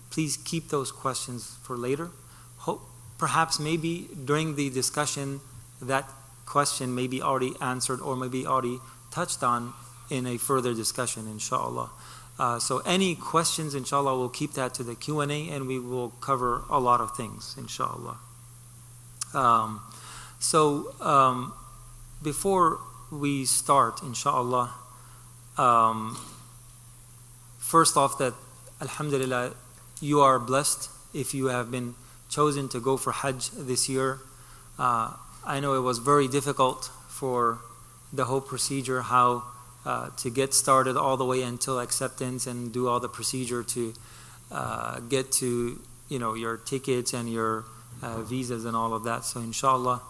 Please keep those questions for later. Perhaps maybe during the discussion that question may be already answered or maybe already touched on in a further discussion, inshallah. So any questions, inshallah, we'll keep that to the Q&A and we will cover a lot of things, inshallah. Before we start, inshallah, first off, that alhamdulillah, you are blessed if you have been chosen to go for Hajj this year. I know it was very difficult for the whole procedure, how to get started all the way until acceptance and do all the procedure to get to your tickets and your visas and all of that. So inshallah,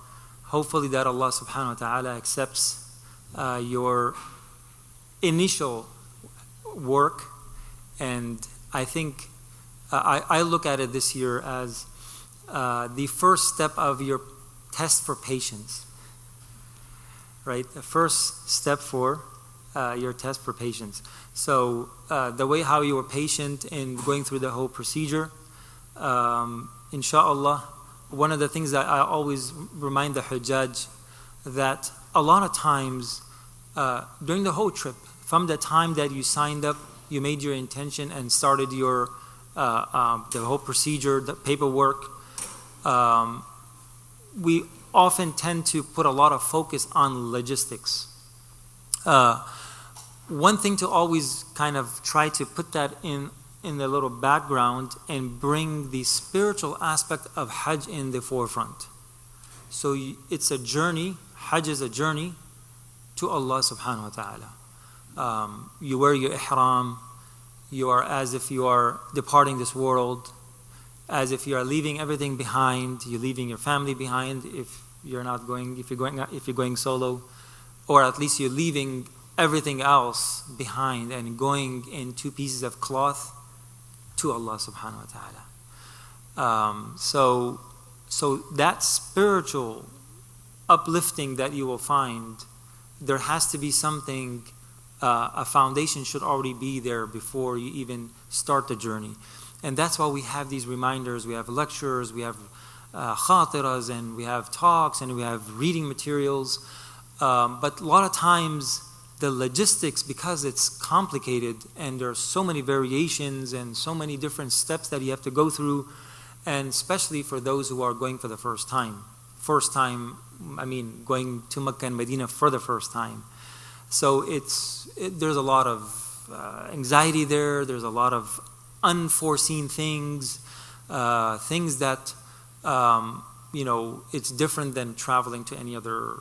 hopefully that Allah subhanahu wa ta'ala accepts your initial work. And I think I look at it this year as the first step of your test for patience, right? The first step for your test for patience. So the way how you were patient in going through the whole procedure, inshallah, one of the things that I always remind the Hajjaj, that a lot of times during the whole trip, from the time that you signed up, you made your intention and started your the whole procedure, the paperwork, we often tend to put a lot of focus on logistics. One thing to always kind of try to put that in the little background and bring the spiritual aspect of Hajj in the forefront. So it's a journey. Hajj is a journey to Allah subhanahu wa ta'ala. You wear your ihram. You are as if you are departing this world, as if you are leaving everything behind. You're leaving your family behind if you're going solo, or at least you're leaving everything else behind and going in two pieces of cloth to Allah subhanahu wa ta'ala. So that spiritual uplifting that you will find, there has to be something, a foundation should already be there before you even start the journey. And that's why we have these reminders, we have lectures, we have khatiras, and we have talks, and we have reading materials. But a lot of times, the logistics, because it's complicated and there are so many variations and so many different steps that you have to go through, and especially for those who are going for the first time. Going to Mecca and Medina for the first time. So there's a lot of anxiety there. There's a lot of unforeseen things, things that it's different than traveling to any other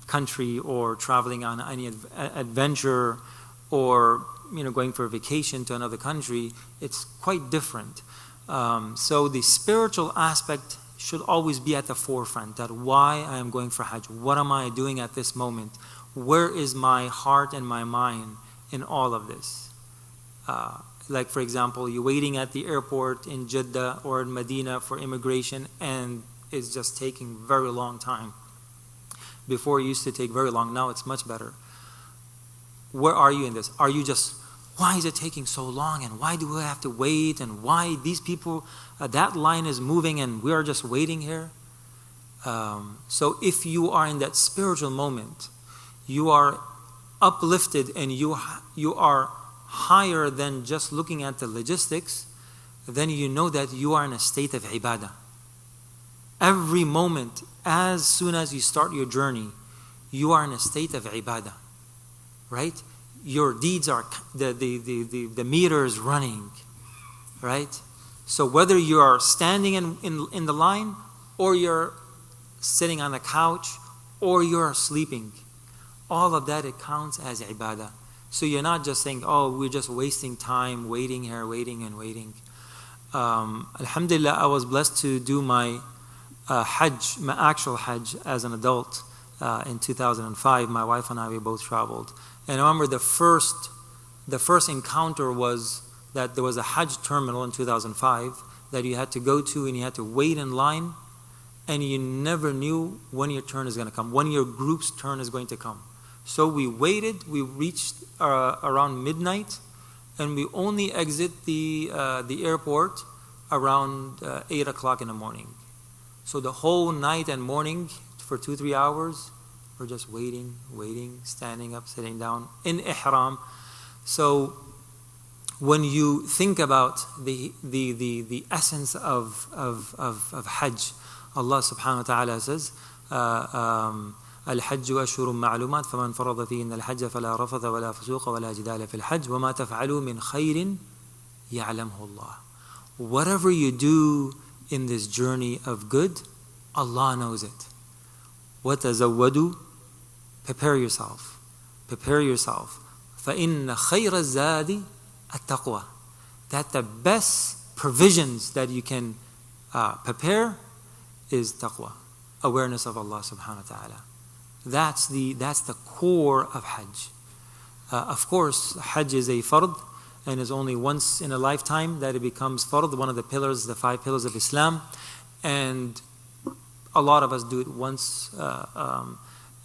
country or traveling on any adventure or going for a vacation to another country. It's quite different. So the spiritual aspect should always be at the forefront, that why I am going for Hajj. What am I doing at this moment? Where is my heart and my mind in all of this? Like, for example, you're waiting at the airport in Jeddah or in Medina for immigration, and it's just taking a very long time. Before it used to take very long, now it's much better. Where are you in this? Are you just, why is it taking so long, and why do we have to wait, and why these people, that line is moving and we are just waiting here? So if you are in that spiritual moment, you are uplifted and you are higher than just looking at the logistics, then you know that you are in a state of ibadah. Every moment, as soon as you start your journey, you are in a state of ibadah, right? Your deeds are, the meter is running, right? So whether you are standing in the line, or you're sitting on the couch, or you're sleeping, all of that, it counts as ibadah. So you're not just saying, oh, we're just wasting time, waiting here, waiting and waiting. Alhamdulillah, I was blessed to do my Hajj, my actual Hajj as an adult in 2005. My wife and I, we both traveled. And I remember the first encounter was that there was a Hajj terminal in 2005 that you had to go to, and you had to wait in line, and you never knew when your turn is going to come, when your group's turn is going to come. So we waited, we reached around midnight, and we only exit the airport around 8 o'clock in the morning. So the whole night and morning for 2-3 hours, we're just waiting, standing up, sitting down in ihram. So when you think about the essence of Hajj, Allah subhanahu wa ta'ala says, الحج أشهر معلومات فمن فرض فيهن الحج فلا رفث ولا فسوق ولا جدال في الحج وما تفعلوا من خير يعلمه الله. Whatever you do in this journey of good, Allah knows it. وتزودوا, prepare yourself. فإن خير الزاد التقوى. That the best provisions that you can prepare is taqwa, awareness of Allah subhanahu wa ta'ala. That's the core of Hajj. Of course, Hajj is a fard, and is only once in a lifetime that it becomes fard, one of the pillars, the 5 pillars of Islam. And a lot of us do it once,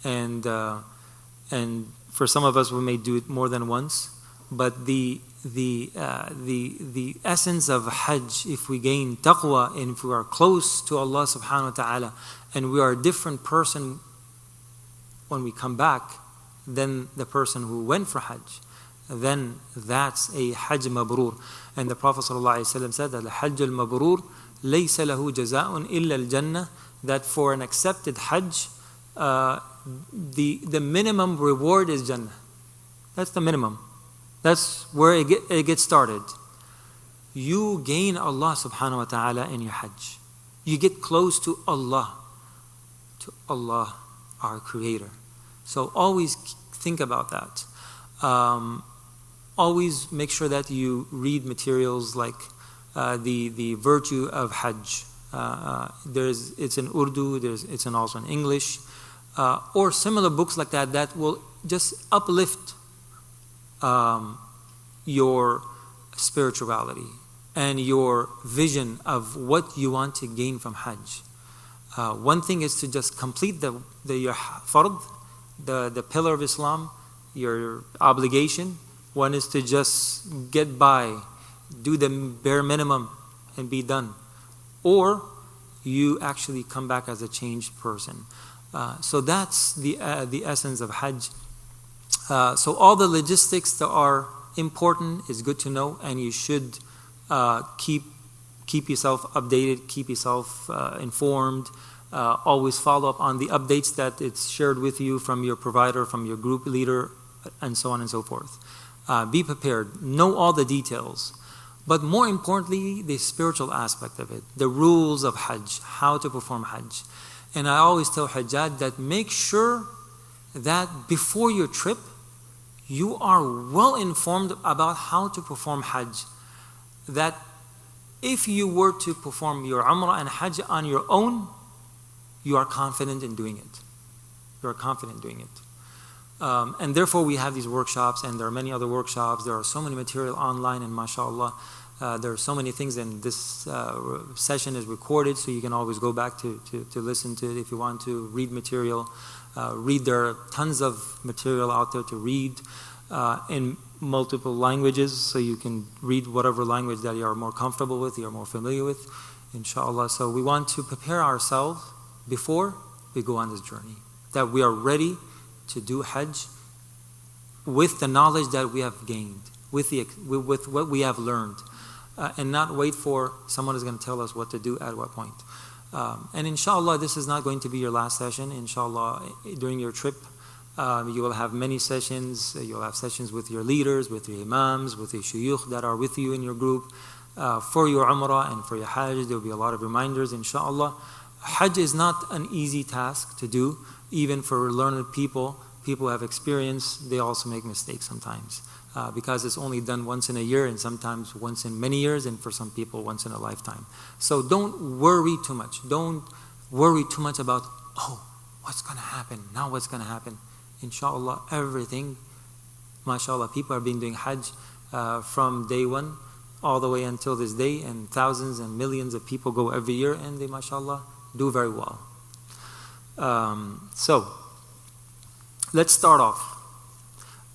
and for some of us we may do it more than once. But the essence of Hajj, if we gain taqwa and if we are close to Allah subhanahu wa ta'ala, and we are a different person when we come back than the person who went for Hajj, then that's a Hajj mabrur. And the Prophet ﷺ said that al-Hajj al-mabrur laysa lahu jaza'un illa al-jannah, that for an accepted Hajj, the minimum reward is Jannah. That's the minimum. That's where it gets started. You gain Allah subhanahu wa ta'ala in your Hajj. You get close to Allah, our Creator. So always think about that. Always make sure that you read materials like the virtue of Hajj. It's in Urdu, it's also in English, or similar books like that will just uplift your spirituality and your vision of what you want to gain from Hajj. One thing is to just complete your fard, the pillar of Islam, your obligation. One is to just get by, do the bare minimum and be done. Or you actually come back as a changed person. So that's the essence of Hajj. So all the logistics that are important is good to know, and you should keep yourself updated, keep yourself informed. Always follow up on the updates that it's shared with you from your provider, from your group leader, and so on and so forth. Be prepared. Know all the details. But more importantly, the spiritual aspect of it, the rules of Hajj, how to perform Hajj. And I always tell Hajjaj that make sure that before your trip, you are well informed about how to perform Hajj. That if you were to perform your Umrah and Hajj on your own, you are confident in doing it. You are confident in doing it. And therefore we have these workshops, and there are many other workshops. There are so many material online, and mashallah, there are so many things, and this session is recorded, so you can always go back to listen to it if you want to read material. There are tons of material out there to read in multiple languages, so you can read whatever language that you are more comfortable with, you are more familiar with, inshallah. So we want to prepare ourselves before we go on this journey, that we are ready to do Hajj with the knowledge that we have gained, with what we have learned, and not wait for someone who's going to tell us what to do at what point. And inshallah, this is not going to be your last session. Inshallah, during your trip, you will have many sessions. You'll have sessions with your leaders, with your imams, with your shuyukh that are with you in your group. For your Umrah and for your Hajj, there will be a lot of reminders, inshallah. Hajj is not an easy task to do. Even for learned people who have experience, they also make mistakes sometimes. Because it's only done once in a year, and sometimes once in many years, and for some people once in a lifetime. So don't worry too much. Don't worry too much about, what's going to happen? Now what's going to happen? Inshallah, everything, mashallah, people have been doing Hajj from day one all the way until this day, and thousands and millions of people go every year, and they, mashallah, do very well. So, let's start off.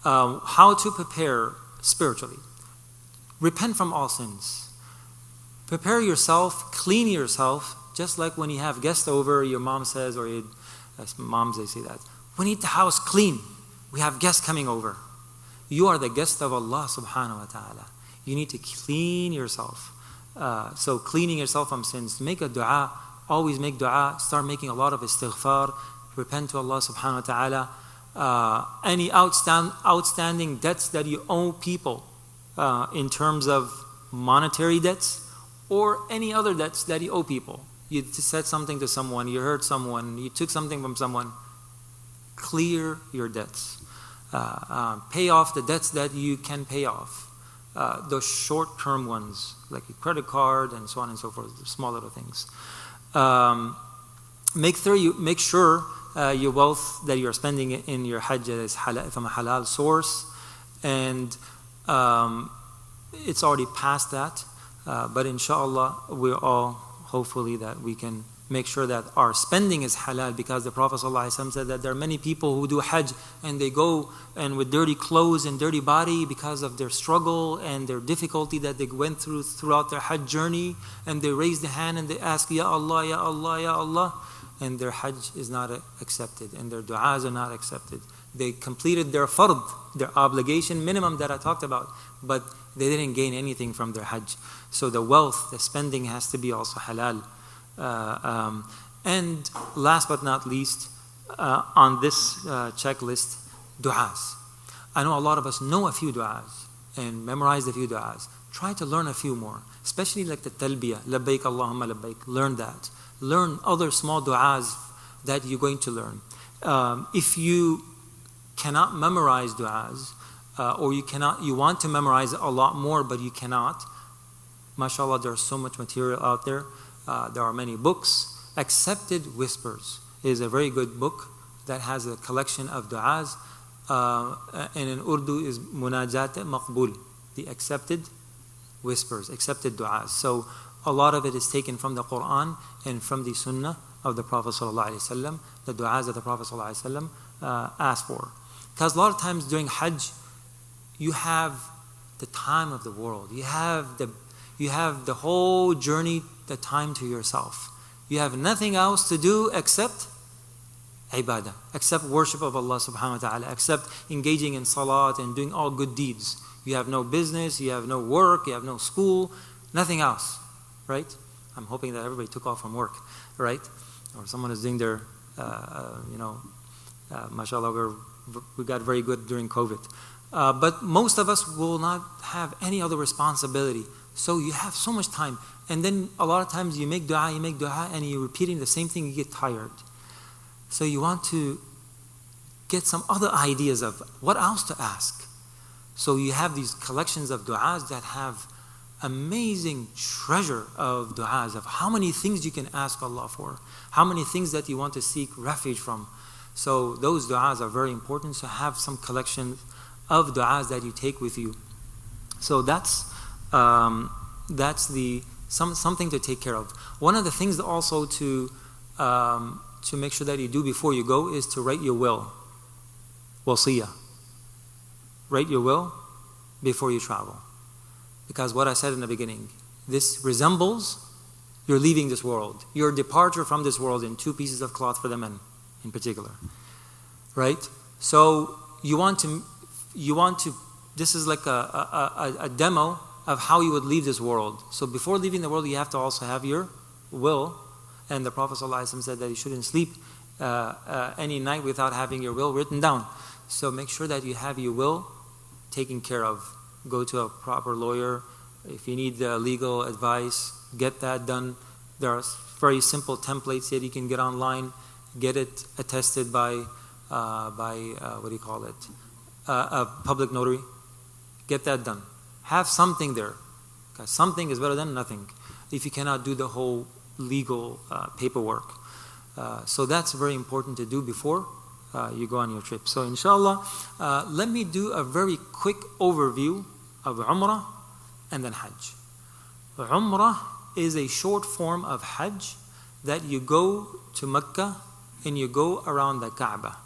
How to prepare spiritually. repent from all sins. Prepare yourself, clean yourself, just like when you have guests over, your mom says, or as moms they say that, we need the house clean. We have guests coming over. You are the guest of Allah subhanahu wa ta'ala. You need to clean yourself. So cleaning yourself from sins. Make a dua. Always make dua. Start making a lot of istighfar. Repent to Allah subhanahu wa ta'ala. Any outstanding debts that you owe people in terms of monetary debts or any other debts that you owe people. You said something to someone, you hurt someone, you took something from someone. Clear your debts. Pay off the debts that you can pay off. Those short-term ones, like a credit card and so on and so forth, the small little things. Make sure your wealth that you're spending in your Hajj is from a halal source, and it's already past that. But inshallah, we're all hopefully that we can make sure that our spending is halal, because the Prophet ﷺ said that there are many people who do Hajj and they go and with dirty clothes and dirty body because of their struggle and their difficulty that they went throughout their Hajj journey, and they raise the hand and they ask, Ya Allah, Ya Allah, Ya Allah, and their Hajj is not accepted and their du'as are not accepted. They completed their fard, their obligation minimum that I talked about, but they didn't gain anything from their Hajj. So the wealth, the spending has to be also halal. And last but not least, on this checklist, du'as. I know a lot of us know a few du'as and memorized a few du'as. Try to learn a few more, especially like the talbiyah, labbaik Allahumma labbaik. Learn that. Learn other small du'as that you're going to learn. If you cannot memorize du'as, or you want to memorize a lot more but you cannot, mashallah, there's so much material out there. There are many books. Accepted Whispers is a very good book that has a collection of du'as, and in Urdu is Munajat Maqbul, the accepted whispers, accepted du'as. So a lot of it is taken from the Quran and from the Sunnah of the Prophet ﷺ, the du'as that the Prophet ﷺ asked for. Because a lot of times during Hajj, you have the time of the world. You have the whole journey, the time to yourself. You have nothing else to do except ibadah, except worship of Allah subhanahu wa ta'ala, except engaging in salat and doing all good deeds. You have no business, you have no work, you have no school, nothing else, right? I'm hoping that everybody took off from work, right? Or someone is doing their, mashallah, we got very good during COVID. But most of us will not have any other responsibility. So you have so much time. And then a lot of times you make dua, and you're repeating the same thing, you get tired. So you want to get some other ideas of what else to ask. So you have these collections of du'as that have amazing treasure of du'as, of how many things you can ask Allah for, how many things that you want to seek refuge from. So those du'as are very important. So have some collection of du'as that you take with you. So that's something to take care of. One of the things also to make sure that you do before you go is to write your will. Wasiyah. Write your will before you travel. Because what I said in the beginning, this resembles your leaving this world, your departure from this world in 2 pieces of cloth for the men in particular. Right? So you want to, this is like a demo of how you would leave this world. So before leaving the world, you have to also have your will. And the Prophet ﷺ said that you shouldn't sleep any night without having your will written down. So make sure that you have your will taken care of. Go to a proper lawyer. If you need legal advice, get that done. There are very simple templates that you can get online. Get it attested by a public notary. Get that done. Have something there, because something is better than nothing if you cannot do the whole legal paperwork. So that's very important to do before you go on your trip. So inshallah, let me do a very quick overview of Umrah and then Hajj. Umrah is a short form of Hajj that you go to Mecca and you go around the Kaaba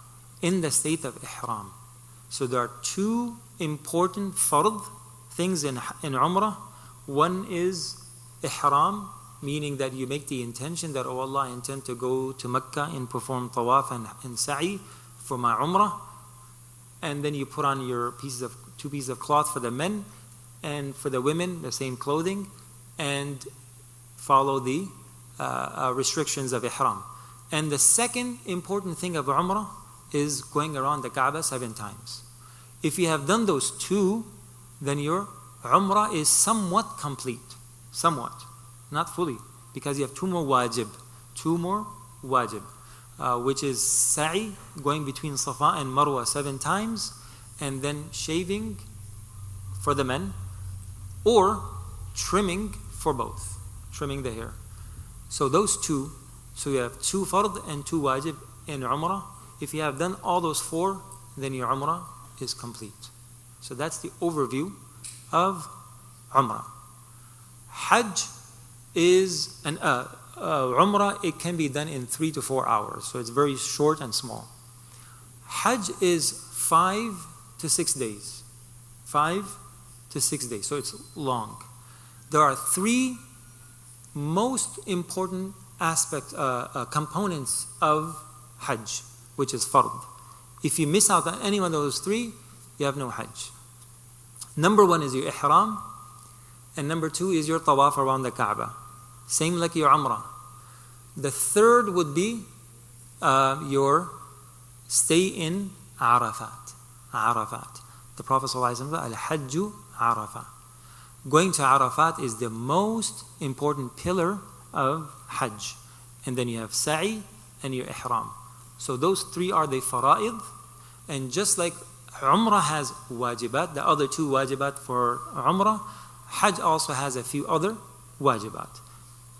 in the state of Ihram. So there are 2 important fard things in Umrah. One is ihram, meaning that you make the intention that, oh Allah, I intend to go to Mecca and perform tawaf and sa'i for my Umrah. And then you put on your two pieces of cloth for the men, and for the women, the same clothing, and follow the restrictions of ihram. And the second important thing of Umrah is going around the Kaaba 7 times. If you have done those 2, then your Umrah is somewhat complete. Somewhat. Not fully. Because you have 2 more wajib. 2 more wajib. Which is sa'i, going between Safa and Marwa 7 times, and then shaving for the men, or trimming for both. Trimming the hair. So those 2, so you have 2 fard and 2 wajib in Umrah. If you have done all those 4, then your Umrah is complete. So that's the overview of Umrah. Hajj is an Umrah, it can be done in 3 to 4 hours. So it's very short and small. Hajj is 5 to 6 days. 5 to 6 days. So it's long. There are 3 most important components of Hajj, which is fard. If you miss out on any one of those 3, you have no Hajj. Number 1 is your ihram, and number 2 is your tawaf around the Kaaba. Same like your Umrah. The third would be your stay in Arafat. Arafat. The Prophet ﷺ said, Al-Hajju Arafat. Going to Arafat is the most important pillar of Hajj. And then you have sa'i and your ihram. So those 3 are the fara'id. And just like Umrah has wajibat, the other 2 wajibat for Umrah, Hajj also has a few other wajibat.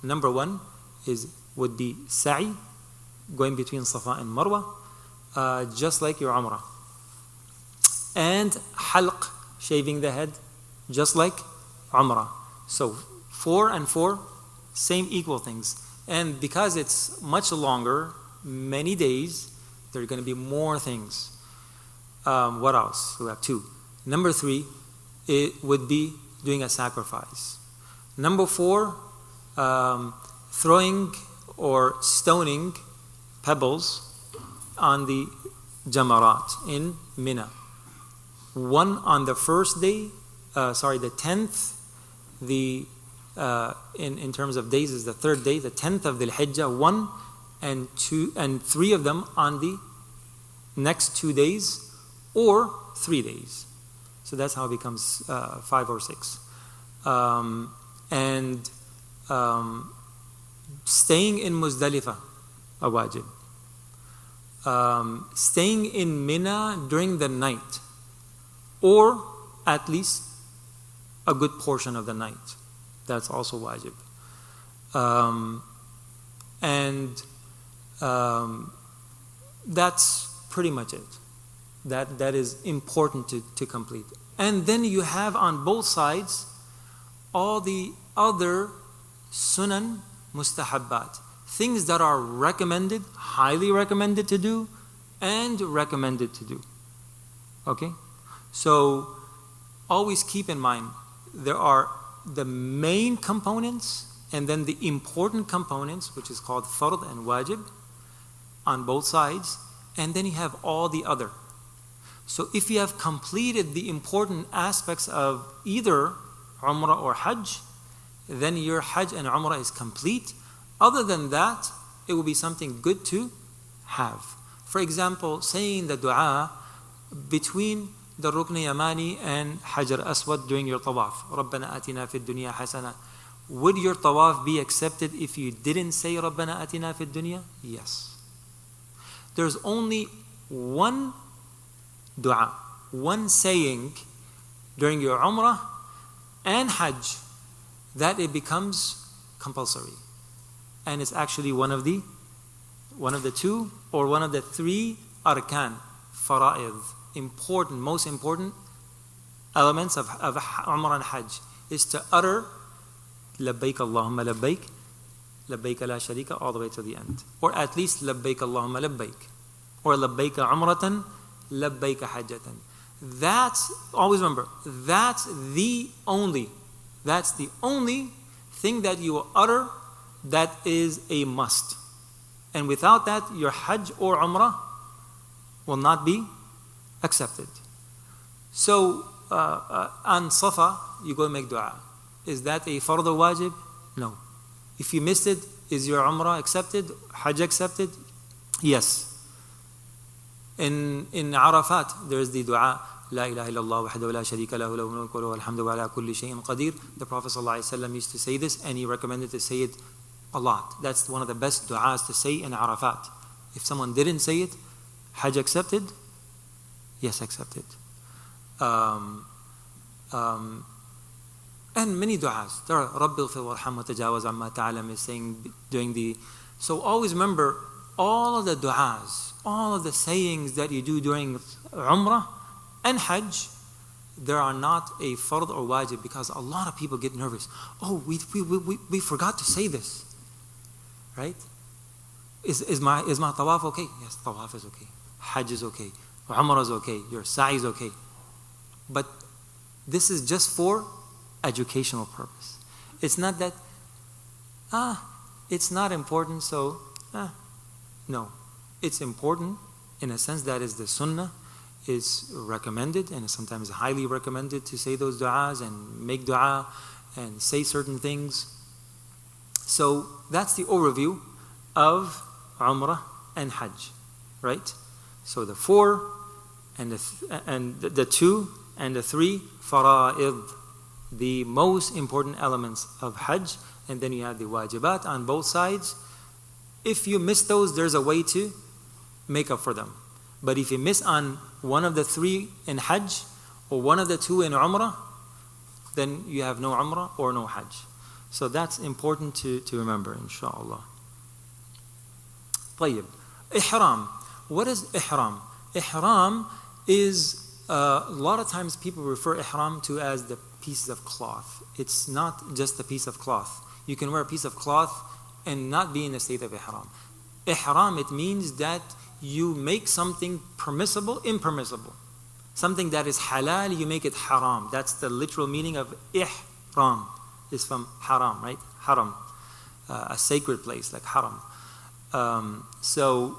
Number 1 would be sa'i, going between Safa and Marwa, just like your Umrah. And halq, shaving the head, just like Umrah. So 4 and 4, same equal things. And because it's much longer, many days, there are going to be more things. What else? We have 2. Number 3, it would be doing a sacrifice. Number 4, throwing or stoning pebbles on the Jamarat in Mina. 1 on the first day, the 10th, in terms of days is the 3rd day, the 10th of Dhul Hijjah, 1 and 2 and 3 of them on the next 2 days or 3 days. So that's how it becomes 5 or 6. Staying in Muzdalifah, a wajib. Staying in Mina during the night, or at least a good portion of the night. That's also wajib. That's pretty much it. That is important to complete. And then you have on both sides all the other sunan mustahabbat, things that are recommended, highly recommended to do, and recommended to do. Okay? So always keep in mind, there are the main components and then the important components, which is called fard and wajib, on both sides, and then you have all the other. So if you have completed the important aspects of either Umrah or Hajj, then your Hajj and Umrah is complete. Other than that, it will be something good to have. For example, saying the dua between the Rukn Yamani and Hajar Aswad during your tawaf. رَبَّنَا آتِنَا فِي الدُّنْيَا حَسَنًا. Would your tawaf be accepted if you didn't say رَبَّنَا آتِنَا فِي الدُّنْيَا? Yes. There's only one dua, one saying during your Umrah and Hajj that it becomes compulsory. And it's actually one of the 2 or one of the 3 arkan, fara'id, important, most important elements of Umrah and Hajj, is to utter labbaik Allahumma labbaik, labbaik la sharika, all the way to the end. Or at least labbaik Allahumma labbaik. Or labbaik umratan, labbaik hajjatan. Always remember, that's the only thing that you will utter that is a must. And without that, your Hajj or Umrah will not be accepted. So, on Safa, you go make dua. Is that a fard or wajib? No. If you missed it, is your Umrah accepted? Hajj accepted? Yes. In Arafat, there is the dua, La ilaha illallah wahdahu la sharika lahu lahu mulku wa lahu alhamdu wa ala kulli shay'in qadir. The Prophet ﷺ used to say this, and he recommended to say it a lot. That's one of the best du'as to say in Arafat. If someone didn't say it, Hajj accepted? Yes, accepted. And many du'as. There are Rabbi ighfir warham wa tajawaz amma ta'alam is saying during the... So always remember, all of the du'as, all of the sayings that you do during Umrah and Hajj, there are not a fard or wajib, because a lot of people get nervous. Oh, we forgot to say this. Right? Is my tawaf okay? Yes, tawaf is okay. Hajj is okay. Umrah is okay. Your sa'i is okay. But this is just for educational purpose. It's not that, it's not important, so, no. It's important in a sense that is the sunnah, is recommended and sometimes highly recommended to say those du'as and make du'a and say certain things. So that's the overview of Umrah and Hajj, right? So the 4 and the 2 and the 3 fara'id, the most important elements of Hajj, and then you have the wajibat on both sides. If you miss those, there's a way to make up for them. But if you miss on one of the 3 in Hajj or one of the 2 in Umrah, then you have no Umrah or no Hajj. So that's important to remember, inshallah. طيب. Ihram. What is Ihram? Ihram is, a lot of times people refer Ihram to as the pieces of cloth. It's not just a piece of cloth. You can wear a piece of cloth and not be in a state of Ihram. Ihram, it means that you make something permissible, impermissible. Something that is halal, you make it haram. That's the literal meaning of ihram. It's from haram, right? Haram. A sacred place, like haram. So,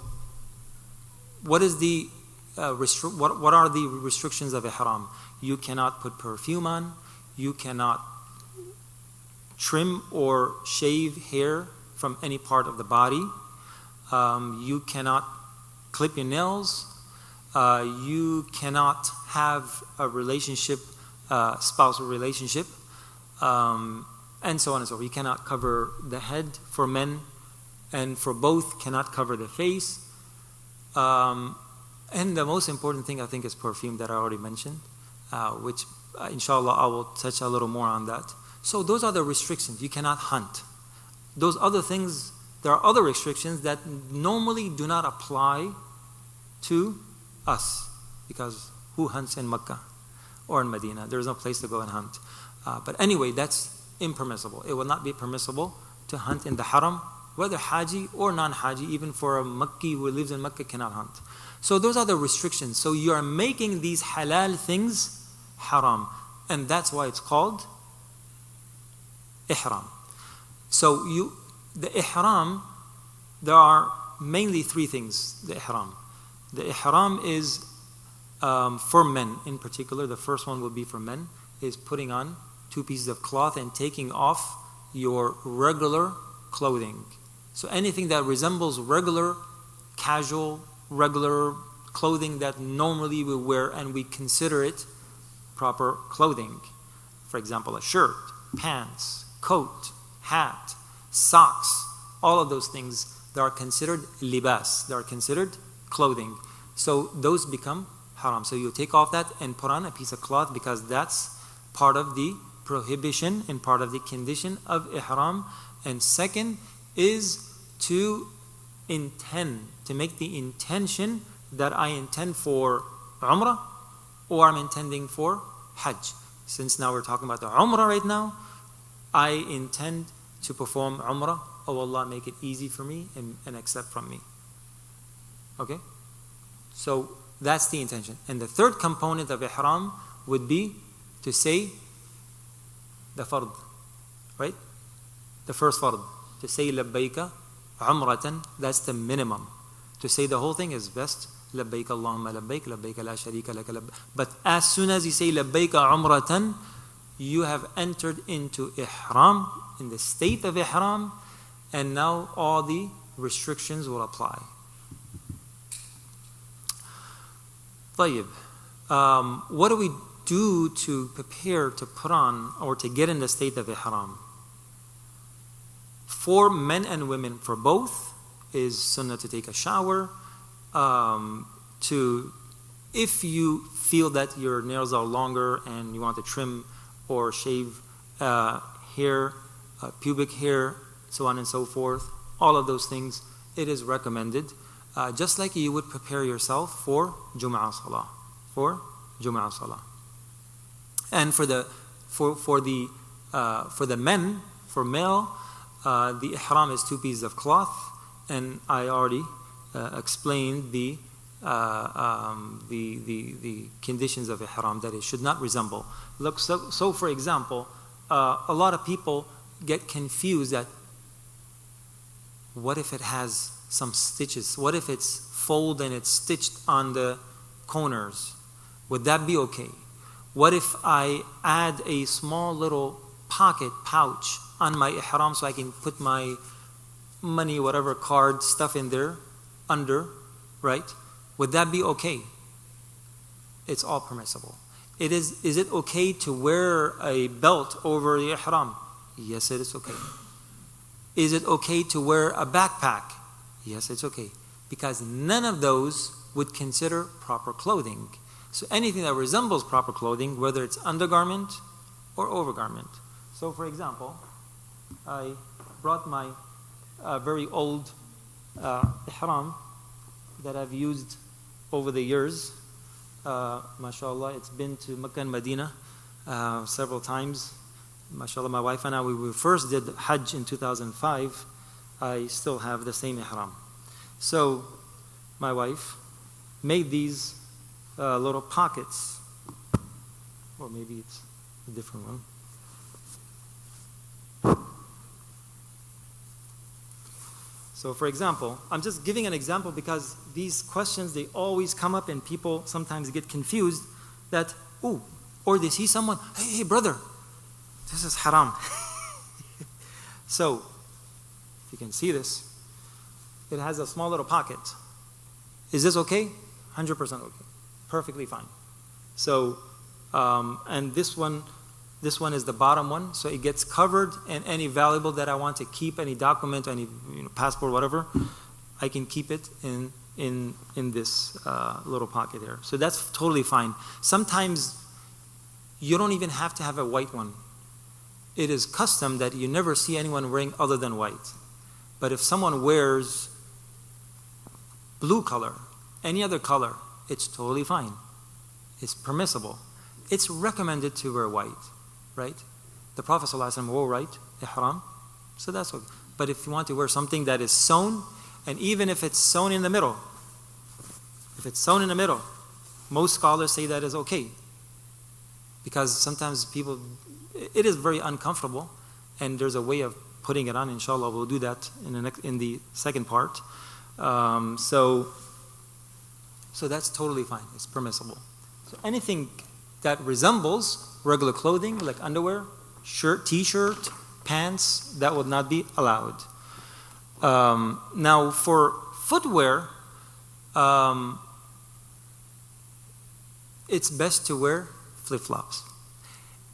what is the what are the restrictions of ihram? You cannot put perfume on. You cannot trim or shave hair from any part of the body. You cannot clip your nails. You cannot have a relationship, spousal relationship, and so on and so forth. You cannot cover the head for men, and for both cannot cover the face. And the most important thing, I think, is perfume that I already mentioned, which inshallah I will touch a little more on that. So those are the restrictions. You cannot hunt. Those other things, there are other restrictions that normally do not apply to us, because who hunts in Mecca or in Medina? There is no place to go and hunt. But anyway, that's impermissible. It will not be permissible to hunt in the haram, whether Haji or non-Haji. Even for a Makki who lives in Mecca cannot hunt. So those are the restrictions. So you are making these halal things haram, and that's why it's called ihram. So the ihram, there are mainly 3 things. The ihram is for men in particular. The first one will be for men, is putting on 2 pieces of cloth and taking off your regular clothing. So anything that resembles regular, casual, regular clothing that normally we wear and we consider it proper clothing. For example, a shirt, pants, coat, hat, socks, all of those things, they are considered libas, they are considered clothing. So those become haram. So you take off that and put on a piece of cloth, because that's part of the prohibition and part of the condition of ihram. And second is to intend, to make the intention that I intend for Umrah or I'm intending for Hajj. Since now we're talking about the Umrah right now, I intend to perform Umrah. Oh Allah, make it easy for me and accept from me. Okay? So That's the intention. And the third component of ihram would be to say the fard, right? The first fard. To say labbaika umratan, that's the minimum. To say the whole thing is best. Labbaik Allahumma labbaik, labbaik la sharika laka labbaik. But as soon as you say labbaika umratan, you have entered into ihram, in the state of ihram, and now all the restrictions will apply. طيب. What do we do to prepare to put on or to get in the state of ihram? For men and women, for both, is sunnah to take a shower. If you feel that your nails are longer and you want to trim or shave hair, pubic hair, so on and so forth, all of those things, it is recommended. Just like you would prepare yourself for Jum'ah Salah. For Jum'ah Salah. And for the men, for male, the ihram is 2 pieces of cloth, and I already explained the conditions of ihram, that it should not resemble. Look, so for example, a lot of people get confused that what if it has some stitches? What if it's folded and it's stitched on the corners? Would that be okay? What if I add a small little pocket pouch on my ihram so I can put my money, whatever, card, stuff in there, under, right? Would that be okay? It's all permissible. Is it okay to wear a belt over the ihram? Yes, it is okay. Is it okay to wear a backpack? Yes, it's okay. Because none of those would consider proper clothing. So anything that resembles proper clothing, whether it's undergarment or overgarment. So for example, I brought my very old ihram that I've used over the years. MashaAllah, it's been to Mecca and Medina several times. MashaAllah, my wife and I, we first did Hajj in 2005. I still have the same ihram. So my wife made these little pockets, or maybe it's a different one. So for example, I'm just giving an example because these questions, they always come up and people sometimes get confused that, oh, or they see someone, hey brother, this is haram. So, if you can see this, it has a small little pocket. Is this okay? 100% okay. Perfectly fine. So, and this one is the bottom one, so it gets covered, and any valuable that I want to keep, any document, any passport, whatever, I can keep it in this little pocket here. So that's totally fine. Sometimes you don't even have to have a white one. It is custom that you never see anyone wearing other than white. But if someone wears blue color, any other color, it's totally fine. It's permissible. It's recommended to wear white, right? The Prophet ﷺ wore white, ihram, so that's okay. But if you want to wear something that is sewn, and even if it's sewn in the middle, most scholars say that is okay. Because sometimes people, it is very uncomfortable, and there's a way of putting it on. Inshallah, we'll do that in the second part. So that's totally fine. It's permissible. So anything that resembles regular clothing, like underwear, shirt, t-shirt, pants, that would not be allowed. Now, for footwear, it's best to wear flip-flops.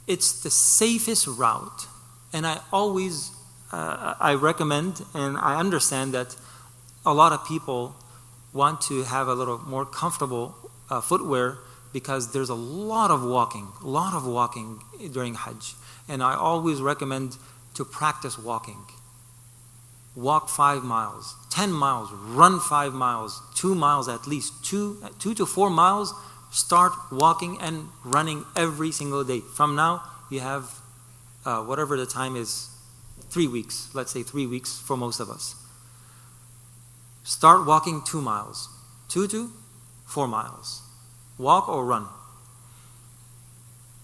It's the safest route, and I always I recommend, and I understand that a lot of people want to have a little more comfortable footwear because there's a lot of walking during Hajj. And I always recommend to practice walking. Walk 5 miles, 10 miles, run 5 miles, 2 miles at least, 2 to 4 miles. Start walking and running every single day. From now, you have whatever the time is, 3 weeks, let's say 3 weeks for most of us. Start walking 2 miles, 2 to 4 miles. Walk or run.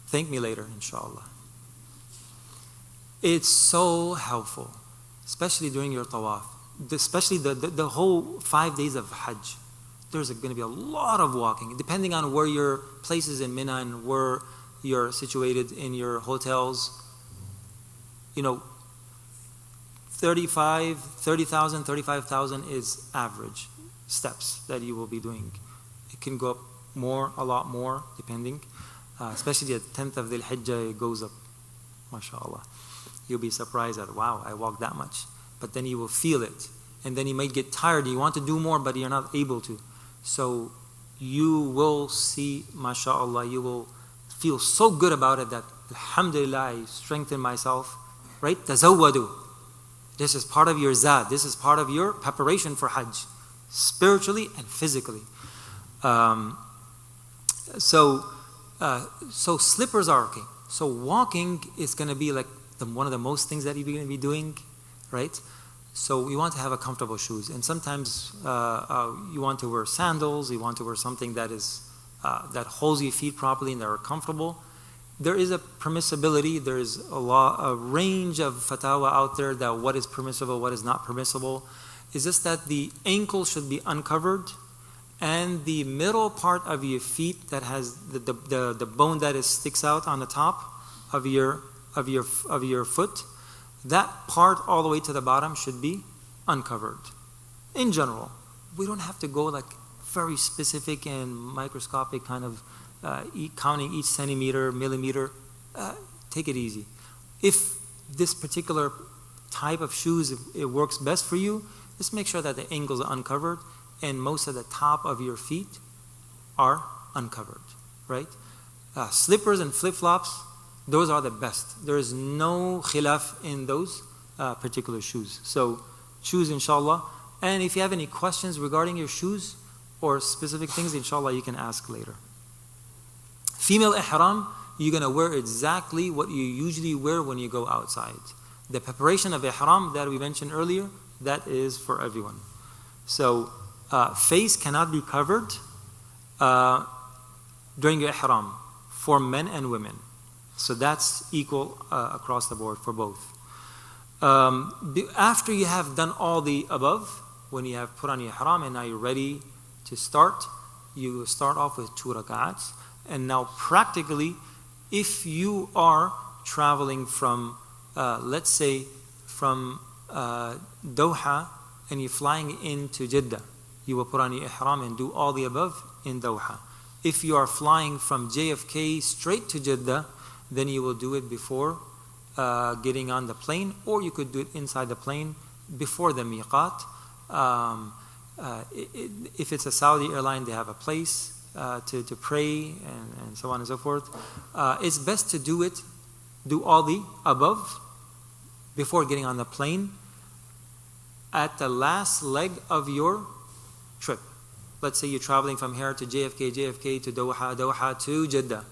Thank me later, inshallah. It's so helpful, especially during your tawaf. Especially the whole 5 days of Hajj. There's going to be a lot of walking, depending on where your place is in Mina and where you're situated in your hotels. 30,000, 35,000 is average steps that you will be doing. It can go up more, a lot more, depending. Especially at the 10th of Dhul Hijjah, it goes up, mashallah. You'll be surprised that, wow, I walked that much. But then you will feel it. And then you might get tired. You want to do more, but you're not able to. So you will see, mashallah, you will feel so good about it that, alhamdulillah, I strengthen myself. Right? Tazawwadu. This is part of your zad. This is part of your preparation for Hajj. Spiritually and physically. So slippers are okay. So walking is going to be like one of the most things that you're going to be doing, right? So you want to have a comfortable shoes, and sometimes you want to wear sandals. You want to wear something that is that holds your feet properly and that are comfortable. There is a permissibility. There is a range of fatwa out there that what is permissible, what is not permissible. Is just that the ankle should be uncovered, and the middle part of your feet that has the bone that sticks out on the top of your foot, that part all the way to the bottom should be uncovered. In general, we don't have to go like very specific and microscopic kind of counting each centimeter, millimeter. Take it easy. If this particular type of shoes, it works best for you, just make sure that the ankles are uncovered and most of the top of your feet are uncovered, right? Slippers and flip-flops, those are the best. There is no khilaf in those particular shoes. So choose, inshallah. And if you have any questions regarding your shoes or specific things, inshallah, you can ask later. Female ihram, you're going to wear exactly what you usually wear when you go outside. The preparation of ihram that we mentioned earlier, that is for everyone. So face cannot be covered during your ihram for men and women. So that's equal across the board for both. After you have done all the above, when you have put on your ihram and now you're ready to start, you start off with 2 rak'ats. And now practically, if you are traveling from, let's say, from Doha and you're flying into Jeddah, you will put on your ihram and do all the above in Doha. If you are flying from JFK straight to Jeddah, then you will do it before getting on the plane, or you could do it inside the plane before the miqat. If it's a Saudi airline, they have a place to pray and so on and so forth. It's best to do all the above before getting on the plane at the last leg of your trip. Let's say you're traveling from here to JFK to Doha to Jeddah.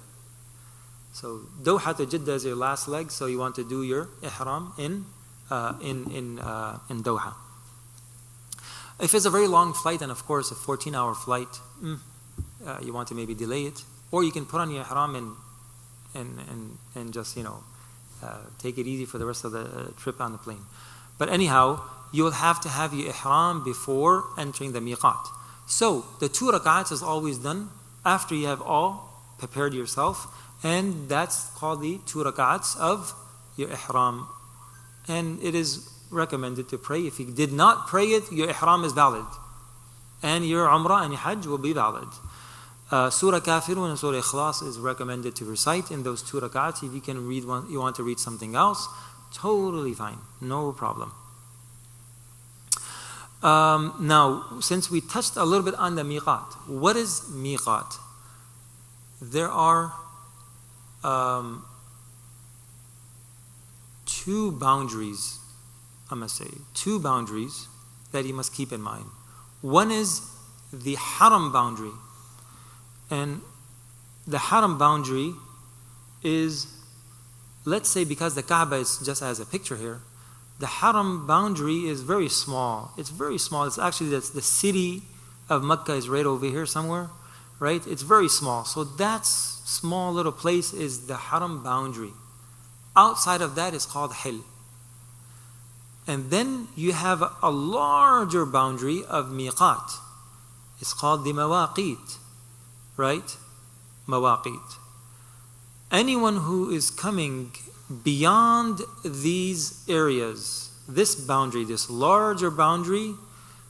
So Doha to Jeddah is your last leg, so you want to do your ihram in Doha. If it's a very long flight, and of course a 14-hour flight, you want to maybe delay it, or you can put on your ihram and just take it easy for the rest of the trip on the plane. But anyhow, you will have to have your ihram before entering the miqat. So the 2 rak'ats is always done after you have all prepared yourself, and that's called the 2 rak'ats of your ihram. And it is recommended to pray. If you did not pray it, your ihram is valid, and your umrah and your hajj will be valid. Surah Kafirun and Surah Ikhlas is recommended to recite in those 2 rak'ats. If you can read one, you want to read something else, totally fine, no problem. Now, since we touched a little bit on the miqat, what is miqat? There are 2 boundaries, I must say, 2 boundaries that you must keep in mind. One is the haram boundary. And the haram boundary is, let's say, because the Kaaba is just as a picture here, the haram boundary is very small. It's very small. It's actually the city of Mecca is right over here somewhere. right? It's very small. So that small little place is the haram boundary. Outside of that is called hil. And then you have a larger boundary of miqat. It's called the mawaqit, right? Mawaqit. Anyone who is coming beyond these areas, this boundary, this larger boundary,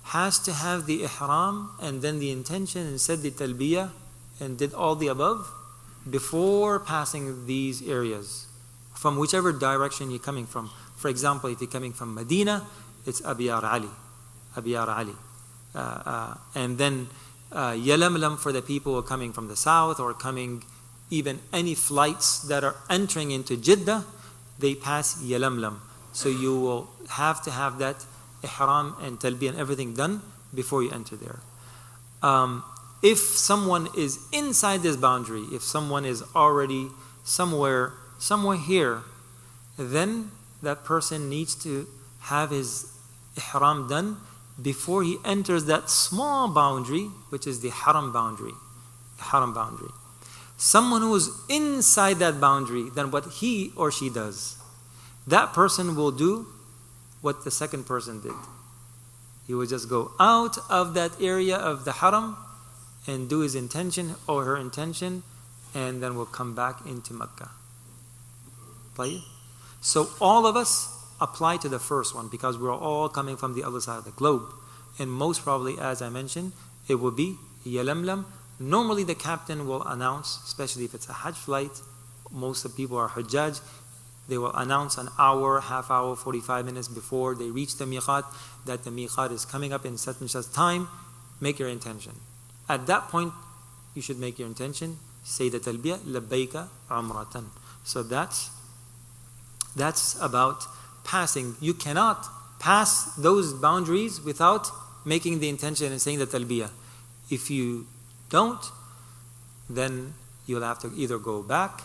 has to have the ihram and then the intention and said the talbiyah and did all the above before passing these areas from whichever direction you're coming from. For example, if you're coming from Medina, it's Abiyar Ali. Abiyar Ali. And then Yalamlam for the people who are coming from the south or coming even any flights that are entering into Jeddah, they pass Yalamlam. So you will have to have that ihram and talbiyah and everything done before you enter there. If someone is inside this boundary, if someone is already somewhere here, then that person needs to have his ihram done before he enters that small boundary, which is the haram boundary. The haram boundary. Someone who is inside that boundary, then what he or she does, that person will do what the second person did. He will just go out of that area of the haram and do his intention or her intention, and then will come back into Mecca. So all of us apply to the first one because we're all coming from the other side of the globe. And most probably, as I mentioned, it will be Yalamlam. Normally the captain will announce, especially if it's a Hajj flight, most of the people are Hajjaj, they will announce an hour, half hour, 45 minutes before they reach the miqat that the miqat is coming up in such and such time. Make your intention. At that point, you should make your intention. Say the talbiyah, labbaika umratan. So that's about passing. You cannot pass those boundaries without making the intention and saying the talbiyah. If you don't, then you'll have to either go back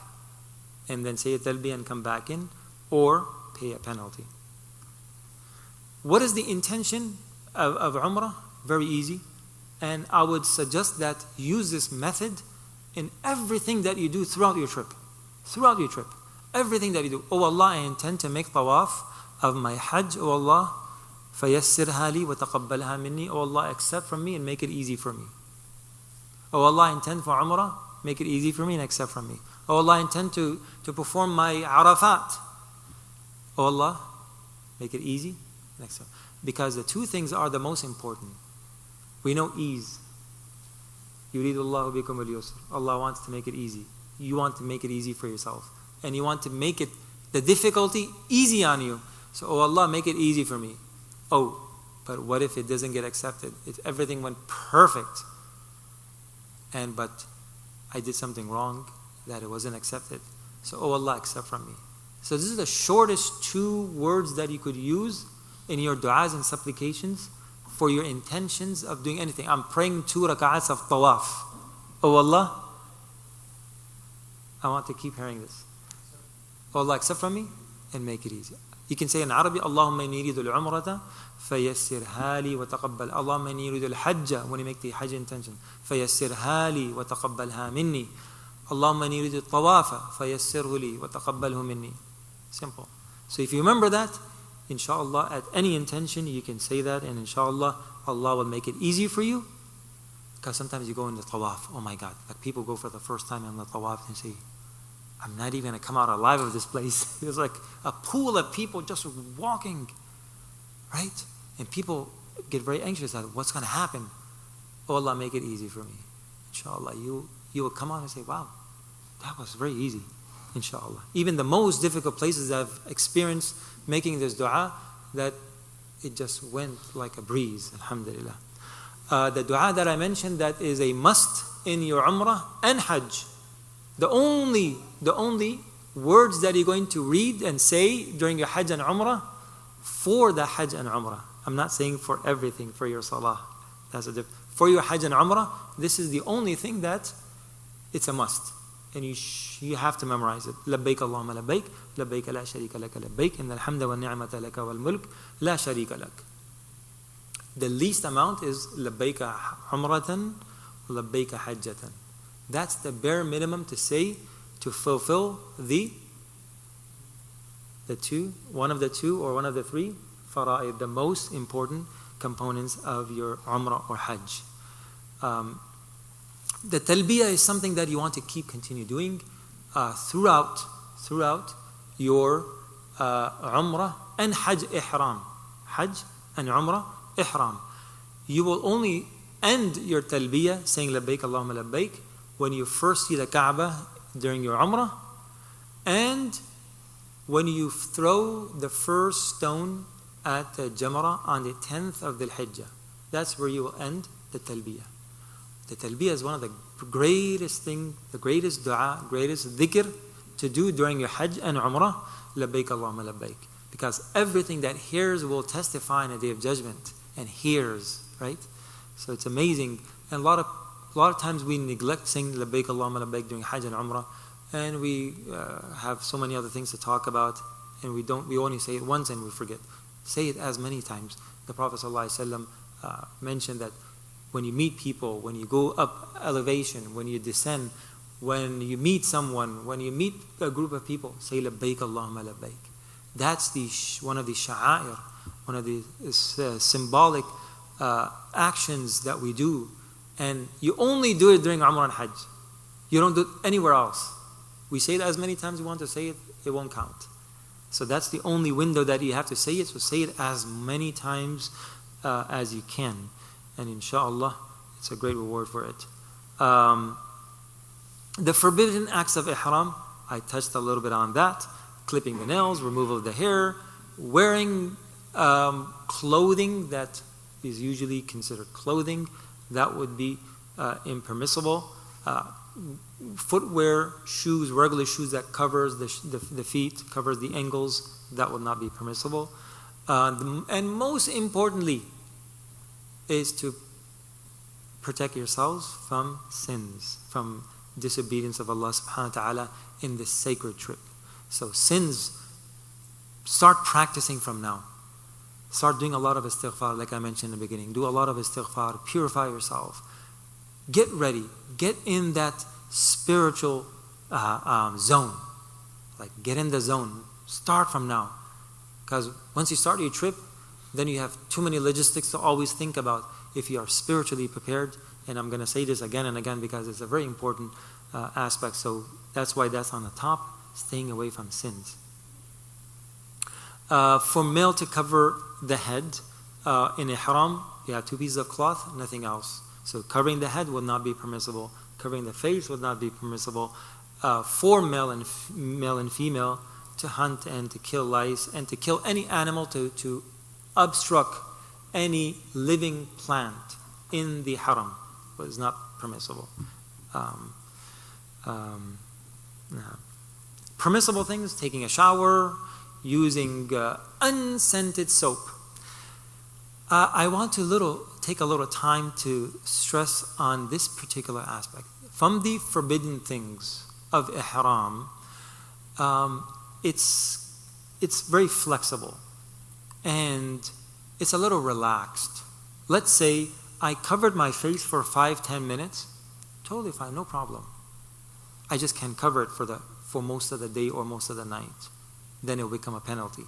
and then say a talbiyah and come back in, or pay a penalty. What is the intention of Umrah? Very easy. And I would suggest that use this method in everything that you do throughout your trip. Throughout your trip. Everything that you do. Oh Allah, I intend to make tawaf of my Hajj. Oh Allah, fayassirha li wa taqabbalha minni. Oh Allah, accept from me and make it easy for me. Oh Allah, I intend for Umrah, make it easy for me and accept from me. Oh Allah, I intend to perform my Arafat. Oh Allah, make it easy and accept. Because the two things are the most important. We know ease. Yuridullahu bikum al-yusr. Allah wants to make it easy. You want to make it easy for yourself. And you want to make it, the difficulty, easy on you. So, oh Allah, make it easy for me. Oh, but what if it doesn't get accepted? If everything went perfect, but I did something wrong, that it wasn't accepted. So, oh Allah, accept from me. So this is the shortest two words that you could use in your du'as and supplications for your intentions of doing anything. I'm praying 2 rak'ats of tawaf. Oh Allah, I want to keep hearing this. Oh Allah, accept from me and make it easy. You can say in Arabic, Allahumma inni uridu al-umrata fayassirha li wa taqabbal. Allahumma inni uridu al-hajja, when you make the Hajj intention. Fayassirha li wa taqabbalha minni. Allahumma inni uridu al-tawafa fayassirhu li wa taqabbalhu minni. Simple. So if you remember that, inshallah, at any intention you can say that, and inshallah, Allah will make it easy for you. Because sometimes you go in the tawaf, oh my God, like people go for the first time in the tawaf and say, I'm not even going to come out alive of this place. There's like a pool of people just walking, right? And people get very anxious at what's going to happen. Oh Allah, make it easy for me. Inshallah, you will come out and say, wow, that was very easy. Inshallah. Even the most difficult places I've experienced making this dua, that it just went like a breeze, alhamdulillah. The dua that I mentioned, that is a must in your Umrah and Hajj. The only words that you're going to read and say during your Hajj and Umrah for the Hajj and Umrah. I'm not saying for everything, for your Salah. That's a difference. For your Hajj and Umrah, this is the only thing that it's a must. And you have to memorize it. لبيك اللهم لبيك لبيك لا شريك لك لبيك إن الحمد والنعمة لك والملك لا شريك لك. The least amount is لبيك عمرة labbayka hajjatan. That's the bare minimum to say, to fulfill one of the two or one of the three fara'id, the most important components of your umrah or hajj. The talbiyah is something that you want to continue doing throughout your umrah and hajj ihram. Hajj and umrah ihram. You will only end your talbiyah saying labbaik Allahumma labbaik when you first see the Kaaba during your umrah, and when you throw the first stone at the Jamrah on the 10th of the Hijjah. That's where you will end the talbiyah. The talbiyah is one of the greatest thing, the greatest dua, greatest dhikr to do during your hajj and umrah, labbaik Allahumma labbaik. Because everything that hears will testify in the day of judgment, and hears, right? So it's amazing. And a lot of times we neglect saying labbaik Allahumma labbaik during hajj and umrah, and we have so many other things to talk about, and we only say it once and we forget. Say it as many times. The Prophet ﷺ mentioned that when you meet people, when you go up elevation, when you descend, when you meet someone, when you meet a group of people, say labbaik Allahumma labbaik. That's one of the sha'air, one of the symbolic actions that we do. And you only do it during Umrah and Hajj. You don't do it anywhere else. We say it as many times as you want to say it, it won't count. So that's the only window that you have to say it. So say it as many times as you can. And inshallah, it's a great reward for it. The forbidden acts of ihram, I touched a little bit on that. Clipping the nails, removal of the hair, wearing clothing that is usually considered clothing, that would be impermissible. Footwear, shoes, regular shoes that covers the feet, covers the ankles, that would not be permissible. And most importantly is to protect yourselves from sins, from disobedience of Allah subhanahu wa ta'ala in this sacred trip. So sins, start practicing from now. Start doing a lot of istighfar, like I mentioned in the beginning. Do a lot of istighfar, purify yourself. Get ready, get in that spiritual zone. Like get in the zone, start from now. Because once you start your trip, then you have too many logistics to always think about if you are spiritually prepared. And I'm going to say this again and again because it's a very important aspect. So that's why that's on the top, staying away from sins. For male to cover the head in ihram, you have two pieces of cloth, nothing else. So covering the head would not be permissible. Covering the face would not be permissible. For male and female to hunt and to kill lice and to kill any animal to obstruct any living plant in the haram was not permissible. Permissible things, taking a shower, using unscented soap. I want to take a little time to stress on this particular aspect. From the forbidden things of ihram, it's very flexible and it's a little relaxed. Let's say I covered my face for 5-10 minutes, totally fine, no problem. I just can't cover it for most of the day or most of the night. Then it will become a penalty.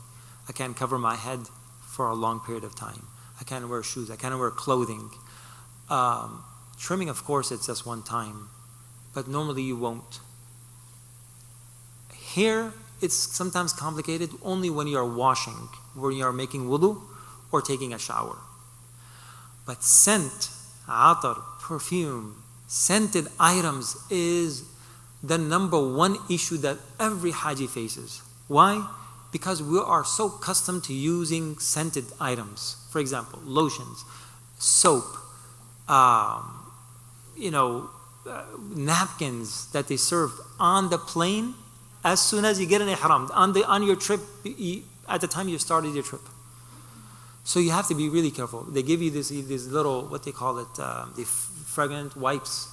I can't cover my head for a long period of time. I can't wear shoes. I can't wear clothing. Trimming, of course, it's just one time, but normally you won't. Hair, it's sometimes complicated only when you are washing, when you are making wudu or taking a shower. But scent, atar, perfume, scented items is the number one issue that every Haji faces. Why? Because we are so accustomed to using scented items. For example, lotions, soap, napkins that they serve on the plane as soon as you get in ihram, on your trip, at the time you started your trip. So you have to be really careful. They give you these little, what they call it, the fragrant wipes,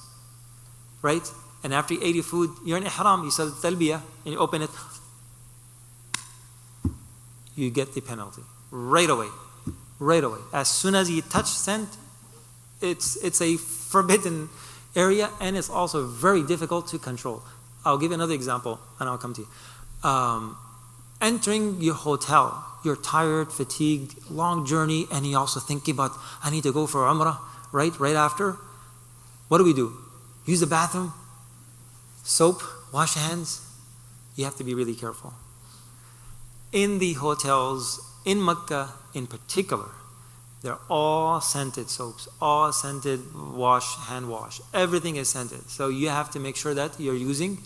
right? And after you ate your food, you're in ihram, you said talbiyah, and you open it, you get the penalty right away. Right away. As soon as you touch scent, it's a forbidden area, and it's also very difficult to control. I'll give you another example, and I'll come to you. Entering your hotel, you're tired, fatigued, long journey, and you're also thinking about, I need to go for Umrah, right after. What do? Use the bathroom, soap, wash your hands. You have to be really careful. In the hotels, in Mecca in particular, they're all scented soaps, all scented hand wash. Everything is scented. So you have to make sure that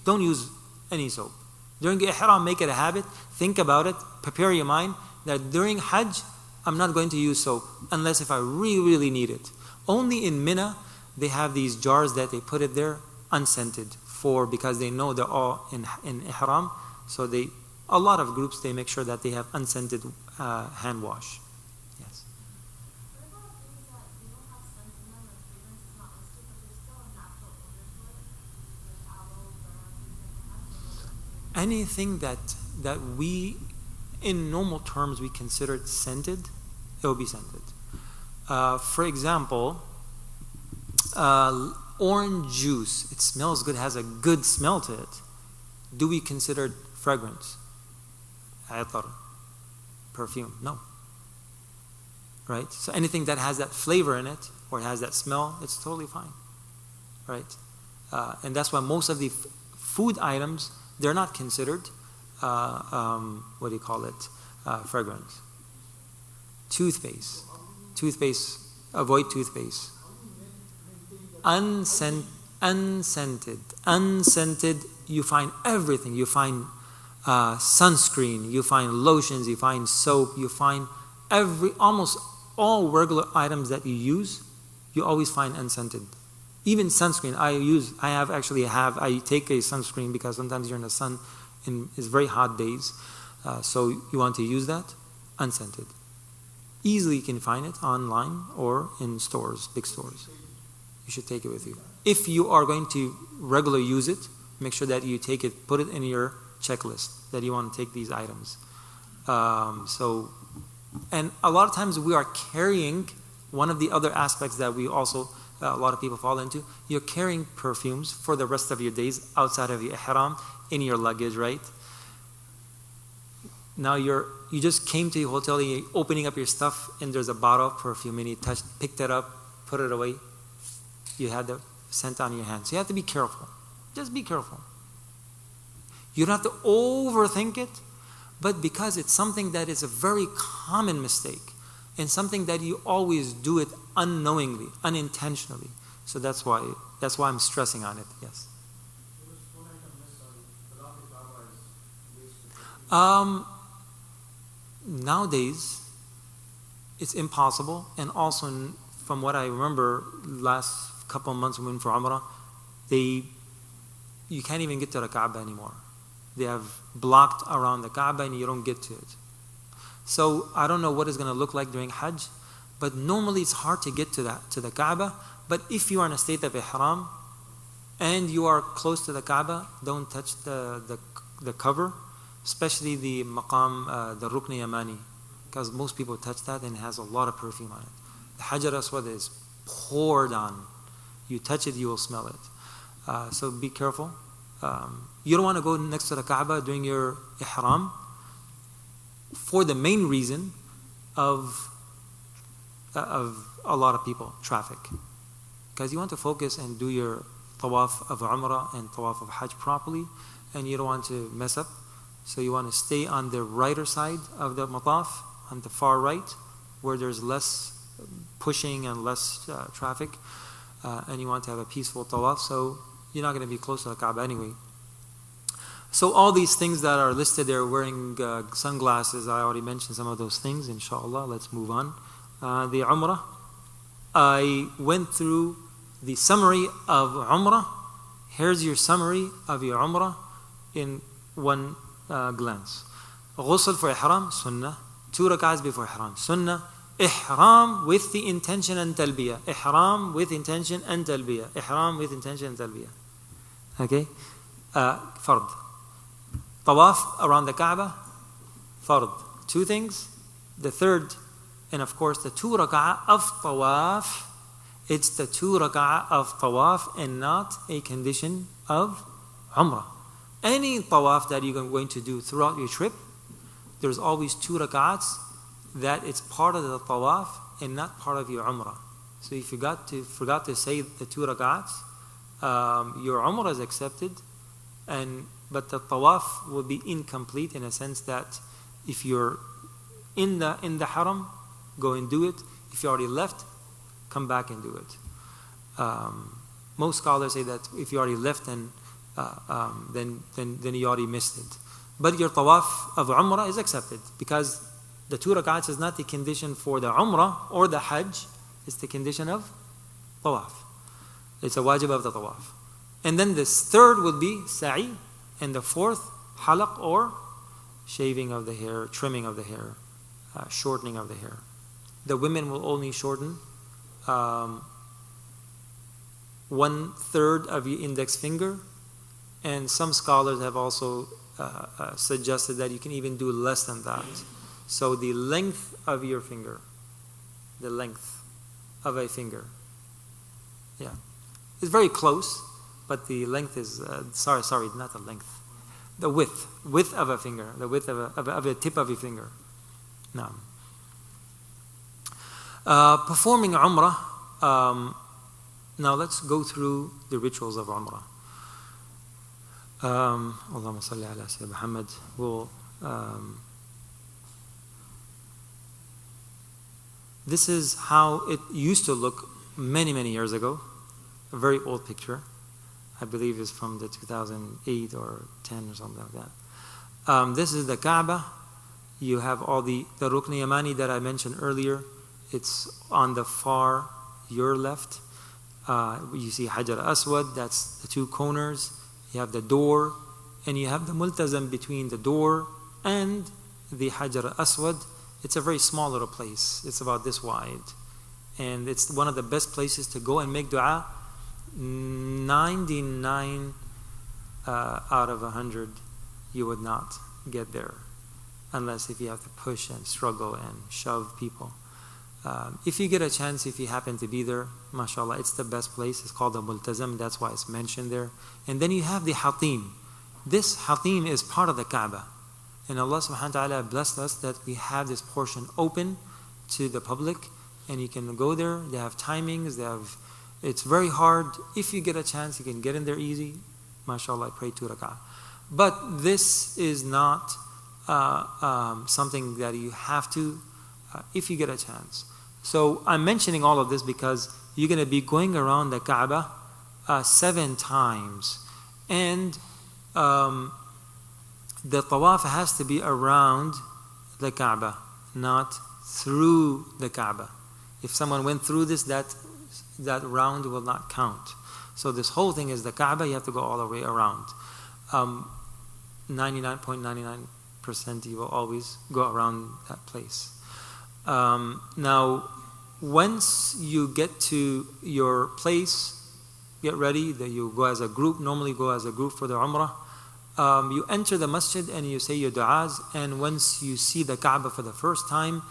don't use any soap. During Ihram, make it a habit. Think about it. Prepare your mind that during Hajj, I'm not going to use soap unless if I really, really need it. Only in Mina, they have these jars that they put it there unscented because they know they're all in Ihram. So a lot of groups, they make sure that they have unscented hand wash. Yes. Anything that we, in normal terms, we consider it scented, it will be scented. For example, orange juice, it smells good, has a good smell to it. Do we consider it fragrance? Atar, perfume? No. Right? So anything that has that flavor in it, or it has that smell, it's totally fine. Right? And that's why most of the food items, they're not considered, fragrance. Toothpaste, avoid toothpaste. Unscented, you find everything. You find sunscreen, you find lotions, you find soap, you find almost all regular items that you use, you always find unscented. Even sunscreen, I take a sunscreen because sometimes you're in the sun and it's very hot days. So you want to use that, unscented. Easily you can find it online or in stores, big stores. You should take it with you. If you are going to regularly use it, make sure that you take it, put it in your checklist that you want to take these items. And a lot of times we are carrying one of the other aspects that we also, a lot of people fall into, you're carrying perfumes for the rest of your days outside of your ihram in your luggage, right? Now you just came to your hotel and you're opening up your stuff and there's a bottle of perfume and you picked it up, put it away. You had the scent on your hands. So you have to be careful. Just be careful. You don't have to overthink it, but because it's something that is a very common mistake and something that you always do it unknowingly, unintentionally. So that's why I'm stressing on it. Yes. Nowadays, it's impossible, and also from what I remember last couple of months when we went for Umrah, you can't even get to the Kaaba anymore. They have blocked around the Kaaba and you don't get to it. So I don't know what it's going to look like during Hajj, but normally it's hard to get to the Kaaba. But if you are in a state of Ihram and you are close to the Kaaba, don't touch the cover, especially the Maqam, the Rukn Yamani, because most people touch that and it has a lot of perfume on it. The Hajar Aswad is poured on. You touch it, you will smell it. So be careful. You don't want to go next to the Kaaba during your Ihram for the main reason of a lot of people, traffic. Because you want to focus and do your tawaf of Umrah and tawaf of Hajj properly, and you don't want to mess up. So you want to stay on the righter side of the mataf, on the far right, where there's less pushing and less traffic, and you want to have a peaceful tawaf, so you're not going to be close to the Kaaba anyway. So all these things that are listed there, wearing sunglasses, I already mentioned some of those things. Inshallah, let's move on. The Umrah, I went through the summary of Umrah. Here's your summary of your Umrah in one glance. Ghusl for Ihram, Sunnah. 2 rak'ahs before Ihram, Sunnah. Ihram with the intention and talbiyah. Ihram with intention and talbiyah. Ihram with intention and talbiyah. Okay? Fard. Tawaf around the Kaaba. Fard. 2 things. The third, and of course the 2 rak'ah of tawaf It's the 2 rak'ah of tawaf and not a condition of umrah. Any tawaf that you're going to do throughout your trip, there's always 2 rak'ahs that it's part of the tawaf and not part of your umrah. So if you forgot to say the 2 rak'ahs, your umrah is accepted, but the tawaf will be incomplete in a sense that if you're in the haram, go and do it. If you already left, come back and do it. Most scholars say that if you already left, then you already missed it. But your tawaf of umrah is accepted because the 2 rak'ahs is not the condition for the umrah or the hajj. It's the condition of tawaf. It's a wajib of the tawaf. And then this third would be sa'i, and the fourth halaq, or shaving of the hair, trimming of the hair, shortening of the hair. The women will only shorten 1/3 of your index finger, and some scholars have also suggested that you can even do less than that. So the length of your finger, the length of a finger, yeah, it's very close, but the length is sorry, not the length, the width of a finger, the width of a tip of a finger. No. Performing umrah. Now let's go through the rituals of umrah. Allahumma salli ala Sayyidina Muhammad. This is how it used to look many, many years ago. A very old picture. I believe it's from the 2008 or 10 or something like that. This is the Kaaba. You have all the Rukn Yamani that I mentioned earlier. It's on the far, your left. You see Hajar Aswad, that's the 2 corners. You have the door, and you have the multazam between the door and the Hajar Aswad. It's a very small little place. It's about this wide. And it's one of the best places to go and make dua. 99 out of 100, you would not get there. Unless if you have to push and struggle and shove people. If you get a chance, if you happen to be there, mashallah, it's the best place. It's called the Multazam, that's why it's mentioned there. And then you have the Hatim. This Hatim is part of the Kaaba. And Allah subhanahu wa ta'ala blessed us that we have this portion open to the public, and you can go there. They have timings, it's very hard. If you get a chance, you can get in there easy. MashaAllah, pray 2 rak'ah. But this is not something that you have to, if you get a chance. So I'm mentioning all of this because you're going to be going around the Kaaba 7 times. And the tawaf has to be around the Kaaba, not through the Kaaba. If someone went through this, that round will not count. So this whole thing is the Kaaba, you have to go all the way around. 99.99% you will always go around that place. Now, once you get to your place, get ready, that you go as a group, normally go as a group for the Umrah. You enter the masjid and you say your du'as, and once you see the Kaaba for the first time,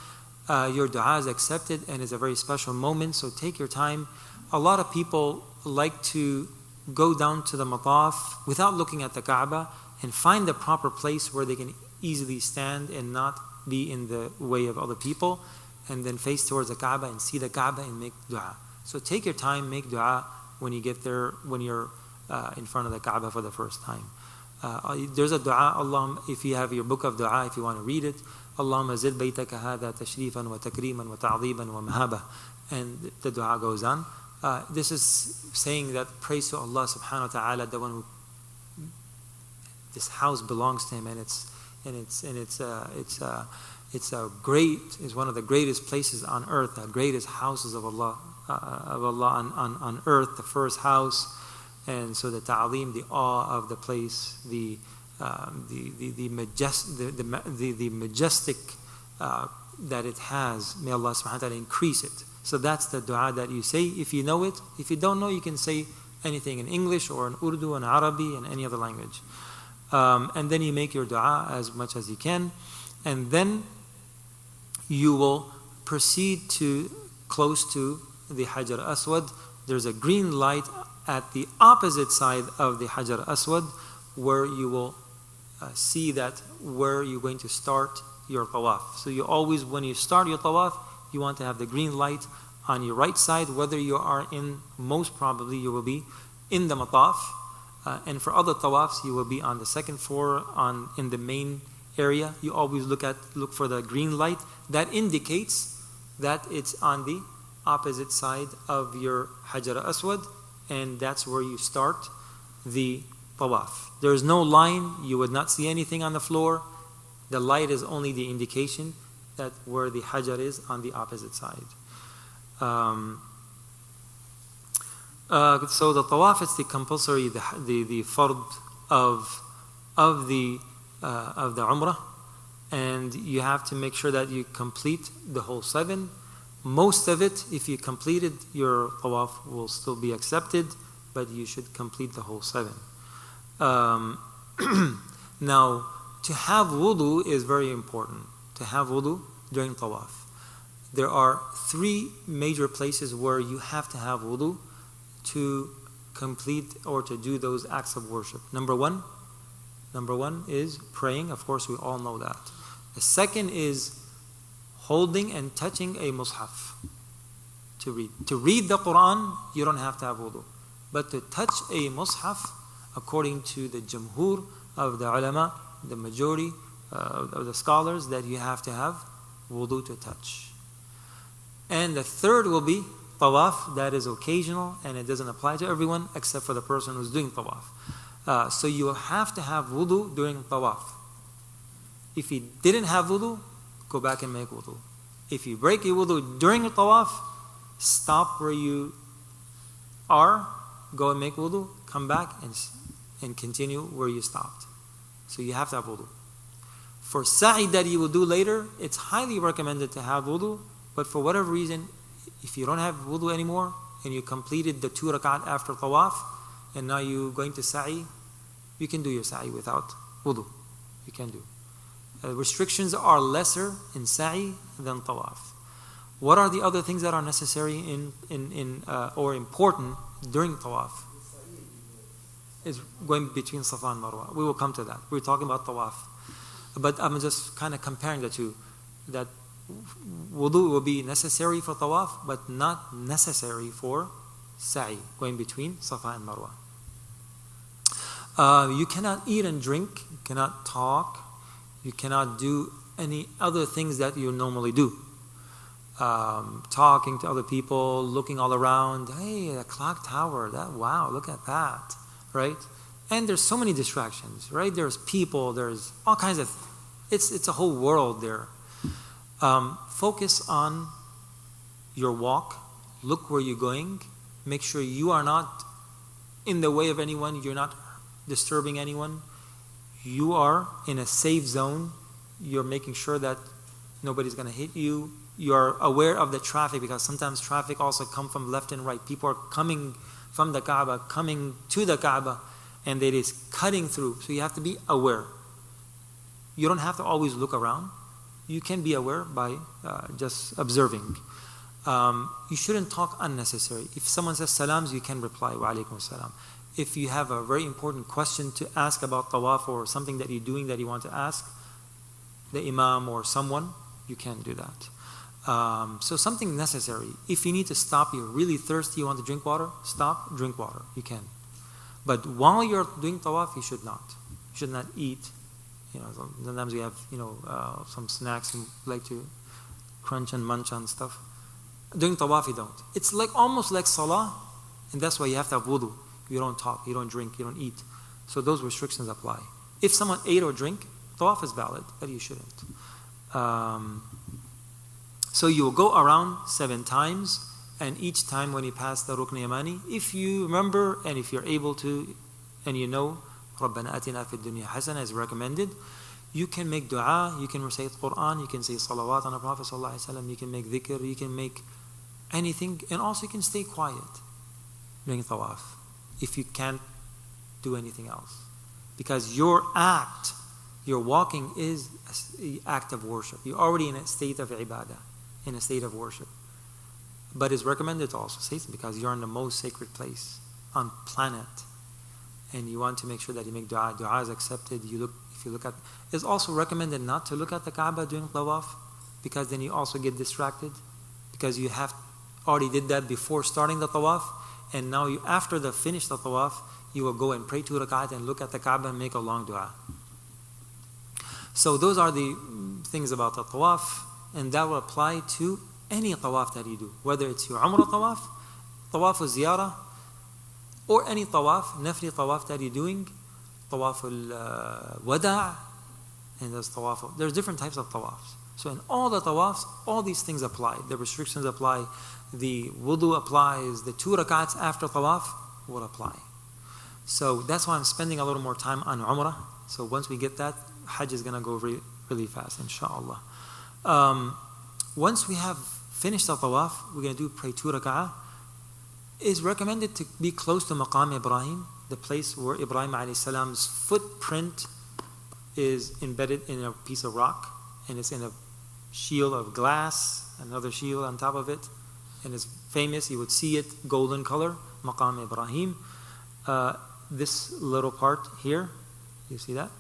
your du'a is accepted, and it's a very special moment, so take your time. A lot of people like to go down to the mataf without looking at the Kaaba and find the proper place where they can easily stand and not be in the way of other people, and then face towards the Kaaba and see the Kaaba and make du'a. So take your time, make du'a when you get there, when you're in front of the Kaaba for the first time. There's a du'a, Allah, if you have your book of du'a, if you want to read it, Allahumma zid baytaka hadha tashrifan wa takriman wa ta'ziban wa mahaba. And the du'a goes on. This is saying that praise to Allah subhanahu wa ta'ala, the one who, this house belongs to him, and it's one of the greatest places on earth, the greatest houses of Allah on earth, the first house. And so the ta'aleem, the awe of the place, the majestic that it has, may Allah subhanahu wa ta'ala increase it. So that's the dua that you say if you know it. If you don't know, you can say anything in English or in Urdu and Arabi and any other language. And then you make your dua as much as you can. And then you will proceed to close to the Hajar Aswad, there's a green light at the opposite side of the Hajar Aswad where you will see that where you're going to start your tawaf. So you always, when you start your tawaf, you want to have the green light on your right side, whether you are in, most probably you will be in the mataf, and for other tawafs you will be on the second floor, in the main area. You always look for the green light. That indicates that it's on the opposite side of your Hajar Aswad, and that's where you start the tawaf. There is no line, you would not see anything on the floor. The light is only the indication that where the Hajar is on the opposite side. So the tawaf is the compulsory, the fard of the umrah, and you have to make sure that you complete the whole 7. Most of it, if you completed your tawaf, will still be accepted, but you should complete the whole 7. Now, to have wudu is very important. To have wudu during tawaf. There are 3 major places where you have to have wudu to complete or to do those acts of worship. Number one is praying. Of course, we all know that. The second is holding and touching a mushaf to read. To read the Quran, you don't have to have wudu. But to touch a mushaf, according to the jumhur of the ulama, the majority of the scholars, that you have to have wudu to touch. And the third will be tawaf. That is occasional and it doesn't apply to everyone except for the person who's doing tawaf. So you have to have wudu during tawaf. If you didn't have wudu, go back and make wudu. If you break your wudu during a tawaf, stop where you are, go and make wudu, come back and continue where you stopped. So you have to have wudu. For sa'i that you will do later, it's highly recommended to have wudu, but for whatever reason, if you don't have wudu anymore and you completed the 2 rakat after tawaf and now you're going to sa'i, you can do your sa'i without wudu. You can do. Restrictions are lesser in sa'i than tawaf. What are the other things that are necessary or important during tawaf? Is going between Safa and Marwa. We will come to that. We're talking about tawaf. But I'm just kind of comparing the two. That wudu will be necessary for tawaf, but not necessary for sa'i, going between Safa and Marwa. You cannot eat and drink, you cannot talk, you cannot do any other things that you normally do. Talking to other people, looking all around, hey, the clock tower, wow, look at that, right? And there's so many distractions, right? There's people, there's all kinds of, it's a whole world there. Focus on your walk, look where you're going, make sure you are not in the way of anyone, you're not disturbing anyone, you are in a safe zone, you're making sure that nobody's going to hit you, you're aware of the traffic, because sometimes traffic also comes from left and right. People are coming from the Kaaba, coming to the Kaaba, and it is cutting through, so you have to be aware. You don't have to always look around. You can be aware by just observing. You shouldn't talk unnecessary. If someone says salams, you can reply, wa alaikum salam. If you have a very important question to ask about tawaf or something that you're doing that you want to ask the imam or someone, you can do that. So something necessary. If you need to stop, you're really thirsty, you want to drink water, stop, drink water. You can. But while you're doing tawaf, you should not. You should not eat. Sometimes we have, some snacks and like to crunch and munch on stuff. During tawaf, you don't. It's almost like salah, and that's why you have to have wudu. You don't talk, you don't drink, you don't eat. So those restrictions apply. If someone ate or drink, tawaf is valid, but you shouldn't. So you will go around 7 times, and each time when you pass the Rukn Yamani, if you remember and if you're able to, and you know, رَبَّنَا أَتِنَا فِي الدُّنْيَا حَسَنَةً is recommended, you can make dua, you can recite Quran, you can say salawat on the Prophet ﷺ, you can make dhikr, you can make anything, and also you can stay quiet during tawaf if you can't do anything else. Because your walking is an act of worship. You're already in a state of ibadah, in a state of worship. But it's recommended to also say something because you're in the most sacred place on planet. And you want to make sure that you make dua. Dua is accepted. If you look at, it's also recommended not to look at the Kaaba during tawaf, because then you also get distracted, because you have already did that before starting the tawaf, and now after the finish the tawaf, you will go and pray 2 rak'at and look at the Kaaba and make a long dua. So those are the things about the tawaf, and that will apply to any tawaf that you do, whether it's your Umrah tawaf, tawaf al-ziyarah, or any tawaf, nafli tawaf that you're doing, tawaf al-wada', and there's different types of tawafs. So in all the tawafs, all these things apply. The restrictions apply, the wudu applies, the 2 rak'ats after tawaf will apply. So that's why I'm spending a little more time on Umrah. So once we get that, Hajj is going to go really fast, inshallah. Once we have finished the tawaf, we're going to pray 2 rak'ah. It's recommended to be close to Maqam Ibrahim, the place where Ibrahim alayhi salam's footprint is embedded in a piece of rock, and it's in a shield of glass, another shield on top of it, and it's famous. You would see it golden color, Maqam Ibrahim. This little part here, you see that,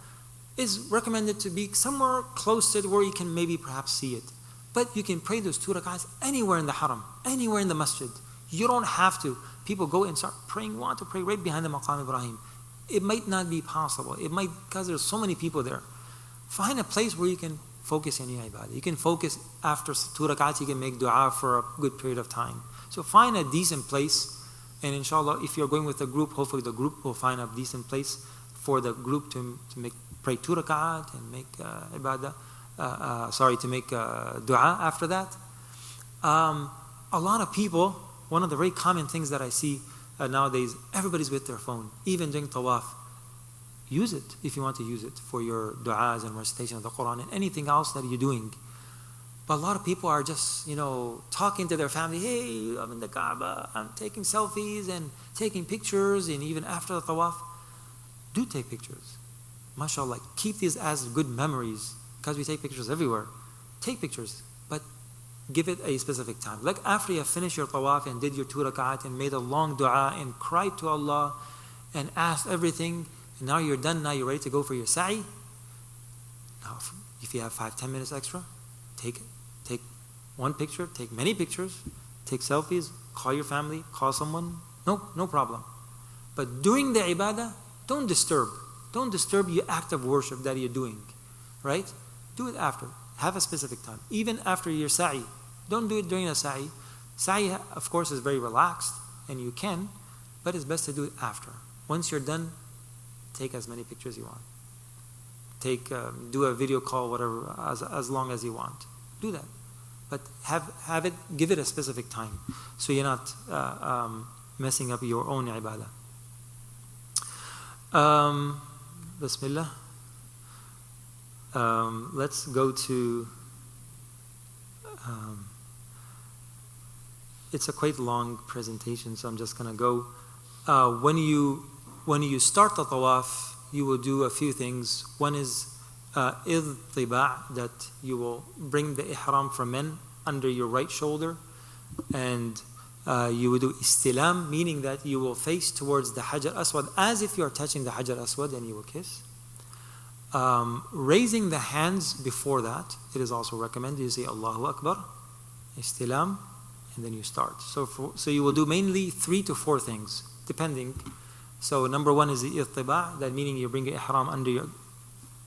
is recommended to be somewhere close to it where you can maybe perhaps see it. But you can pray those 2 rak'ahs anywhere in the haram, anywhere in the masjid. You don't have to. People go and start praying, want to pray right behind the Maqam Ibrahim. It might not be possible. It might, because there's so many people there. Find a place where you can focus on your ibadah. You can focus after 2 rak'ahs, you can make dua for a good period of time. So find a decent place, and inshallah, if you're going with a group, hopefully the group will find a decent place for the group to pray 2 rak'at and make to make dua after that. A lot of people, one of the very common things that I see nowadays, everybody's with their phone, even during tawaf. Use it if you want to use it for your du'as and recitation of the Quran and anything else that you're doing. But a lot of people are just, talking to their family, hey, I'm in the Kaaba, I'm taking selfies and taking pictures, and even after the tawaf, do take pictures. MashaAllah, keep these as good memories, because we take pictures everywhere. Take pictures, but give it a specific time. Like after you have finished your tawaf and did your 2 rak'at and made a long dua and cried to Allah and asked everything, and now you're done, now you're ready to go for your sa'i. Now, if you have 5-10 minutes extra, take one picture, take many pictures, take selfies, call your family, call someone, no problem. But during the ibadah, don't disturb your act of worship that you're doing, right? Do it after. Have a specific time. Even after your sa'i. Don't do it during the sa'i. Sa'i, of course, is very relaxed, and you can, but it's best to do it after. Once you're done, take as many pictures you want. Do a video call, whatever, as long as you want. Do that. But give it a specific time, so you're not messing up your own ibadah. Bismillah. Let's go to. It's a quite long presentation, so I'm just gonna go. When you start the tawaf, you will do a few things. One is idtiba', that you will bring the ihram for men under your right shoulder, and you will do istilam, meaning that you will face towards the Hajar Aswad as if you are touching the Hajar Aswad, and you will kiss. Raising the hands before that, it is also recommended. You say Allahu Akbar, istilam, and then you start. So you will do mainly 3 to 4 things, depending. So number 1 is the ittiba', that meaning you bring your ihram under your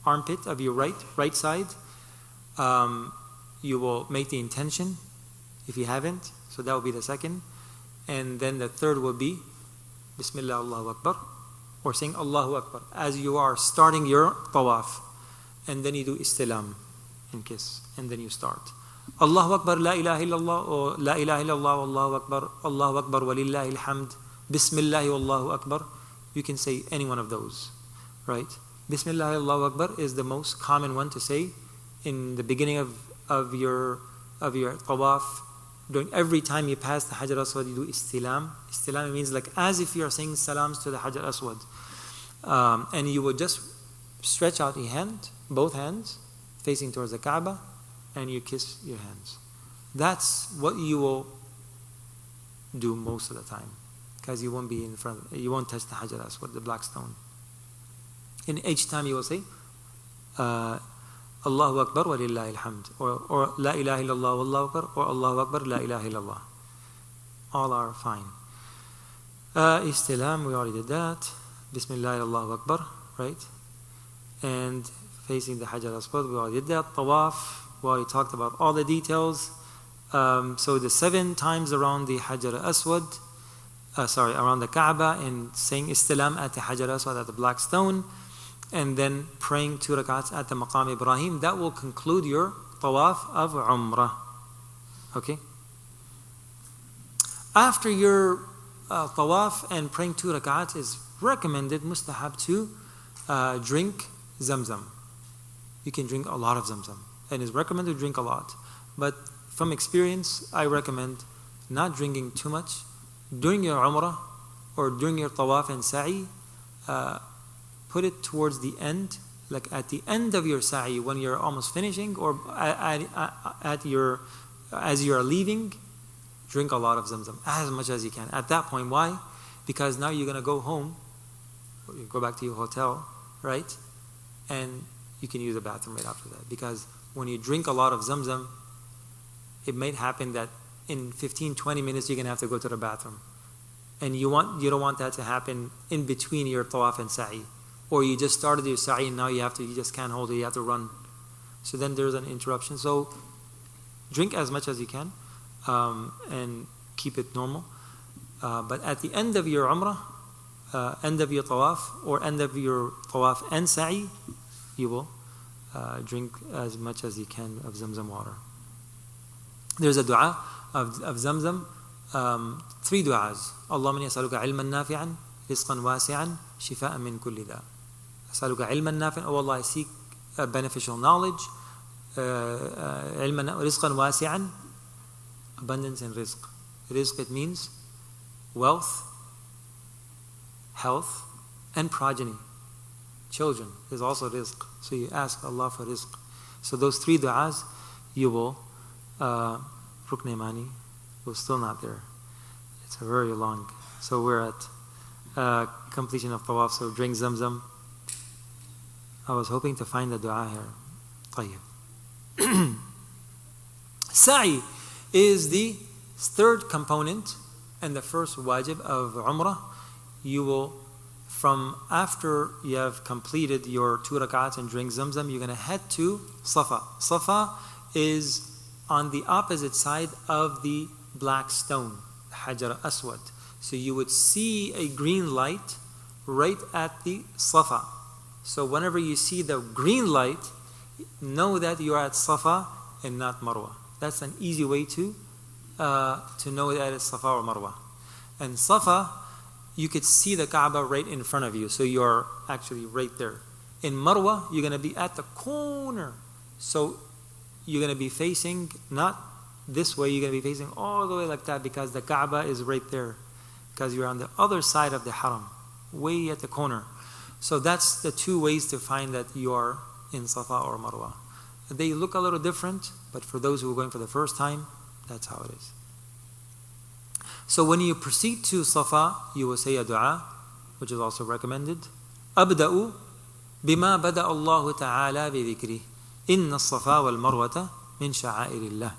armpit of your right side. You will make the intention if you haven't, so that will be the second. And then the third will be Bismillah Allahu Akbar, or saying Allahu Akbar as you are starting your tawaf. And then you do istilam and kiss, and then you start. Allahu Akbar, La ilaha illallah, or La ilaha illallah, Allahu Akbar wa lillahi alhamd, Bismillah Allahu Akbar. You can say any one of those, right? Bismillah Allahu Akbar is the most common one to say in the beginning of your tawaf. During every time you pass the Hajar Aswad, you do istilam. Istilam means like as if you are saying salams to the Hajar Aswad. And you would just stretch out your hand, both hands, facing towards the Kaaba, and you kiss your hands. That's what you will do most of the time, because you won't be in front, you won't touch the Hajar Aswad, the black stone. In each time you will say, Allahu Akbar wa lillahi alhamd, or La ilaha illallah wallahu akbar, or Allahu Akbar la ilaha illallah. All are fine. Istilam, we already did that. Bismillah, Allahu Akbar, right? And facing the Hajar Aswad, we already did that. Tawaf, we already talked about all the details. So the 7 times around the Hajar Aswad, around the Kaaba, and saying Istilam at the Hajar Aswad, at the black stone, and then praying 2 rakats at the Maqam Ibrahim, that will conclude your Tawaf of Umrah. Okay? After your Tawaf and praying 2 rakats, is recommended, mustahab, to drink Zamzam. You can drink a lot of Zamzam, and it's recommended to drink a lot. But from experience, I recommend not drinking too much. During your Umrah or during your Tawaf and Sa'i, put it towards the end, like at the end of your Sa'i, when you're almost finishing, or as you're leaving, drink a lot of Zamzam, as much as you can. At that point, why? Because now you're going to go home, or you go back to your hotel, right? And you can use the bathroom right after that. Because when you drink a lot of Zamzam, it might happen that in 15-20 minutes you're going to have to go to the bathroom. And you don't want that to happen in between your Tawaf and Sa'i. Or you just started your Sa'i and now you just can't hold it, you have to run. So then there's an interruption. So drink as much as you can, and keep it normal. But at the end of your Umrah, end of your Tawaf, or end of your Tawaf and Sa'i, you will drink as much as you can of Zamzam water. There's a dua of Zamzam, 3 du'as. Allahumma inni as'aluka ilman nafi'an, rizqan wasi'an, shifa'an min kulli da. As'aluka ilman nafi'an, oh Allah, I seek beneficial knowledge, rizqan wasi'an, abundance in rizq. Rizq, it means wealth, health, and progeny. Children is also rizq. So you ask Allah for rizq. So those 3 du'as, you will, Rukn Imani was still not there. It's a very long. So we're at completion of Tawaf. So drink Zamzam. I was hoping to find the dua here. Tayyib. Sa'i is the 3rd component and the first wajib of Umrah. You will, from after you have completed your 2 rakats and drink Zamzam, you're going to head to Safa. Safa is on the opposite side of the black stone, Hajar Aswad. So you would see a green light right at the Safa. So whenever you see the green light, know that you are at Safa and not Marwa. That's an easy way to know that it's Safa or Marwa. And Safa, you could see the Kaaba right in front of you, so you're actually right there. In Marwa, you're going to be at the corner. So you're going to be facing not this way, you're going to be facing all the way like that, because the Kaaba is right there. Because you're on the other side of the Haram, way at the corner. So that's the 2 ways to find that you are in Safa or Marwa. They look a little different, but for those who are going for the first time, that's how it is. So when you proceed to Safa, you will say a dua, which is also recommended. Abda'u bima bada Allahu ta'ala bi dhikri. Inna Safa wal Marwata min sha'airillah.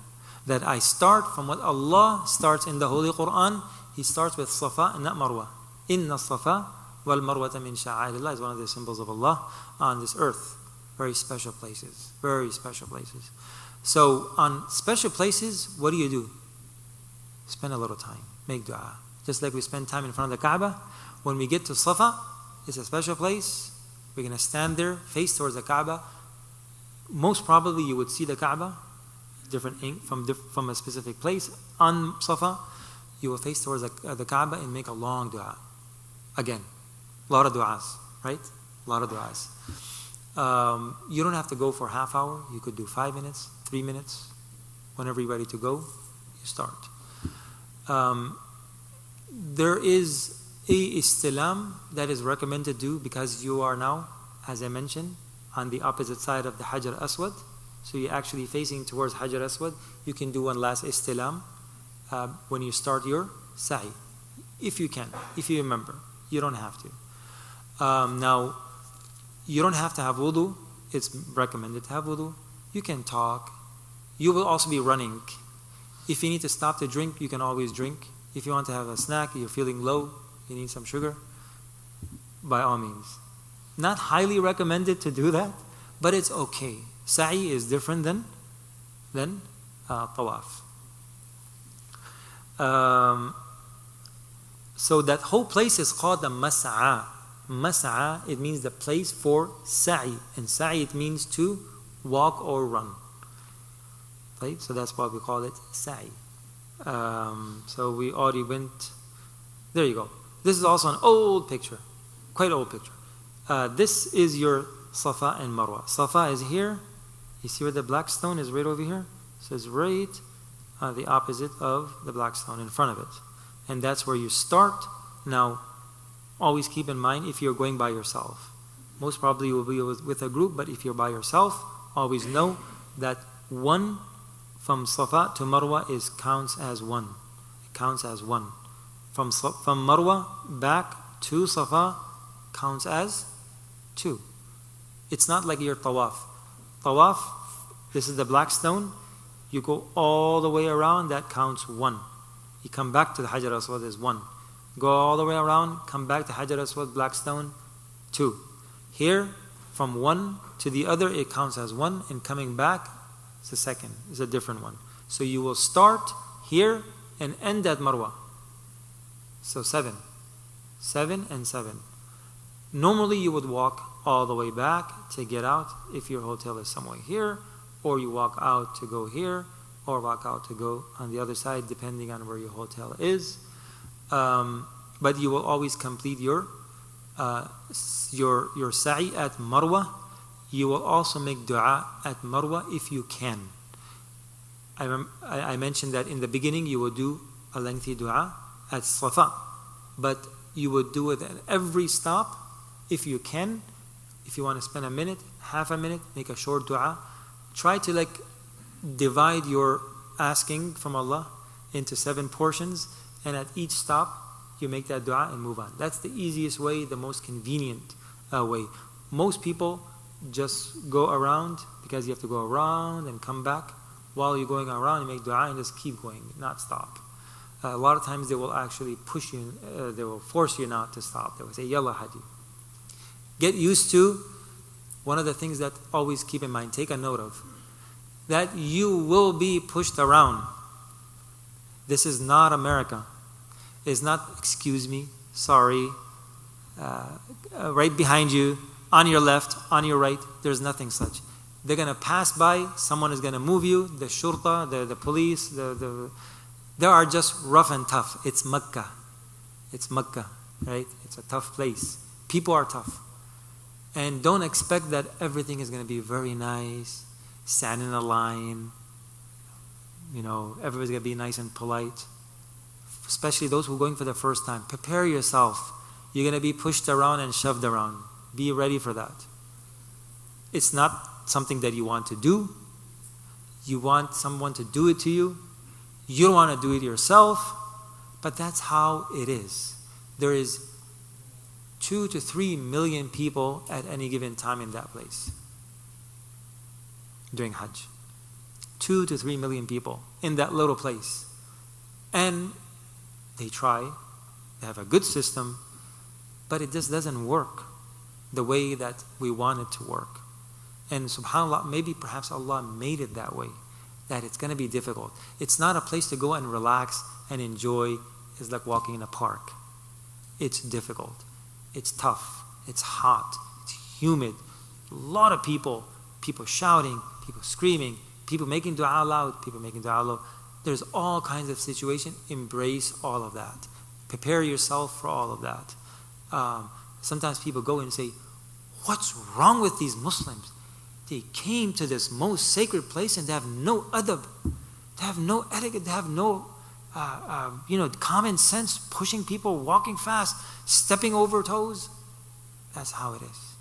That I start from what Allah starts in the Holy Quran. He starts with Safa and not Marwa. Inna Safa wal Marwata min sha'airillah is one of the symbols of Allah on this earth. Very special places. Very special places. So on special places, what do? Spend a little time. Make dua. Just like we spend time in front of the Kaaba. When we get to Safa, it's a special place. We're going to stand there, face towards the Kaaba. Most probably you would see the Kaaba from a specific place. On Safa, you will face towards the Kaaba and make a long dua. Again, a lot of du'as, right? A lot of du'as. You don't have to go for a half hour. You could do 5 minutes, 3 minutes. Whenever you're ready to go, you start. There is a istilam that is recommended to do, because you are now, as I mentioned, on the opposite side of the Hajar Aswad. So you're actually facing towards Hajar Aswad. You can do one last istilam when you start your sa'i. If you can, if you remember. You don't have to. Now, you don't have to have wudu. It's recommended to have wudu. You can talk. You will also be running. If you need to stop to drink, you can always drink. If you want to have a snack, you're feeling low, you need some sugar, by all means. Not highly recommended to do that, but it's okay. Sa'i is different than tawaf. So that whole place is called the mas'a. Mas'a, it means the place for sa'i. And sa'i, it means to walk or run. Right? So that's why we call it sa'i. So we already went, there you go. This is also an old picture, quite old picture. This is your Safa and Marwa. Safa is here. You see where the black stone is right over here? So it's right the opposite of the black stone in front of it. And that's where you start. Now, always keep in mind if you're going by yourself. Most probably you will be with a group, but if you're by yourself, always know that one from Safa to Marwa counts as one. It counts as one. From Marwa back to Safa counts as two. It's not like your tawaf. Tawaf, this is the black stone. You go all the way around, that counts one. You come back to the Hajar Aswad as one. Go all the way around, come back to Hajar Aswad, black stone, two. Here, from one to the other, it counts as one, and coming back, it's a second, it's a different one. So you will start here and end at Marwa. So 7. 7 and 7. Normally you would walk all the way back to get out if your hotel is somewhere here, or you walk out to go here, or walk out to go on the other side, depending on where your hotel is. But you will always complete your sa'i at Marwa. You will also make dua at Marwa if you can. I mentioned that in the beginning you will do a lengthy dua at Safa, but you would do it at every stop if you can. If you want to spend a minute, half a minute, make a short dua. Try to divide your asking from Allah into 7 portions, and at each stop you make that dua and move on. That's the easiest way, the most convenient way. Most people just go around because you have to go around and come back. While you're going around, you make dua and just keep going, not stop. A lot of times they will actually push you, they will force you not to stop. They will say, Yalla Haji. Get used to one of the things that always keep in mind, take a note of, that you will be pushed around. This is not America. It's not, excuse me, sorry, right behind you, on your left, on your right. There's nothing such. They're going to pass by, someone is going to move you, the shurta, the police, they are just rough and tough. It's Mecca. It's Mecca, right? It's a tough place. People are tough. And don't expect that everything is going to be very nice, stand in a line, everybody's going to be nice and polite. Especially those who are going for the first time. Prepare yourself. You're going to be pushed around and shoved around. Be ready for that. It's not something that you want to do. You want someone to do it to you. You don't want to do it yourself. But that's how it is. There is 2 to 3 million people at any given time in that place during Hajj. 2 to 3 million people in that little place. And they try, they have a good system, but it just doesn't work the way that we want it to work. And subhanAllah, maybe perhaps Allah made it that way, that it's going to be difficult. It's not a place to go and relax and enjoy. It's like walking in a park. It's difficult. It's tough. It's hot. It's humid. A lot of people shouting, people screaming, people making dua loud, people making dua low. There's all kinds of situations. Embrace all of that. Prepare yourself for all of that. Sometimes people go and say, what's wrong with these Muslims? They came to this most sacred place and they have no adab. They have no etiquette. They have no common sense, pushing people, walking fast, stepping over toes. That's how it is.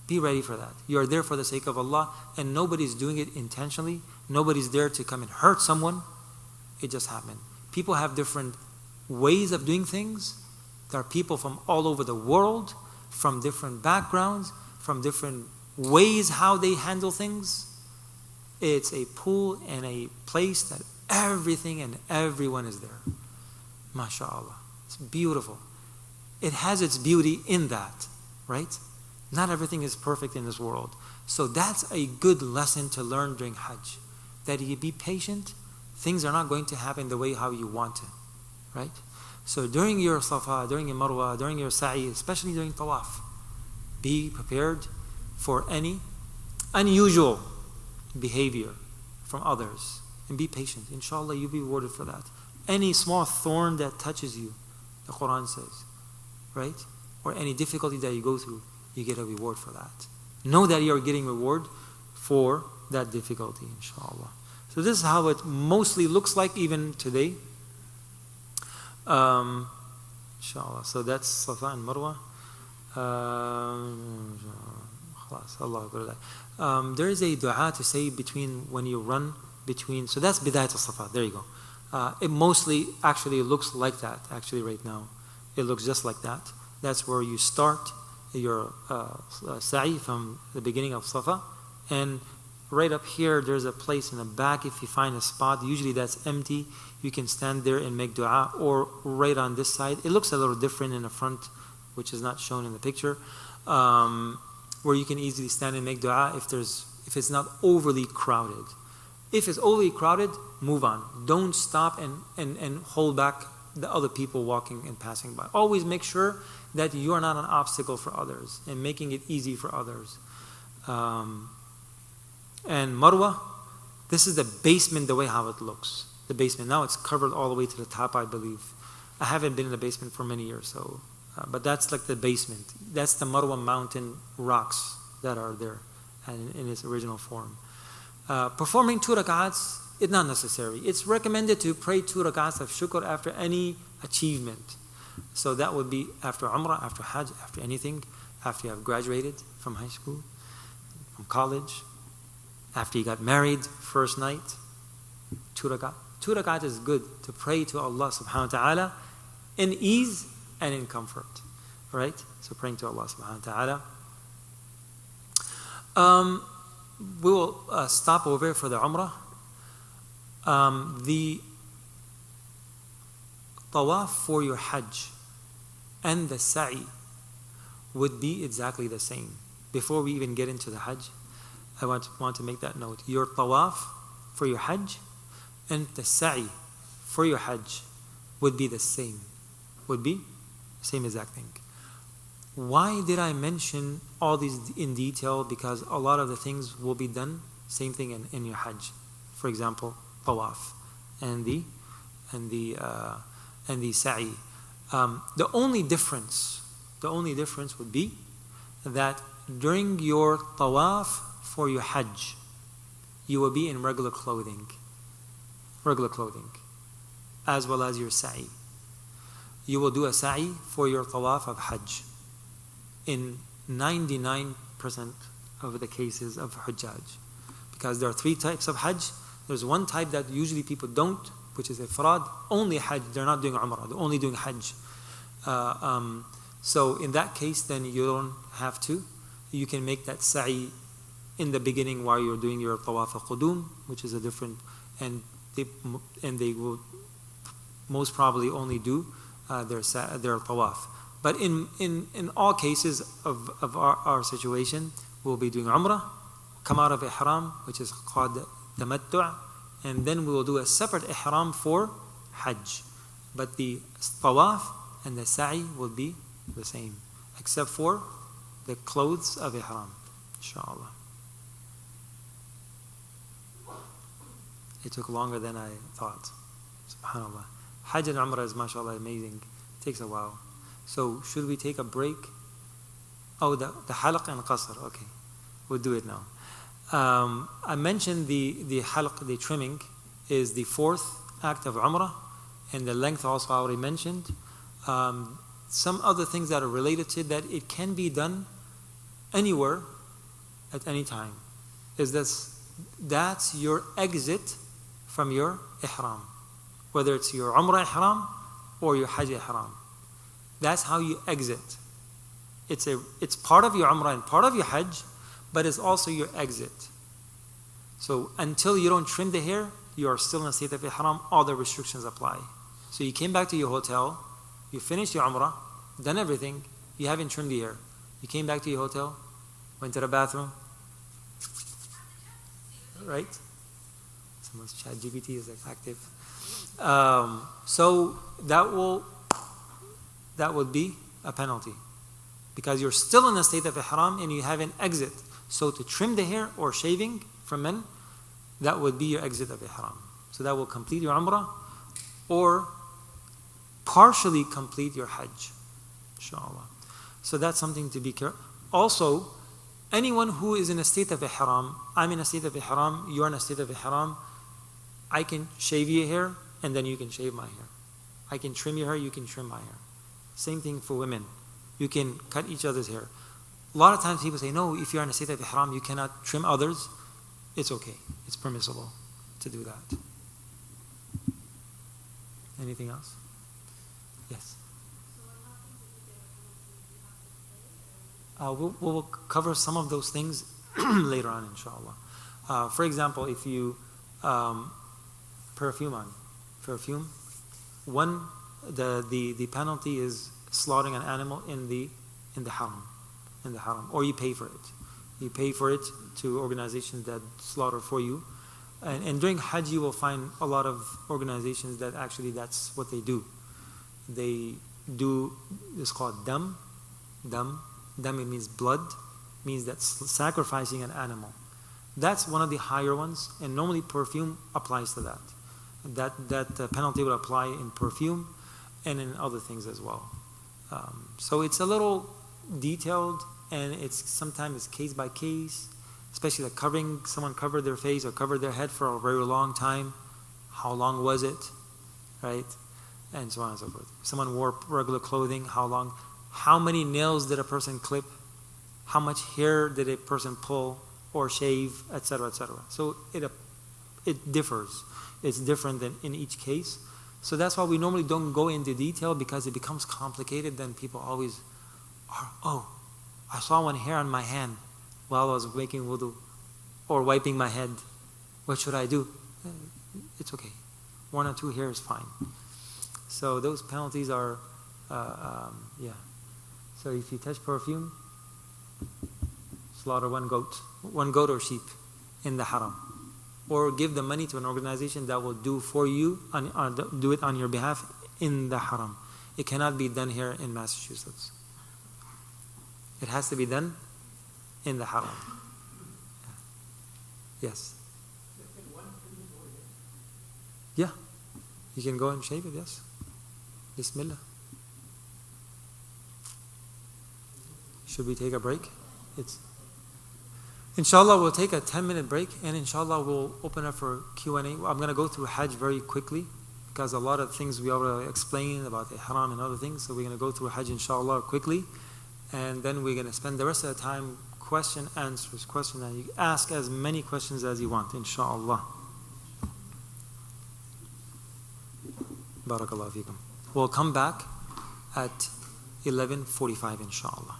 Be ready for that. You are there for the sake of Allah, and nobody's doing it intentionally. Nobody's there to come and hurt someone. It just happened. People have different ways of doing things. There are people from all over the world, from different backgrounds, from different ways how they handle things. It's a pool and a place that everything and everyone is there. MashaAllah. It's beautiful. It has its beauty in that, right? Not everything is perfect in this world. So that's a good lesson to learn during Hajj. That you be patient. Things are not going to happen the way how you want it, right? So during your Safa, during your Marwa, during your Sa'i, especially during Tawaf, be prepared for any unusual behavior from others. And be patient. Inshallah, you'll be rewarded for that. Any small thorn that touches you, the Quran says, right? Or any difficulty that you go through, you get a reward for that. Know that you are getting reward for that difficulty, inshallah. So this is how it mostly looks like even today. Inshallah. So that's Safa and Marwa. There is a dua to say between when you run between. So that's Bidayat al-Safa. There you go. It mostly actually looks like that. Actually, right now, it looks just like that. That's where you start your sa'i from the beginning of Safa, and right up here there's a place in the back. If you find a spot, usually that's empty, you can stand there and make dua, or right on this side. It looks a little different in the front, which is not shown in the picture, where you can easily stand and make dua if it's not overly crowded. If it's overly crowded, move on. Don't stop and hold back the other people walking and passing by. Always make sure that you are not an obstacle for others and making it easy for others. And Marwa, this is the basement, the way how it looks. The basement. Now it's covered all the way to the top, I believe. I haven't been in the basement for many years, so but that's like the basement. That's the Marwa mountain rocks that are there and in its original form. Performing 2 rak'ats, it's not necessary. It's recommended to pray 2 rak'ats of shukr after any achievement. So that would be after Umrah, after Hajj, after anything, after you have graduated from high school, from college, after you got married, first night, 2 rak'at. 2 rak'at is good to pray to Allah subhanahu wa ta'ala in ease and in comfort. Right? So praying to Allah subhanahu wa ta'ala. We will stop over for the Umrah. The Tawaf for your Hajj and the Sa'i would be exactly the same. Before we even get into the Hajj, I want to make that note. Your Tawaf for your Hajj and the Sa'i for your Hajj would be the same. Would be the same exact thing. Why did I mention all these in detail? Because a lot of the things will be done, same thing in your Hajj. For example, Tawaf and the Sa'i. The only difference would be that during your Tawaf for your Hajj, you will be in regular clothing, as well as your Sa'i. You will do a Sa'i for your Tawaf of Hajj in 99% of the cases of Hujjaj. Because there are 3 types of Hajj. There's one type that usually people don't, which is Ifrad, only Hajj. They're not doing Umrah, they're only doing Hajj. So in that case, then you don't have to. You can make that Sa'i in the beginning while you're doing your Tawaf al-Qudum, which is a different, and they will most probably only do their Tawaf. But in all cases of our situation, we'll be doing Umrah, come out of Ihram, which is called Tamattu', and then we will do a separate Ihram for Hajj. But the Tawaf and the Sa'i will be the same, except for the clothes of Ihram, inshallah. It took longer than I thought, subhanAllah. Hajj and Umrah is, mashallah, amazing. It takes a while. So, should we take a break? Oh, the halq and qasr. Okay, we'll do it now. I mentioned the halq, the trimming, is the 4th act of Umrah, and the length also I already mentioned. Some other things that are related to that, it can be done anywhere, at any time. That's your exit from your ihram. Whether it's your Umrah ihram or your Hajj ihram. That's how you exit. It's part of your Umrah and part of your Hajj, but it's also your exit. So until you don't trim the hair, you are still in a state of ihram, all the restrictions apply. So you came back to your hotel, you finished your Umrah, done everything, you haven't trimmed the hair. You came back to your hotel, went to the bathroom, right? Someone's chat GPT is active. So that would be a penalty, because you're still in a state of ihram and you have an exit. So to trim the hair or shaving for men, that would be your exit of ihram. So that will complete your umrah or partially complete your hajj, inshallah. So that's something to be careful. Also, anyone who is in a state of ihram, I'm in a state of ihram, you're in a state of ihram, I can shave your hair and then you can shave my hair. I can trim your hair, you can trim my hair. Same thing for women. You can cut each other's hair. A lot of times people say, no, if you're in a state of ihram, you cannot trim others. It's okay. It's permissible to do that. Anything else? Yes. We'll cover some of those things later on, inshallah. For example, if you perfume, the penalty is slaughtering an animal in the haram, or you pay for it. You pay for it to organizations that slaughter for you. And during Hajj, you will find a lot of organizations that actually that's what they do. They do, it's called dam. Dam, it means blood, means that's sacrificing an animal. That's one of the higher ones, and normally perfume applies to that. That penalty will apply in perfume and in other things as well. So it's a little detailed, and sometimes it's case by case, especially like someone covered their face or covered their head for a very long time. How long was it, right? And so on and so forth. Someone wore regular clothing, how long? How many nails did a person clip? How much hair did a person pull or shave, etc., etc. So it differs. It's different than in each case. So that's why we normally don't go into detail, because it becomes complicated. Then people always are, oh, I saw one hair on my hand while I was making wudu or wiping my head. What should I do? It's okay. 1 or 2 hairs is fine. So those penalties are, yeah. So if you touch perfume, slaughter one goat or sheep in the haram. Or give the money to an organization that will do for you, do it on your behalf in the haram. It cannot be done here in Massachusetts. It has to be done in the haram. Yes. Yeah. You can go and shave it, yes. Bismillah. Should we take a break? Inshallah, we'll take a 10-minute break, and inshallah, we'll open up for Q&A. I'm going to go through Hajj very quickly, because a lot of things we already explained about the Ihram and other things. So we're going to go through Hajj, inshallah, quickly. And then we're going to spend the rest of the time question, answers, question, and you ask as many questions as you want, inshallah. Barakallahu feekum. We'll come back at 11:45, inshallah.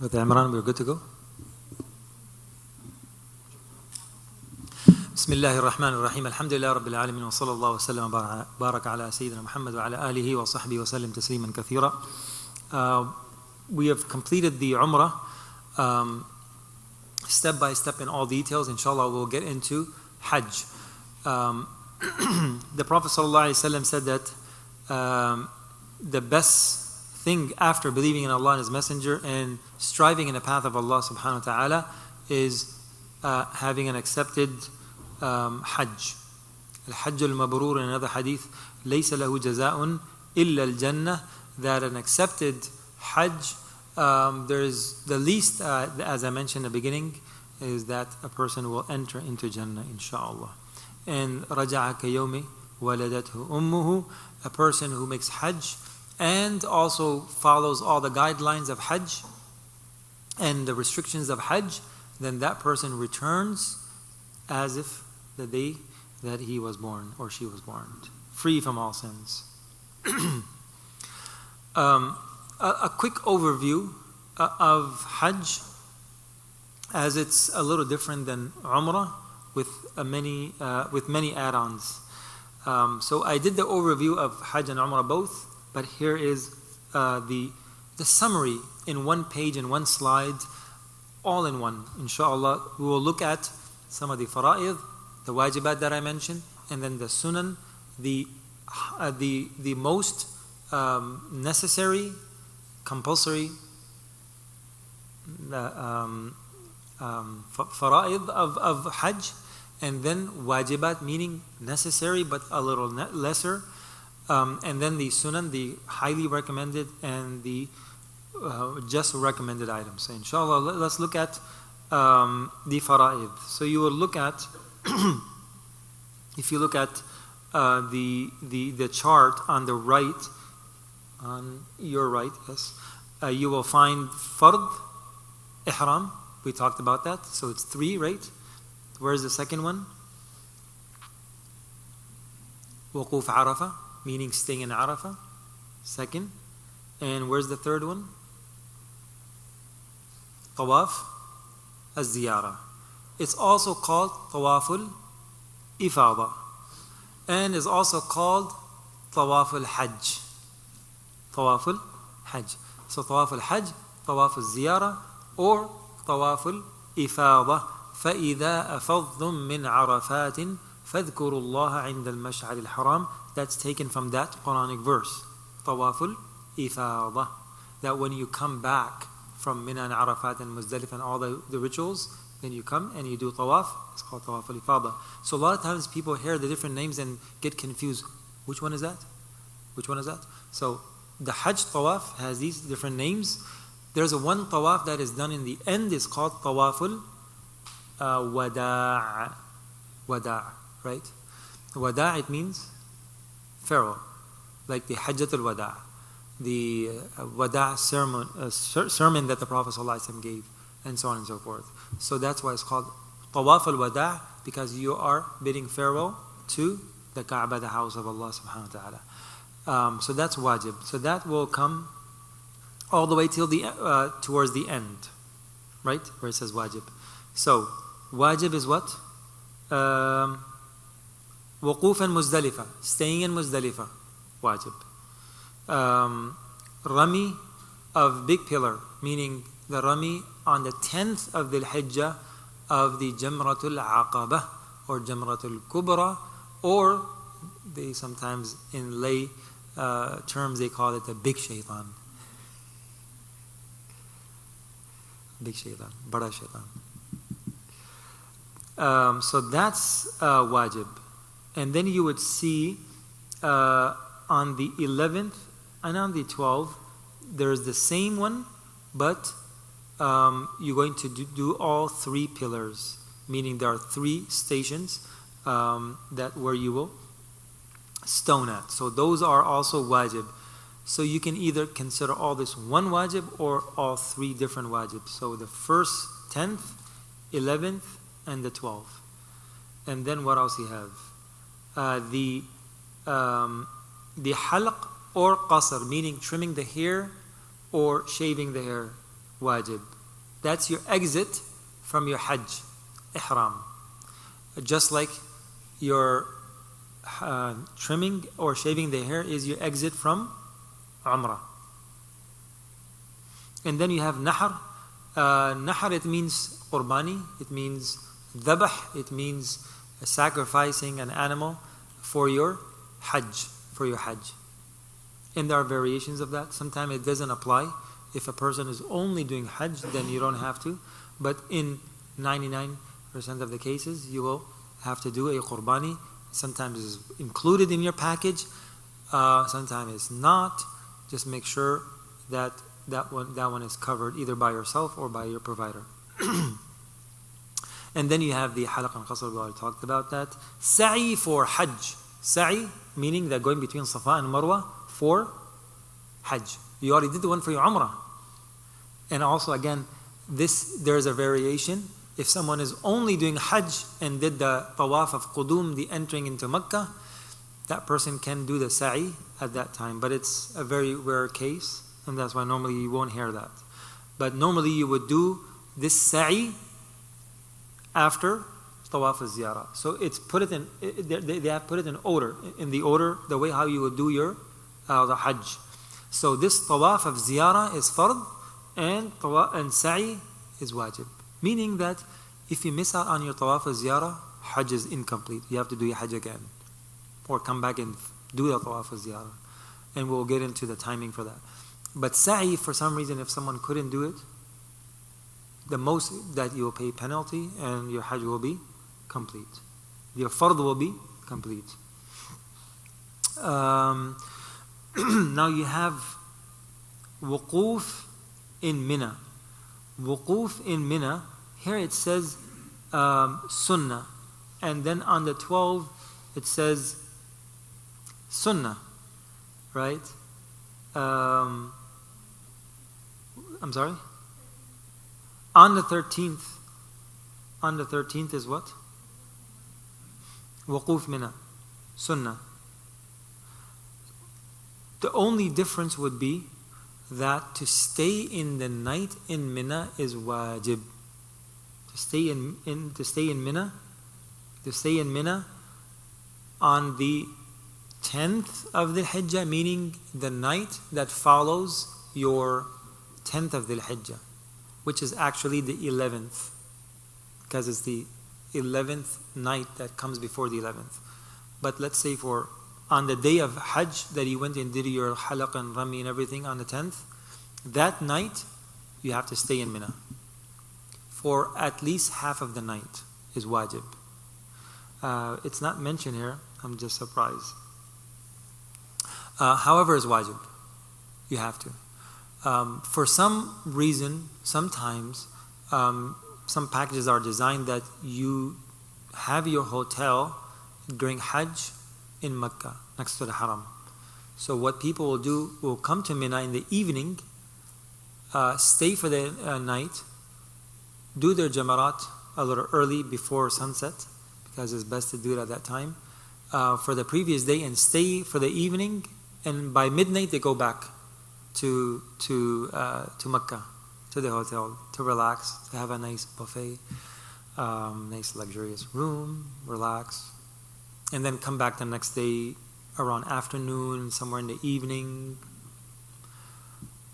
With Imran, we're good to go? بسم الله الرحمن الرحيم الحمد لله رب العالمين وصلى الله وسلم وبارك على سيدنا محمد وعلى آله وصحبه وسلم تسليما كثيرا. We have completed the Umrah step by step in all details. Inshallah, we'll get into Hajj. The Prophet ﷺ said that the best thing after believing in Allah and His Messenger and striving in the path of Allah subhanahu wa ta'ala is having an accepted Hajj. Al-Hajj al-Mabrur, in another hadith, لَيْسَ لَهُ جَزَاءٌ إِلَّا الْجَنَّةِ, that an accepted Hajj, there is the least, as I mentioned in the beginning, is that a person will enter into Jannah, inshaAllah. And رَجَعَ كَيَوْمِ وَلَدَتْهُ أُمُّهُ, a person who makes Hajj and also follows all the guidelines of Hajj and the restrictions of Hajj, then that person returns as if the day that he was born or she was born, free from all sins. A quick overview of Hajj, as it's a little different than Umrah with many add-ons. So I did the overview of Hajj and Umrah both, but here is the summary in one page, in one slide, all in one. Inshallah, we will look at some of the fara'id, the wajibat that I mentioned, and then the sunan, the most necessary, compulsory fara'id of Hajj, and then wajibat, meaning necessary but a little lesser, and then the sunan, the highly recommended, and the just recommended items. So inshallah, let's look at the fara'id. So you will look at, if you look at the chart on the right, on your right, yes, you will find fard, ihram. We talked about that. So it's 3, right? Where's the second one? Wuquf Arafah, meaning staying in Arafah. Second. And where's the third one? Tawaf az-ziyarah. It's also called Tawaful Ifada, and is also called Tawaful Hajj. Tawaful Hajj. So Tawaful Hajj, Tawaful Ziyarah, or Tawaful Ifada. فَإِذَا أَفَضْتُم مِّنْ عَرَفَاتٍ فَاذْكُرُوا اللَّهَ عِنْدَ الْمَشْعَرِ الْحَرَامِ. That's taken from that Quranic verse. Tawaful Ifada. That when you come back from Mina and Arafat and Muzdalifah and all the rituals, then you come and you do tawaf. It's called Tawaf al-Ifada. So a lot of times people hear the different names and get confused. Which one is that? Which one is that? So the Hajj tawaf has these different names. There's a one tawaf that is done in the end, is called Tawaful Wada'. Wada', right? Wada', it means farewell. Like the Hajjatul Wada'. The Wada' sermon that the Prophet ﷺ gave, and so on and so forth. So that's why it's called Tawaf al-Wada', because you are bidding farewell to the Kaaba, the house of Allah subhanahu wa ta'ala. So that's wajib. So that will come all the way till the towards the end, right? Where it says wajib. So wajib is what? Wuquf and Muzdalifah, staying in Muzdalifah, wajib. Rami of big pillar, meaning the Rami on the 10th of the Hijjah of the Jamratul Aqabah or Jamratul Kubra, or they sometimes in lay terms they call it the Big Shaitan. Big Shaitan, Bada Shaitan. So that's wajib. And then you would see on the 11th and on the 12th, there's the same one, but you're going to do all 3 pillars, meaning there are 3 stations that where you will stone at. So those are also wajib. So you can either consider all this one wajib or all 3 different wajibs. So the first 10th, 11th, and the 12th. And then what else you have? The halq or qasr, meaning trimming the hair or shaving the hair, wajib. That's your exit from your Hajj, ihram. Just like your trimming or shaving the hair is your exit from Umrah. And then you have Nahr. Nahr, it means qurbani, it means dhabh, it means sacrificing an animal for your Hajj, And there are variations of that. Sometimes it doesn't apply. If a person is only doing Hajj, then you don't have to. But in 99% of the cases, you will have to do a qurbani. Sometimes it's included in your package, sometimes it's not. Just make sure that that one is covered either by yourself or by your provider. And then you have the halaq and qasr, we already talked about that. Sa'i for Hajj. Sa'i, meaning that going between Safa and Marwa for Hajj. You already did the one for your Umrah. And also again, there's a variation. If someone is only doing Hajj and did the tawaf of Qudum, the entering into Mecca, that person can do the sa'i at that time. But it's a very rare case, and that's why normally you won't hear that. But normally you would do this sa'i after tawaf al-ziyarah. So it's they have put it in order, the way how you would do your the Hajj. So this tawaf of ziyarah is fard, and sa'i is wajib. Meaning that if you miss out on your tawaf al-ziyarah, Hajj is incomplete. You have to do your Hajj again. Or come back and do the tawaf al-ziyarah. And we'll get into the timing for that. But sa'i, for some reason, if someone couldn't do it, the most that you will pay penalty and your Hajj will be complete. Your fard will be complete. Now you have wuquf in Mina. Wuquf in Mina, here it says sunnah. And then on the 12, it says sunnah. Right? I'm sorry? On the 13th is what? Wuquf Mina, sunnah. The only difference would be that to stay in the night in Mina is wajib. To stay in Mina on the 10th of the Hijjah, meaning the night that follows your 10th of the Hijjah, which is actually the 11th, because it's the 11th night that comes before the 11th. But let's say on the day of Hajj that you went and did your halaq and rami and everything on the 10th, that night you have to stay in Mina for at least half of the night is wajib. It's not mentioned here, I'm just surprised. However, it's wajib. You have to. For some reason, sometimes some packages are designed that you have your hotel during Hajj in Mecca, next to the Haram. So what people will do, will come to Mina in the evening, stay for the night, do their jamarat a little early before sunset, because it's best to do it at that time, for the previous day, and stay for the evening, and by midnight they go back to Mecca, to the hotel, to relax, to have a nice buffet, nice luxurious room, relax, and then come back the next day around afternoon, somewhere in the evening.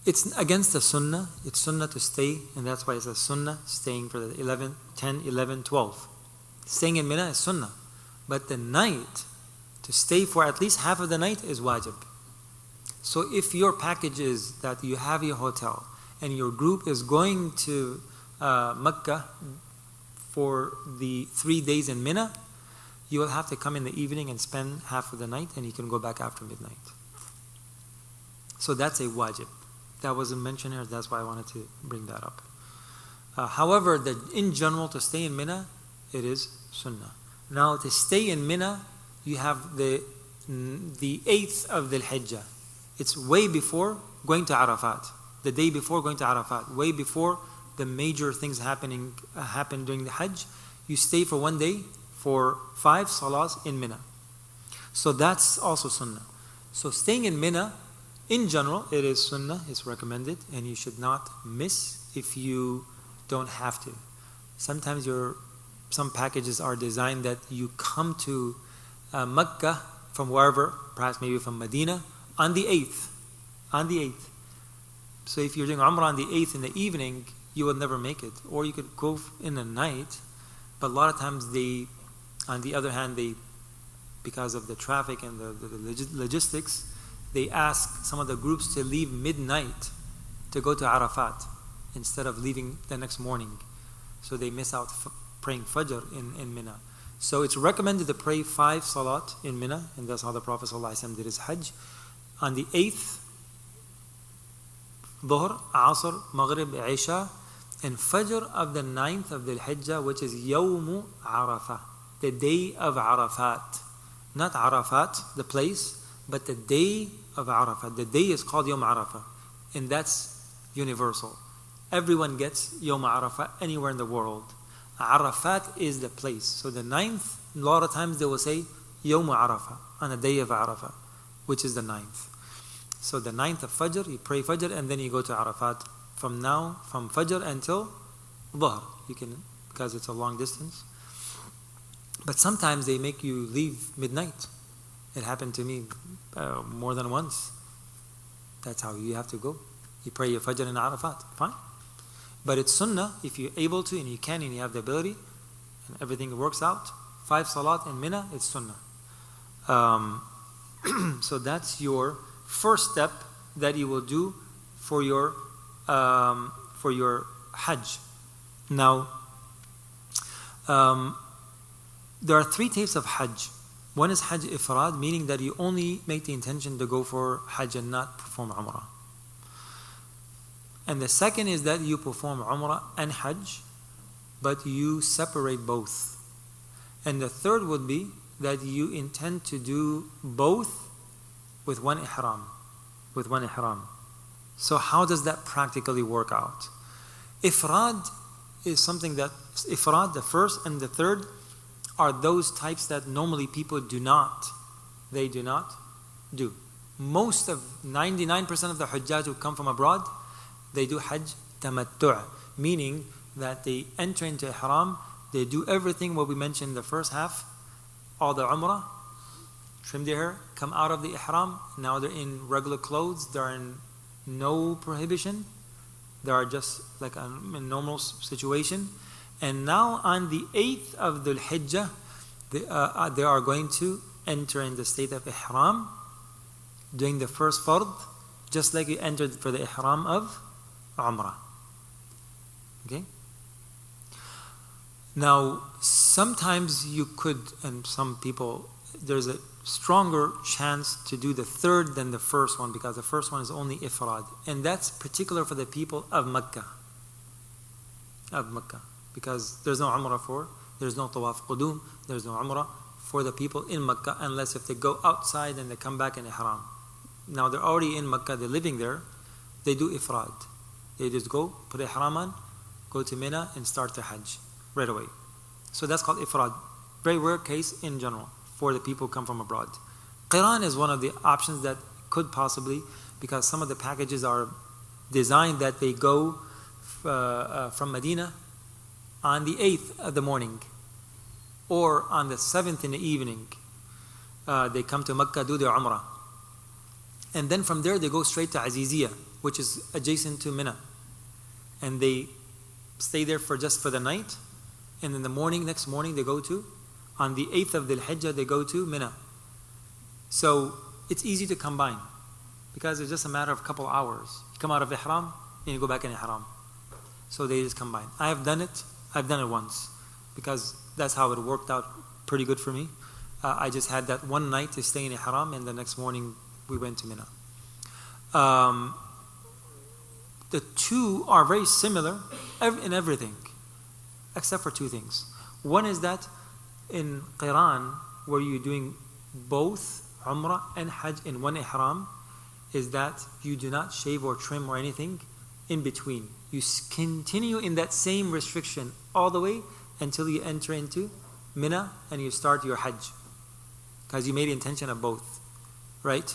It's against the sunnah. It's sunnah to stay, and that's why it's a sunnah, staying for the 11, 10, 11, 12. Staying in Mina is sunnah. But the night, to stay for at least half of the night is wajib. So if your package is that you have your hotel and your group is going to Mecca for the 3 days in Mina, you will have to come in the evening and spend half of the night, and you can go back after midnight. So that's a wajib. That wasn't mentioned here, that's why I wanted to bring that up. However, in general, to stay in Mina, it is sunnah. Now, to stay in Mina, you have the 8th of the Hijjah. It's way before going to Arafat. The day before going to Arafat, way before the major things happen during the Hajj. You stay for 1 day for 5 salahs in Mina. So that's also sunnah. So staying in Mina, in general, it is sunnah, it's recommended, and you should not miss. If you don't have to. Sometimes some packages are designed that you come to Mecca from wherever, perhaps maybe from Medina, on the 8th. On the 8th. So if you're doing Umrah on the 8th in the evening, you will never make it. Or you could go in the night, but a lot of times on the other hand, because of the traffic and the logistics, they ask some of the groups to leave midnight to go to Arafat instead of leaving the next morning. So they miss out praying Fajr in Mina. So it's recommended to pray 5 salat in Mina, and that's how the Prophet ﷺ did his Hajj. On the 8th, Dhuhr, Asr, Maghrib, Isha, and Fajr of the 9th of the Hijjah, which is Yawmu Arafah, the day of Arafat. Not Arafat, the place, but the day of Arafat. The day is called Yawm Arafah, and that's universal. Everyone gets Yawm Arafah anywhere in the world. Arafat is the place. So the 9th, a lot of times they will say Yawm Arafah, on the day of Arafah, which is the 9th. So the 9th of Fajr, you pray Fajr, and then you go to Arafat. From Fajr until Dhuhr, you can, because it's a long distance. But sometimes they make you leave midnight. It happened to me more than once. That's how you have to go. You pray your Fajr in Arafat, fine. But it's sunnah, if you're able to and you can and you have the ability and everything works out, 5 salat in Mina, it's sunnah. So that's your first step that you will do for your Hajj. Now, there are 3 types of Hajj. One is Hajj Ifrad, meaning that you only make the intention to go for Hajj and not perform Umrah. And the second is that you perform Umrah and Hajj, but you separate both. And the third would be that you intend to do both with one ihram. So how does that practically work out? Ifrad is something that, Ifrad, the first and the third, are those types that normally people do not do. Most of 99% of the Hujjaj who come from abroad, they do Hajj Tamattu', meaning that they enter into Ihram, they do everything what we mentioned in the first half, all the Umrah, trim their hair, come out of the Ihram, now they're in regular clothes, they're in no prohibition, they are just like a normal situation. And now on the 8th of Dhul Hijjah, they are going to enter in the state of Ihram, doing the first fard, just like you entered for the Ihram of Umrah. Okay? Now, sometimes you could, and some people, there's a stronger chance to do the third than the first one, because the first one is only Ifrad. And that's particular for the people of Mecca. Because there's no Umrah there's no Tawaf Qudum, there's no Umrah for the people in Mecca, unless if they go outside and they come back in Ihram. Now they're already in Mecca, they're living there, they do Ifrad. They just go, put Ihram on, go to Mina and start the Hajj right away. So that's called Ifrad. Very rare case in general for the people who come from abroad. Qiran is one of the options that could possibly, because some of the packages are designed that they go from Medina on the 8th of the morning or on the 7th in the evening. They come to Mecca, do their Umrah. And then from there they go straight to Aziziyah, which is adjacent to Mina. And they stay there for the night. And in the morning, next morning they go to, on the 8th of Dhul Hijjah, they go to Mina. So it's easy to combine because it's just a matter of a couple hours. You come out of Ihram and you go back in Ihram. So they just combine. I've done it once because that's how it worked out pretty good for me. I just had that one night to stay in Ihram and the next morning we went to Mina. The two are very similar in everything, except for 2 things. One is that in Qiran, where you're doing both Umrah and Hajj in one Ihram, is that you do not shave or trim or anything in between. You continue in that same restriction all the way until you enter into Mina and you start your Hajj, because you made the intention of both, right?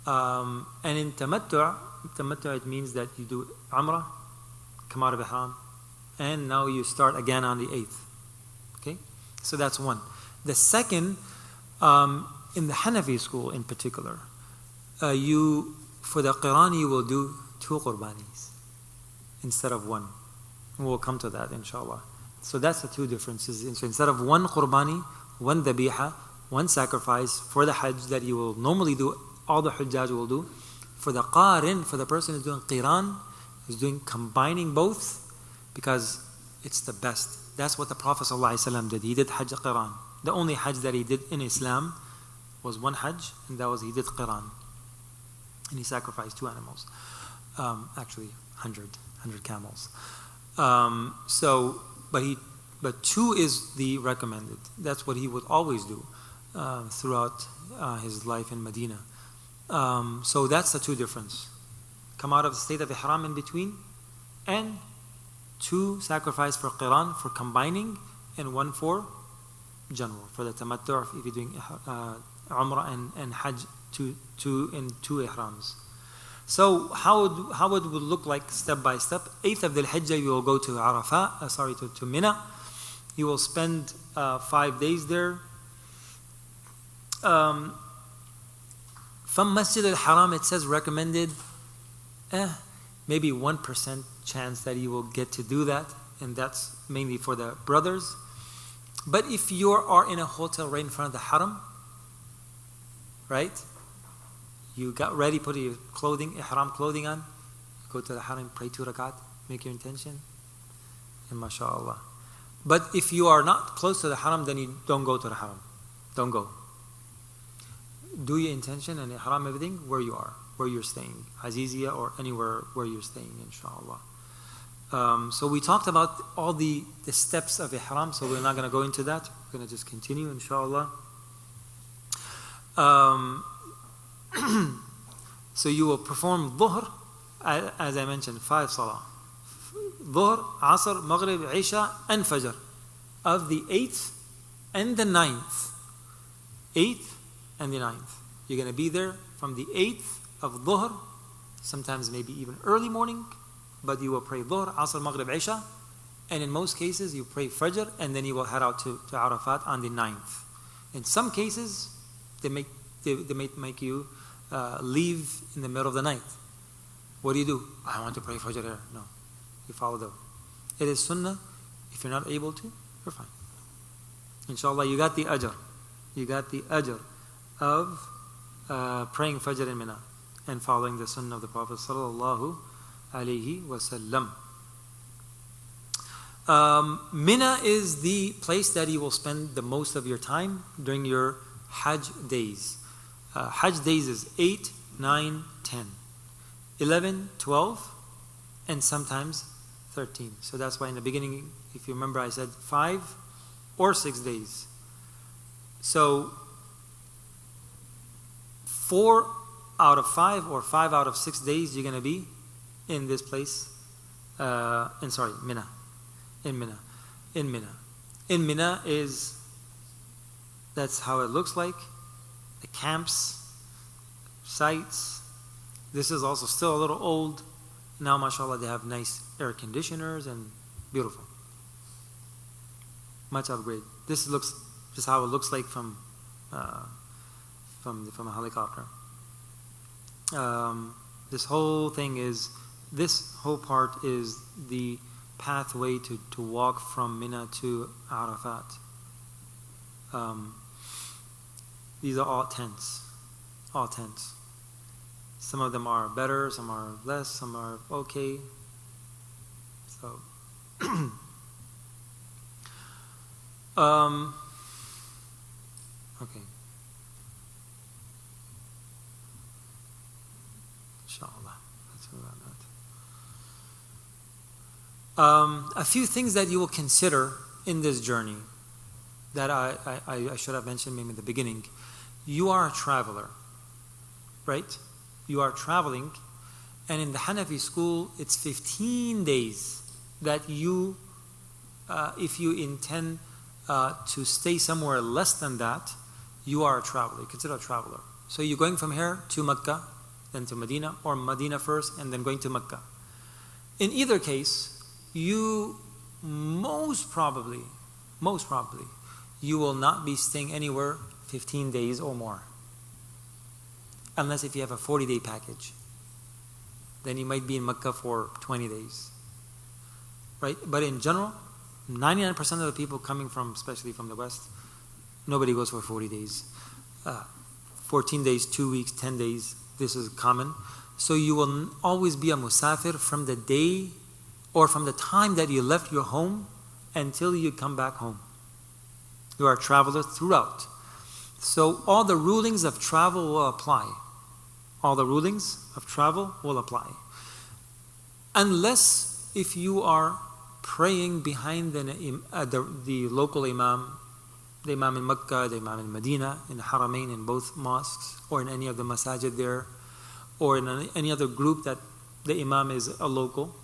And in Tamattu', it means that you do Umrah, come out of Ihram, and now you start again on the 8th. Okay? So that's one. The second, in the Hanafi school in particular, for the Qiran you will do 2 qurbanis instead of 1. We'll come to that inshallah. So that's the 2 differences. So instead of 1 qurbani, 1 dhabiha, 1 sacrifice for the Hajj that you will normally do, all the Hujjaj will do. For the Qarin, for the person who's doing Qiran, who's doing combining both, because it's the best. That's what the Prophet ﷺ did. He did Hajj Qiran. The only Hajj that he did in Islam was 1 Hajj, and that was he did Qiran. And he sacrificed 2 animals. Actually, 100 camels. But 2 is the recommended. That's what he would always do throughout his life in Medina. So that's the 2 difference. Come out of the state of Ihram in between, and 2 sacrifice for Qiran, for combining, and 1 for general, for the Tamattu', if you're doing Umrah and Hajj, 2 Ihrams. So how it would look like step by step. 8th of Dhul Hijjah you will go to Arafat, to Mina. You will spend 5 days there. From Masjid al-Haram it says recommended, maybe 1% chance that you will get to do that, and that's mainly for the brothers. But if you are in a hotel right in front of the Haram, right? You got ready, put your ihram clothing on, go to the Haram, pray 2 rakat, make your intention, and mashallah. But if you are not close to the Haram, then you don't go to the Haram. Don't go. Do your intention and ihram everything where you are, where you're staying, Azizia or anywhere where you're staying, inshallah. So we talked about all the steps of ihram, so we're not going to go into that. We're going to just continue, inshallah. So you will perform Dhuhr, as I mentioned, 5 salah. Dhuhr, Asr, Maghrib, Isha, and Fajr. Of the 8th and the 9th. 8th and the 9th. You're going to be there from the 8th of Dhuhr, sometimes maybe even early morning, but you will pray Dhuhr, Asr, Maghrib, Isha, and in most cases you pray Fajr, and then you will head out to Arafat on the 9th. In some cases, they may make you leave in the middle of the night. What do? I want to pray Fajr here. No. You follow them. It is sunnah. If you're not able to, you're fine. Inshallah, you got the ajr. You got the ajr of praying Fajr in Mina and following the sunnah of the Prophet sallallahu alaihi wasallam. Mina is the place that you will spend the most of your time during your Hajj days. Hajj days is 8, 9, 10, 11, 12, and sometimes 13. So that's why in the beginning, if you remember, I said 5 or 6 days. So 4 out of 5 or 5 out of 6 days you're going to be in this place. Mina. In Mina that's how it looks like. The camps, sites. This is also still a little old. Now, mashallah, they have nice air conditioners and beautiful. Much upgrade. This is how it looks like from a helicopter. This whole part is the pathway to walk from Mina to Arafat. These are all tents. Some of them are better, some are less, some are okay. So, okay. Inshallah. That's about that. A few things that you will consider in this journey that I should have mentioned maybe in the beginning. You are a traveler, right? You are traveling, and in the Hanafi school, it's 15 days that you, if you intend to stay somewhere less than that, you are a traveler. You consider a traveler. So you're going from here to Mecca, then to Medina, or Medina first, and then going to Mecca. In either case, you most probably, you will not be staying anywhere 15 days or more. Unless if you have a 40-day package. Then you might be in Mecca for 20 days. Right? But in general, 99% of the people coming from, especially from the West, nobody goes for 40 days. 14 days, 2 weeks, 10 days, this is common. So you will always be a musafir from the day or from the time that you left your home until you come back home. You are a traveler throughout. So all the rulings of travel will apply. All the rulings of travel will apply. Unless if you are praying behind the local imam, the imam in Mecca, the imam in Medina, in the Haramain, in both mosques, or in any of the masajid there, or in any other group that the imam is a local,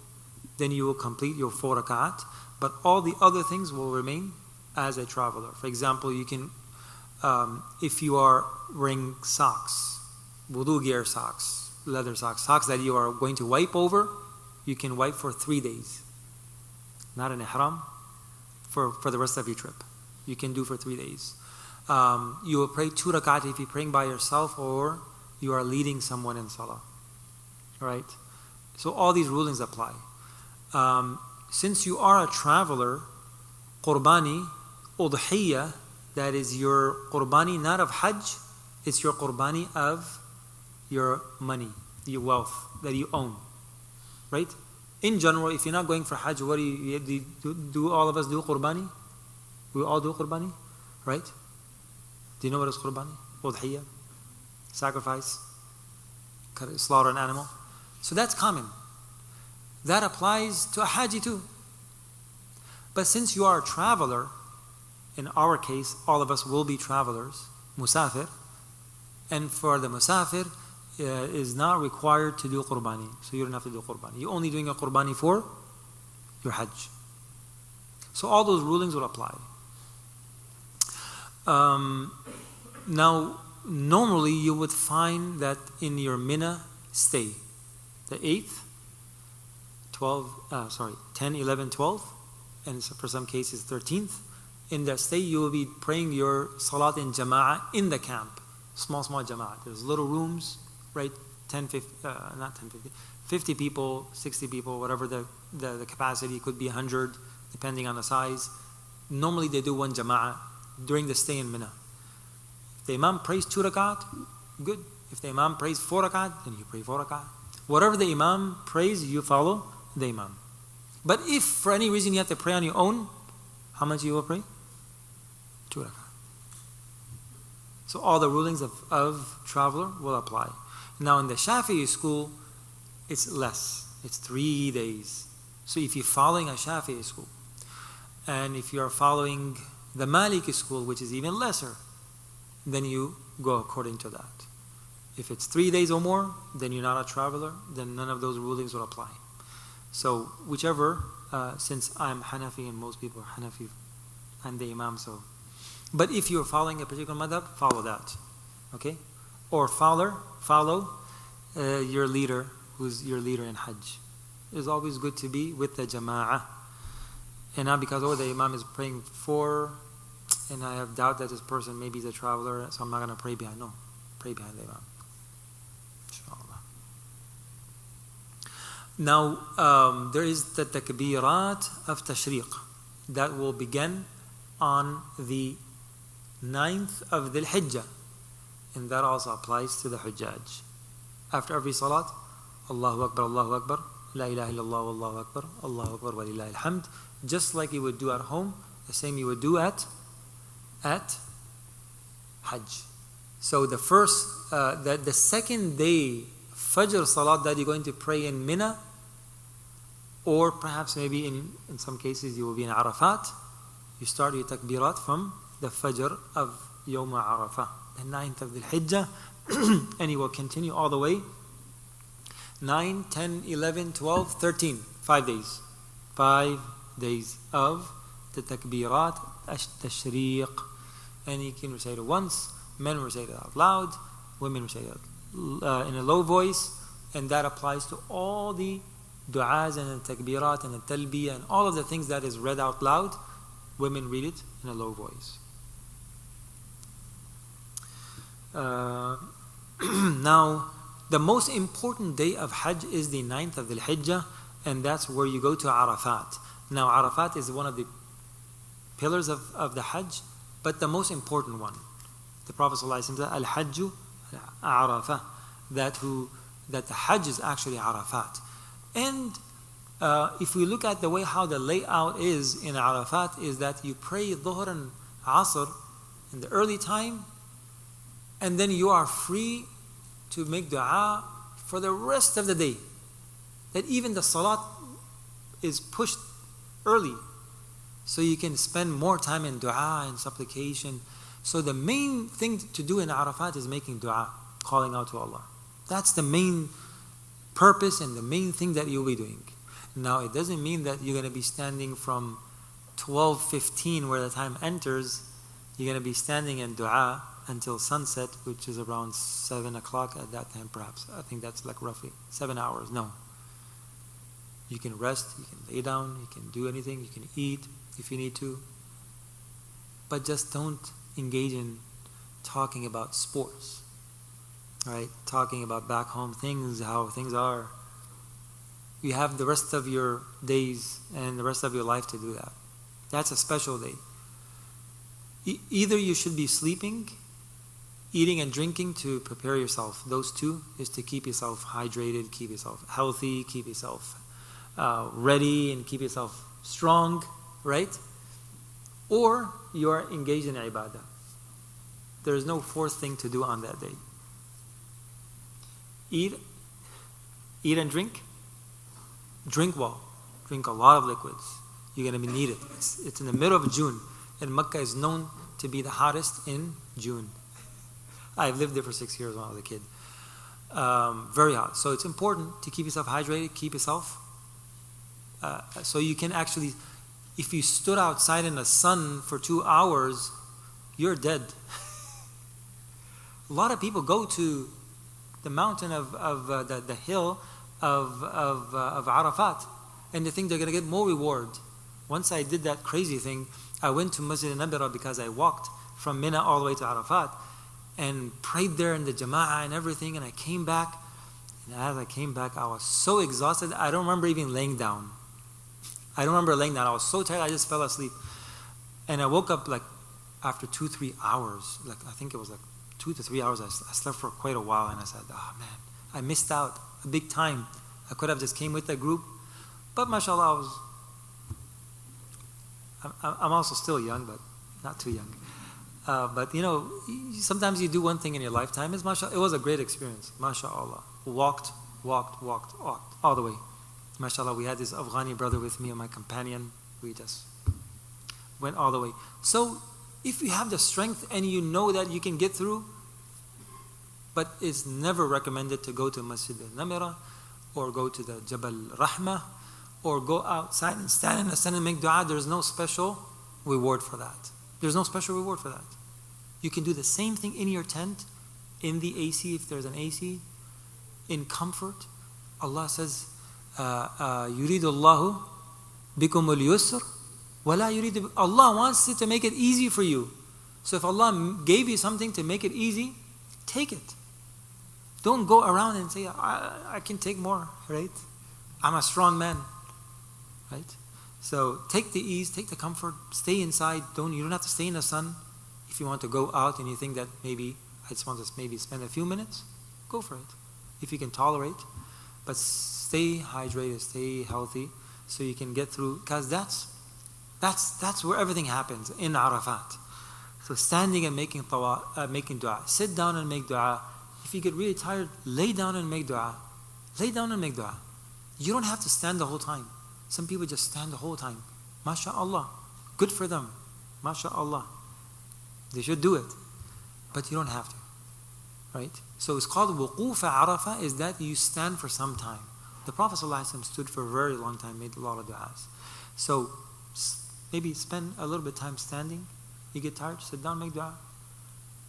then you will complete your 4 rak'at. But all the other things will remain as a traveler. For example, you can, if you are wearing socks, wudu gear socks, leather socks, socks that you are going to wipe over, you can wipe for 3 days. Not an ihram, for the rest of your trip. You can do for 3 days. You will pray 2 rak'at if you're praying by yourself or you are leading someone in salah. Right? So all these rulings apply. Since you are a traveler, qurbani, udhiyya, that is your qurbani not of Hajj, it's your qurbani of your money, your wealth that you own. Right? In general, if you're not going for Hajj, what do all of us do qurbani? We all do qurbani, right? Do you know what is qurbani? Udhiyya, sacrifice, slaughter an animal. So that's common. That applies to a Haji too. But since you are a traveler, in our case, all of us will be travelers, musafir, and for the musafir, is not required to do qurbani. So you don't have to do qurbani. You're only doing a qurbani for your Hajj. So all those rulings will apply. Now, normally you would find that in your Mina stay, the 8th, 10, 11, 12, and for some cases 13th, in that stay you will be praying your salat in jama'ah in the camp, small jama'ah. There's little rooms, right? 50 people, 60 people, whatever the capacity, could be 100, depending on the size. Normally they do 1 jama'ah during the stay in Mina. If the imam prays 2 rak'at, good. If the imam prays 4 rak'at, then you pray 4 rak'at. Whatever the imam prays, you follow the imam. But if for any reason you have to pray on your own, how much you will pray? 2 rak'at. So all the rulings of traveler will apply. Now in the Shafi'i school, it's less. It's 3 days. So if you're following a Shafi'i school, and if you're following the Maliki school, which is even lesser, then you go according to that. If it's 3 days or more, then you're not a traveler, then none of those rulings will apply. So whichever, since I'm Hanafi and most people are Hanafi, I'm the Imam, so. But if you're following a particular madhab, follow that. Okay? Or follow your leader, who's your leader in Hajj. It's always good to be with the jama'ah. And not because, the imam is praying for, and I have doubt that this person maybe is a traveler, so I'm not going to pray behind. No, pray behind the imam. Inshallah. Now, there is the takbirat of tashriq that will begin on the 9th of Dhul Hijjah. And that also applies to the Hujjaj. After every salat, Allahu Akbar, La ilaha illallah, Allahu Akbar, wa lillahi alhamd. Just like you would do at home, the same you would do at Hajj. So the first, the second day, Fajr Salat that you're going to pray in Mina, or perhaps maybe in some cases you will be in Arafat, you start your takbirat from the Fajr of Yawm Arafah, the 9th of Dhul Hijjah, and you will continue all the way 9, 10, 11, 12, 13, 5 days. 5 days of the takbirat tashriq. And you can recite it once, men recite it out loud, women recite it in a low voice, and that applies to all the du'as and the takbirat and the talbiyah and all of the things that is read out loud, women read it in a low voice. Now, the most important day of Hajj is the 9th of the Hijjah, and that's where you go to Arafat. Now, Arafat is one of the pillars of the Hajj, but the most important one. The Prophet ﷺ said, Al-Hajju Arafah, that the Hajj is actually Arafat. And if we look at the way how the layout is in Arafat, is that you pray Dhuhr and Asr in the early time, and then you are free to make dua for the rest of the day. That even the salat is pushed early, so you can spend more time in dua and supplication. So the main thing to do in Arafat is making dua, calling out to Allah. That's the main purpose and the main thing that you'll be doing. Now, it doesn't mean that you're going to be standing from 12:15 where the time enters. You're going to be standing in dua until sunset, which is around 7 o'clock at that time perhaps. I think that's like roughly 7 hours. No. You can rest, you can lay down, you can do anything, you can eat if you need to. But just don't engage in talking about sports. Right? Talking about back home things, how things are. You have the rest of your days and the rest of your life to do that. That's a special day. Either you should be sleeping, eating and drinking to prepare yourself. Those two is to keep yourself hydrated, keep yourself healthy, keep yourself ready, and keep yourself strong, right? Or you are engaged in ibadah. There is no fourth thing to do on that day. Eat and drink. Drink well. Drink a lot of liquids. You're going to need it. It's in the middle of June, and Mecca is known to be the hottest in June. I've lived there for 6 years when I was a kid. Very hot. So it's important to keep yourself hydrated, keep yourself. So you can actually, if you stood outside in the sun for 2 hours, you're dead. A lot of people go to the mountain of the hill of Arafat, and they think they're going to get more reward. Once I did that crazy thing, I went to Masjid al-Nabira because I walked from Mina all the way to Arafat and prayed there in the Jama'ah and everything, and I came back, and as I came back, I was so exhausted, I don't remember even laying down. I don't remember laying down. I was so tired, I just fell asleep. And I woke up like after 2-3 hours, like I think it was like 2 to 3 hours, I slept for quite a while, and I said, oh man, I missed out a big time. I could have just came with the group, but mashallah, I'm also still young, but not too young. But you know, sometimes you do one thing in your lifetime. It was a great experience, mashallah. Walked all the way. Mashallah, we had this Afghani brother with me and my companion. We just went all the way. So if you have the strength and you know that you can get through, but it's never recommended to go to Masjid al-Namira or go to the Jabal Rahmah or go outside and stand in the sun and make dua. There's no special reward for that. There's no special reward for that. You can do the same thing in your tent, in the AC if there's an AC, in comfort. Allah says, يُرِيدُ اللَّهُ بِكُمُ الْيُسْرِ وَلَا يُرِيدُ. Allah wants it to make it easy for you. So if Allah gave you something to make it easy, take it. Don't go around and say, I can take more, right? I'm a strong man, right? So take the ease, take the comfort, stay inside. You don't have to stay in the sun. If you want to go out and you think that maybe I just want to maybe spend a few minutes, go for it. If you can tolerate, but stay hydrated, stay healthy, so you can get through. Because that's where everything happens in Arafat. So standing and making dua, sit down and make dua. If you get really tired, lay down and make dua. Lay down and make dua. You don't have to stand the whole time. Some people just stand the whole time. MashaAllah. Good for them. MashaAllah. They should do it. But you don't have to. Right? So it's called wuquf Arafah, is that you stand for some time. The Prophet ﷺ stood for a very long time, made a lot of du'as. So maybe spend a little bit of time standing. You get tired, sit down, make dua.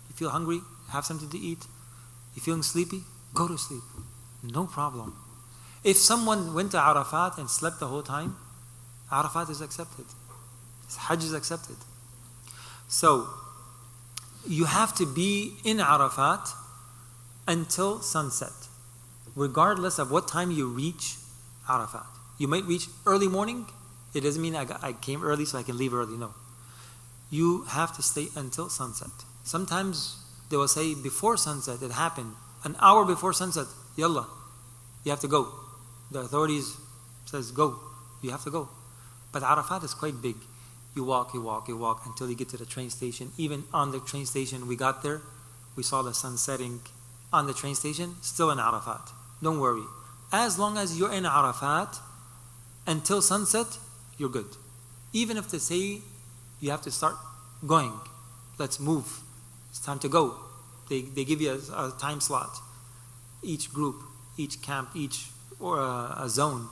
You feel hungry, have something to eat. You feeling sleepy, go to sleep. No problem. If someone went to Arafat and slept the whole time, Arafat is accepted. His Hajj is accepted. So, you have to be in Arafat until sunset, regardless of what time you reach Arafat. You might reach early morning. It doesn't mean I came early so I can leave early. No. You have to stay until sunset. Sometimes they will say before sunset, it happened. An hour before sunset, yalla, you have to go. The authorities says go. You have to go. But Arafat is quite big. You walk until you get to the train station. Even on the train station, we got there, we saw the sun setting on the train station, still in Arafat. Don't worry. As long as you're in Arafat until sunset, you're good. Even if they say you have to start going, let's move, it's time to go. They give you a time slot. Each group, each camp, each a zone.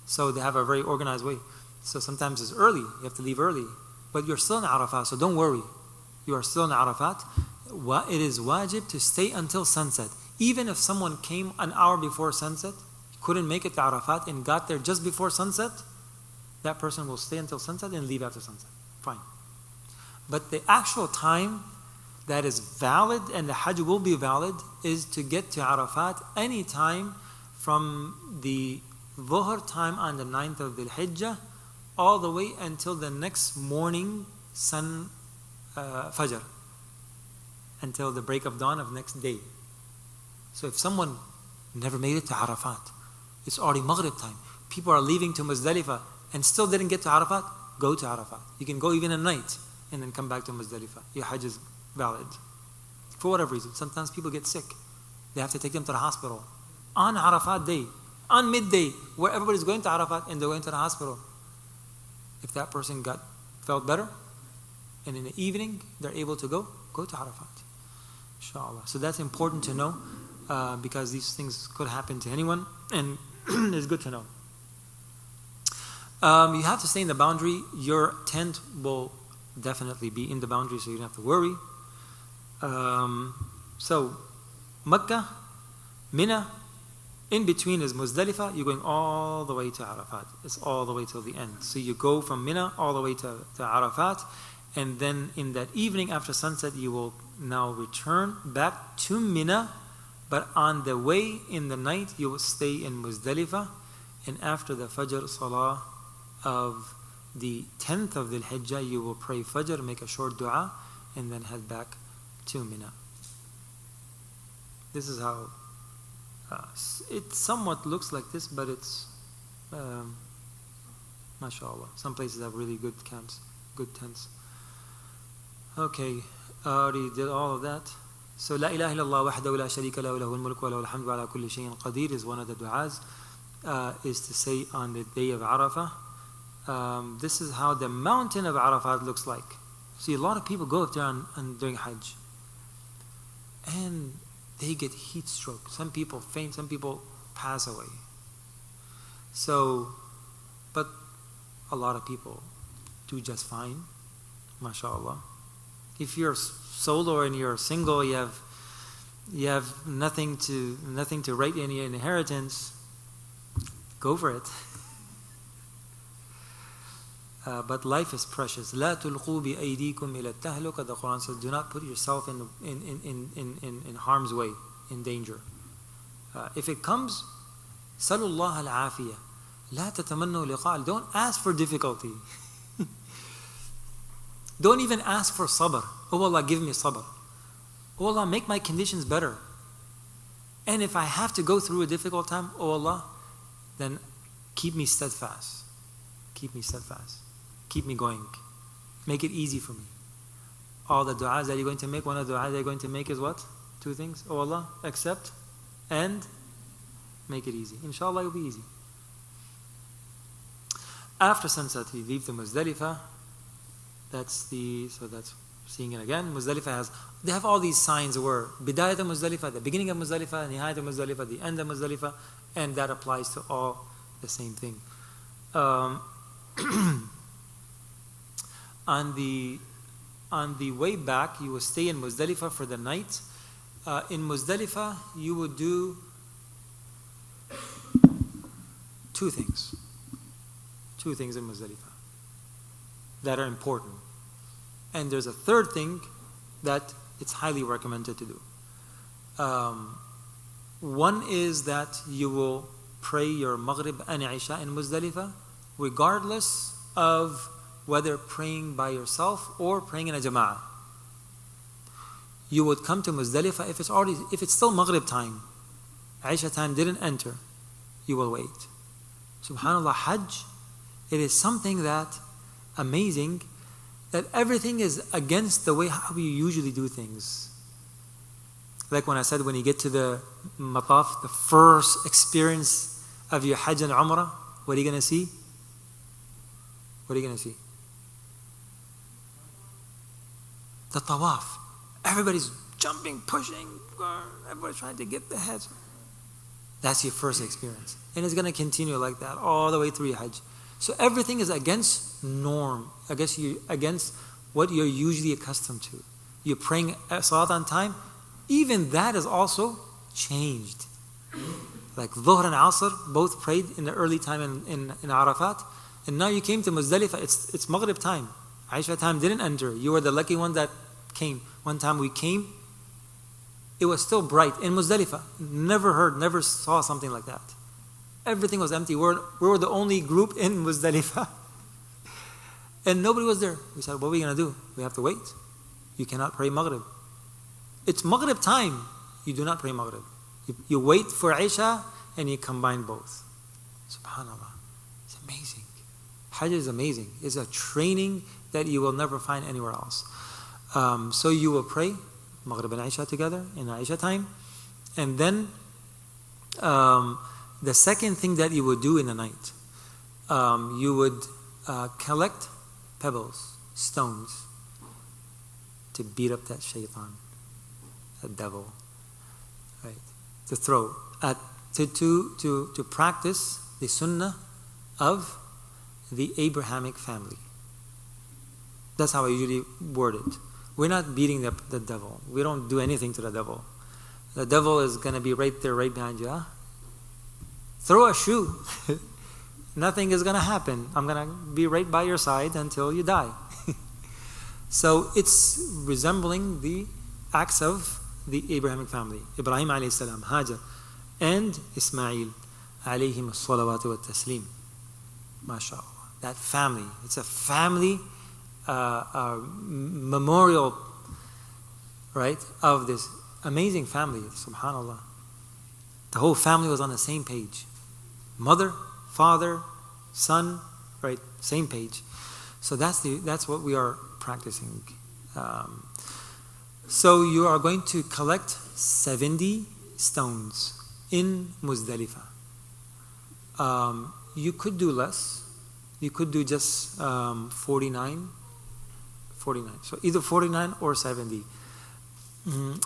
So they have a very organized way. So sometimes it's early, you have to leave early. But you're still in Arafat, so don't worry. You are still in Arafat. It is wajib to stay until sunset. Even if someone came an hour before sunset, couldn't make it to Arafat and got there just before sunset, that person will stay until sunset and leave after sunset. Fine. But the actual time that is valid and the Hajj will be valid is to get to Arafat any time from the Dhuhr time on the 9th of Dhul Hijjah all the way until the next morning sun Fajr, until the break of dawn of next day. So if someone never made it to Arafat, it's already Maghrib time, people are leaving to Muzdalifah and still didn't get to Arafat, go to Arafat. You can go even at night and then come back to Muzdalifah. Your Hajj is valid. For whatever reason, sometimes people get sick. They have to take them to the hospital. On Arafat day, on midday, where everybody's going to Arafat and they're going to the hospital. If that person felt better, and in the evening they're able to go to Arafat. Inshallah. So that's important to know, because these things could happen to anyone, and it's good to know. You have to stay in the boundary. Your tent will definitely be in the boundary, so you don't have to worry. So, Makkah, Mina, in between is Muzdalifah. You're going all the way to Arafat. It's all the way till the end. So you go from Mina all the way to Arafat, and then in that evening after sunset, you will now return back to Mina, but on the way in the night, you will stay in Muzdalifah, and after the Fajr Salah of the 10th of Dhul Hijjah, you will pray Fajr, make a short dua, and then head back to Mina. This is how it somewhat looks like this, but it's mashallah. Some places have really good camps, good tents. Okay, I already did all of that. So La ilaha illallah wahdahu la sharika lahu lahul mulku wa lahul hamdu wa ala kulli shay'in qadir is one of the du'as, is to say on the day of Arafah. This is how the mountain of Arafat looks like. See, a lot of people go up there during Hajj, and they get heat stroke. Some people faint, some people pass away. So, but a lot of people do just fine, mashallah. If you're solo and you're single, you have nothing to write in your inheritance, go for it. But life is precious. لا تلقوا بأيديكم إلى التهلكة. The Quran says, do not put yourself in harm's way, in danger. If it comes, سلوا الله العافية. لا تتمنوا لقاء. Don't ask for difficulty. Don't even ask for sabr. Oh Allah, give me sabr. Oh Allah, make my conditions better. And if I have to go through a difficult time, oh Allah, then keep me steadfast. Keep me steadfast. Keep me going. Make it easy for me. All the du'as that you're going to make, one of the du'as that you're going to make is what? Two things. Oh Allah, accept and make it easy. Inshallah, it will be easy. After sunset, you leave the Muzdalifah. That's seeing it again. Muzdalifah they have all these signs where Bidayat al-Muzdalifah, the beginning of Muzdalifah, Nihayat al-Muzdalifah, the end of Muzdalifah, and that applies to all the same thing. On the way back, you will stay in Muzdalifah for the night. In Muzdalifah, you will do two things. Two things in Muzdalifah that are important. And there's a third thing that it's highly recommended to do. One is that you will pray your Maghrib and Isha in Muzdalifah, regardless of whether praying by yourself or praying in a jama'ah. You would come to Muzdalifah if it's still Maghrib time, Isha time didn't enter, you will wait. Subhanallah, Hajj, it is something that amazing, that everything is against the way how we usually do things. Like when I said, when you get to the mataf, the first experience of your Hajj and Umrah, what are you going to see? What are you going to see? The tawaf. Everybody's jumping, pushing, everybody's trying to get the Hajj. That's your first experience. And it's going to continue like that all the way through your Hajj. So everything is against norm, against what you're usually accustomed to. You're praying Salat on time, even that is also changed. Like Dhuhr and Asr, both prayed in the early time in Arafat, and now you came to Muzdalifah, it's Maghrib time. Isha time didn't enter. You were the lucky one that came. One time we came, it was still bright in Muzdalifah. Never saw something like that. Everything was empty. We were the only group in Muzdalifah. And nobody was there. We said, what are we going to do? We have to wait. You cannot pray Maghrib. It's Maghrib time. You do not pray Maghrib. You wait for Isha and you combine both. SubhanAllah. It's amazing. Hajj is amazing. It's a training that you will never find anywhere else. So you will pray Maghrib and Isha together in Isha time. And then the second thing that you would do in the night, you would collect pebbles, stones, to beat up that shaitan, that devil, right? To throw, to practice the sunnah of the Abrahamic family. That's how I usually word it. We're not beating the devil. We don't do anything to the devil. The devil is going to be right there, right behind you. Huh? Throw a shoe. Nothing is going to happen. I'm going to be right by your side until you die. So it's resembling the acts of the Abrahamic family. Ibrahim alayhi salam, Hajar, and Ismail alayhim as-salawatu wa taslim. MashaAllah. That family. It's a family memorial, right, of this amazing family. SubhanAllah. The whole family was on the same page. Mother, father, son, right, same page. So that's what we are practicing. So you are going to collect 70 stones in Muzdalifah. You could do less. You could do just 49. So either 49 or 70.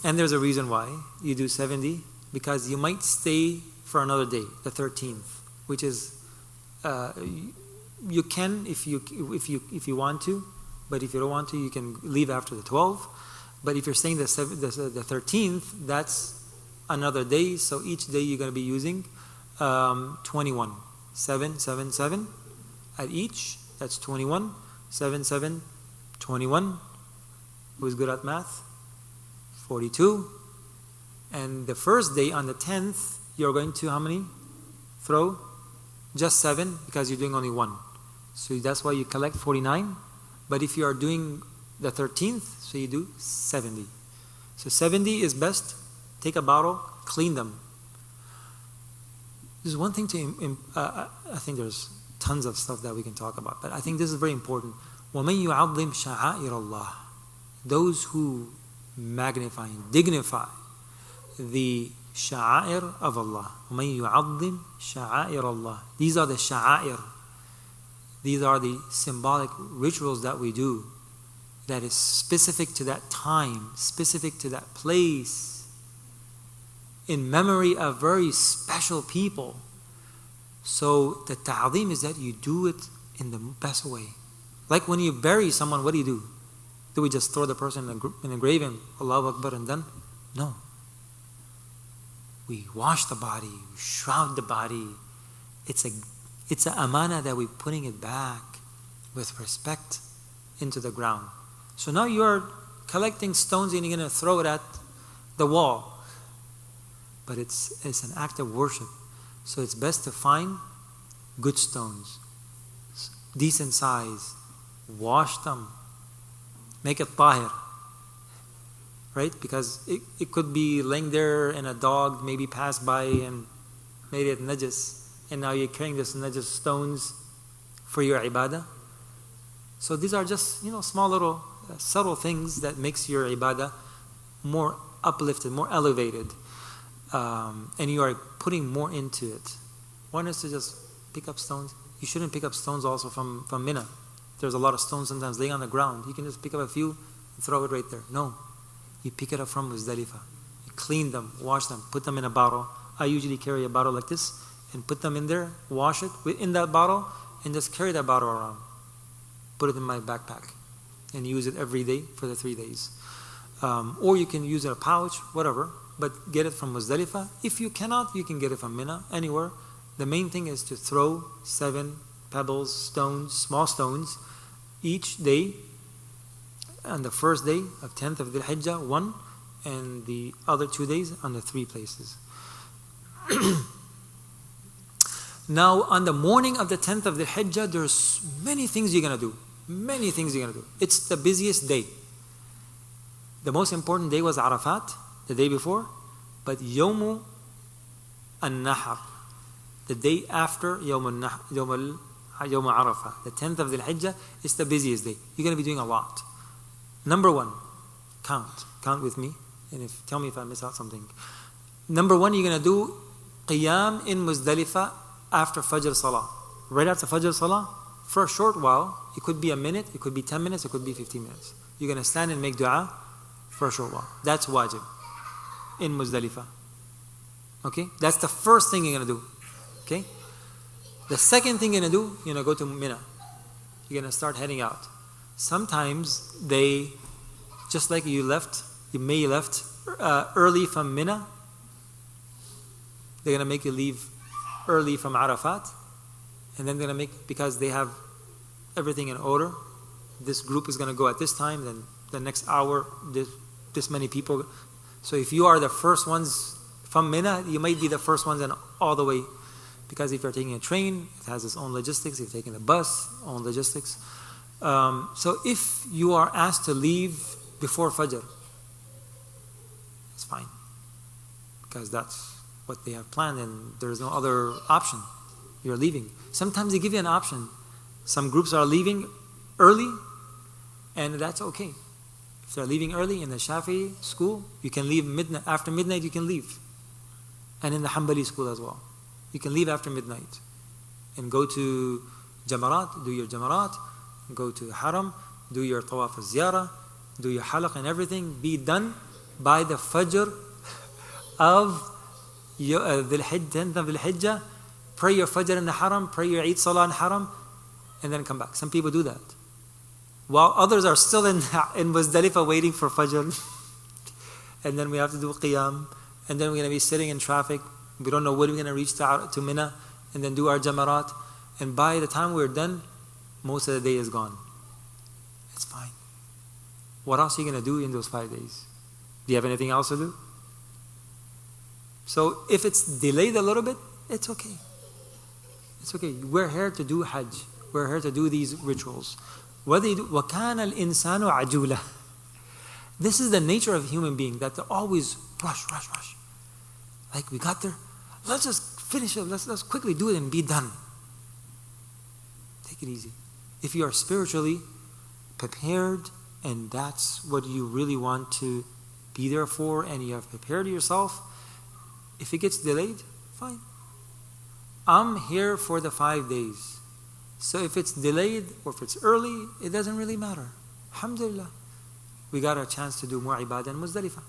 And there's a reason why you do 70, because you might stay for another day, the 13th, which is you can if you want to, but if you don't want to, you can leave after the 12. But if you're staying the 13th, that's another day. So each day you're going to be using 21, 7, 7, 7 at each. That's 21, 7, 7, 21. Who's good at math? 42. And the first day on the 10th, you're going to how many? Throw? Just 7, because you're doing only 1. So that's why you collect 49. But if you are doing the 13th, so you do 70. So 70 is best. Take a bottle, clean them. There's one thing I think there's tons of stuff that we can talk about, but I think this is very important. وَمَنْ يُعَظِّمْ شَعَائِرَ اللَّهِ. Those who magnify and dignify the sha'air of Allah. وَمَنْ يُعَظِّمْ شَعَائِرَ اللَّهِ. These are the sha'air. These are the symbolic rituals that we do that is specific to that time, specific to that place, in memory of very special people. So the ta'zeem is that you do it in the best way. Like when you bury someone, what do? Do we just throw the person in a grave and Allahu Akbar and then? No. We wash the body, we shroud the body. It's a It's an amana that we're putting it back with respect into the ground. So now you're collecting stones and you're going to throw it at the wall. But it's an act of worship. So it's best to find good stones, decent size, wash them, make it tahir. Right? Because it could be laying there and a dog maybe passed by and made it najis. And now you're carrying this najis stones for your ibadah. So these are just, small little subtle things that makes your ibadah more uplifted, more elevated. And you are putting more into it. One is to just pick up stones. You shouldn't pick up stones also from Mina. There's a lot of stones sometimes laying on the ground. You can just pick up a few and throw it right there. No. You pick it up from Muzdalifah. You clean them, wash them, put them in a bottle. I usually carry a bottle like this and put them in there, wash it in that bottle, and just carry that bottle around. Put it in my backpack and use it every day for the 3 days. Or you can use it in a pouch, whatever, but get it from Muzdalifah. If you cannot, you can get it from Mina, anywhere. The main thing is to throw 7 pebbles, stones, small stones, each day. On the first day of 10th of Dhul Hijjah, 1, and the other 2 days on the 3 places. Now, on the morning of the 10th of Dhul Hijjah, there's many things you're going to do. Many things you're going to do. It's the busiest day. The most important day was Arafat, the day before, but Yawmu al-Nahr, the day after Yawm Arafah, the 10th of Dhul Hijjah, is the busiest day. You're going to be doing a lot. Number 1, count with me, and tell me if I miss out something. Number 1, you're going to do Qiyam in Muzdalifah after Fajr Salah. Right after Fajr Salah, for a short while, it could be a minute, it could be 10 minutes, it could be 15 minutes. You're going to stand and make dua for a short while. That's wajib in Muzdalifah. Okay? That's the first thing you're going to do. Okay? The second thing you're going to do, you're going to go to Mina. You're going to start heading out. Sometimes they, just like you left early from Mina, they're going to make you leave early from Arafat, and then they're going to make, because they have everything in order, this group is going to go at this time, then the next hour, this many people. So if you are the first ones from Mina, you might be the first ones and all the way, because if you're taking a train, it has its own logistics. If you're taking a bus, own logistics. So if you are asked to leave before Fajr, it's fine, because that's what they have planned and there's no other option. You're leaving. Sometimes they give you an option. Some groups are leaving early, and that's okay. If they're leaving early in the Shafi'i school, you can leave midnight. After midnight, you can leave. And in the Hanbali school as well. You can leave after midnight and go to Jamarat, do your Jamarat, go to Haram, do your Tawaf al-Ziyarah, do your Halaq and everything. Be done by the Fajr of Dhul Hijjah. Pray your Fajr in the Haram, pray your Eid Salah in Haram, and then come back. Some people do that. While others are still in Muzdalifah waiting for Fajr. And then we have to do Qiyam. And then we're going to be sitting in traffic. We don't know when we're going to reach to Mina. And then do our Jamarat. And by the time we're done, most of the day is gone. It's fine. What else are you going to do in those 5 days? Do you have anything else to do? So if it's delayed a little bit, it's okay. It's okay. We're here to do Hajj. We're here to do these rituals. Whether you do, وَكَانَ الْإِنسَانُ عَجُولًا. This is the nature of a human being, that they always rush. Like we got there, let's just finish it. Let's quickly do it and be done. Take it easy. If you are spiritually prepared and that's what you really want to be there for, and you have prepared yourself, if it gets delayed, fine. I'm here for the 5 days. So if it's delayed or if it's early, it doesn't really matter. Alhamdulillah. We got a chance to do more ibadah in Muzdalifah.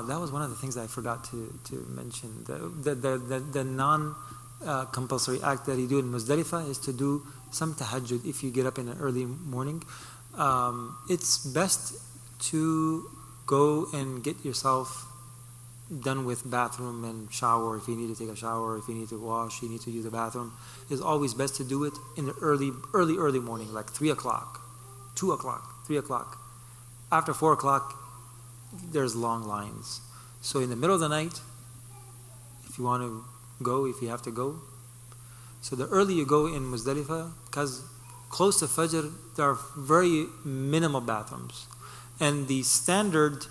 That was one of the things that I forgot to mention. The non-compulsory act that you do in Muzdalifah is to do some tahajjud if you get up in an early morning. It's best to go and get yourself done with bathroom and shower, if you need to take a shower, if you need to wash, you need to use the bathroom, it's always best to do it in the early morning, like 3 o'clock, 2 o'clock, 3 o'clock. After 4 o'clock, there's long lines. So in the middle of the night, if you want to go, if you have to go. So the earlier you go in Muzdalifah, because close to Fajr, there are very minimal bathrooms. And the standard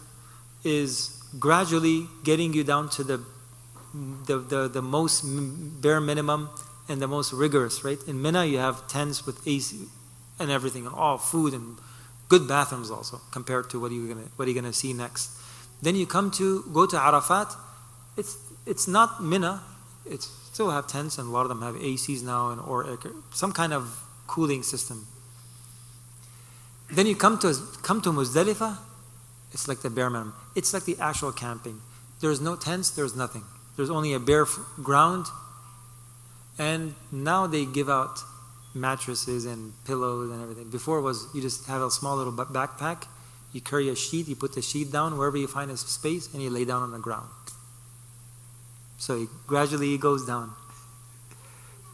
is gradually getting you down to the most bare minimum and the most rigorous, right? In Mina, you have tents with AC and everything, and all food and good bathrooms also, compared to what are you gonna see next. Then you go to Arafat. It's not Mina. It's still have tents, and a lot of them have ACs now, or some kind of cooling system. Then you come to Muzdalifah. It's like the bare minimum. It's like the actual camping. There's no tents, there's nothing. There's only a bare ground. And now they give out mattresses and pillows and everything. Before it was, you just have a small little backpack. You carry a sheet, you put the sheet down wherever you find a space, and you lay down on the ground. So gradually it goes down.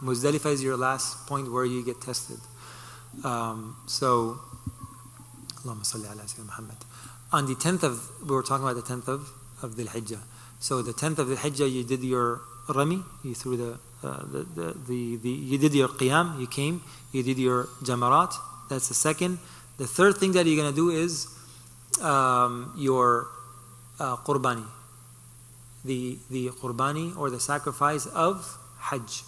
Muzdalifah is your last point where you get tested. So, Allahumma salli ala Sayyidina Muhammad. On the 10th we were talking about the 10th of Dhul Hijjah. So the 10th of Dhul Hijjah, you did your rami, you threw you did your qiyam, you came, you did your jamarat. That's the second. The third thing that you're going to do is your qurbani. The qurbani, or the sacrifice of Hajj.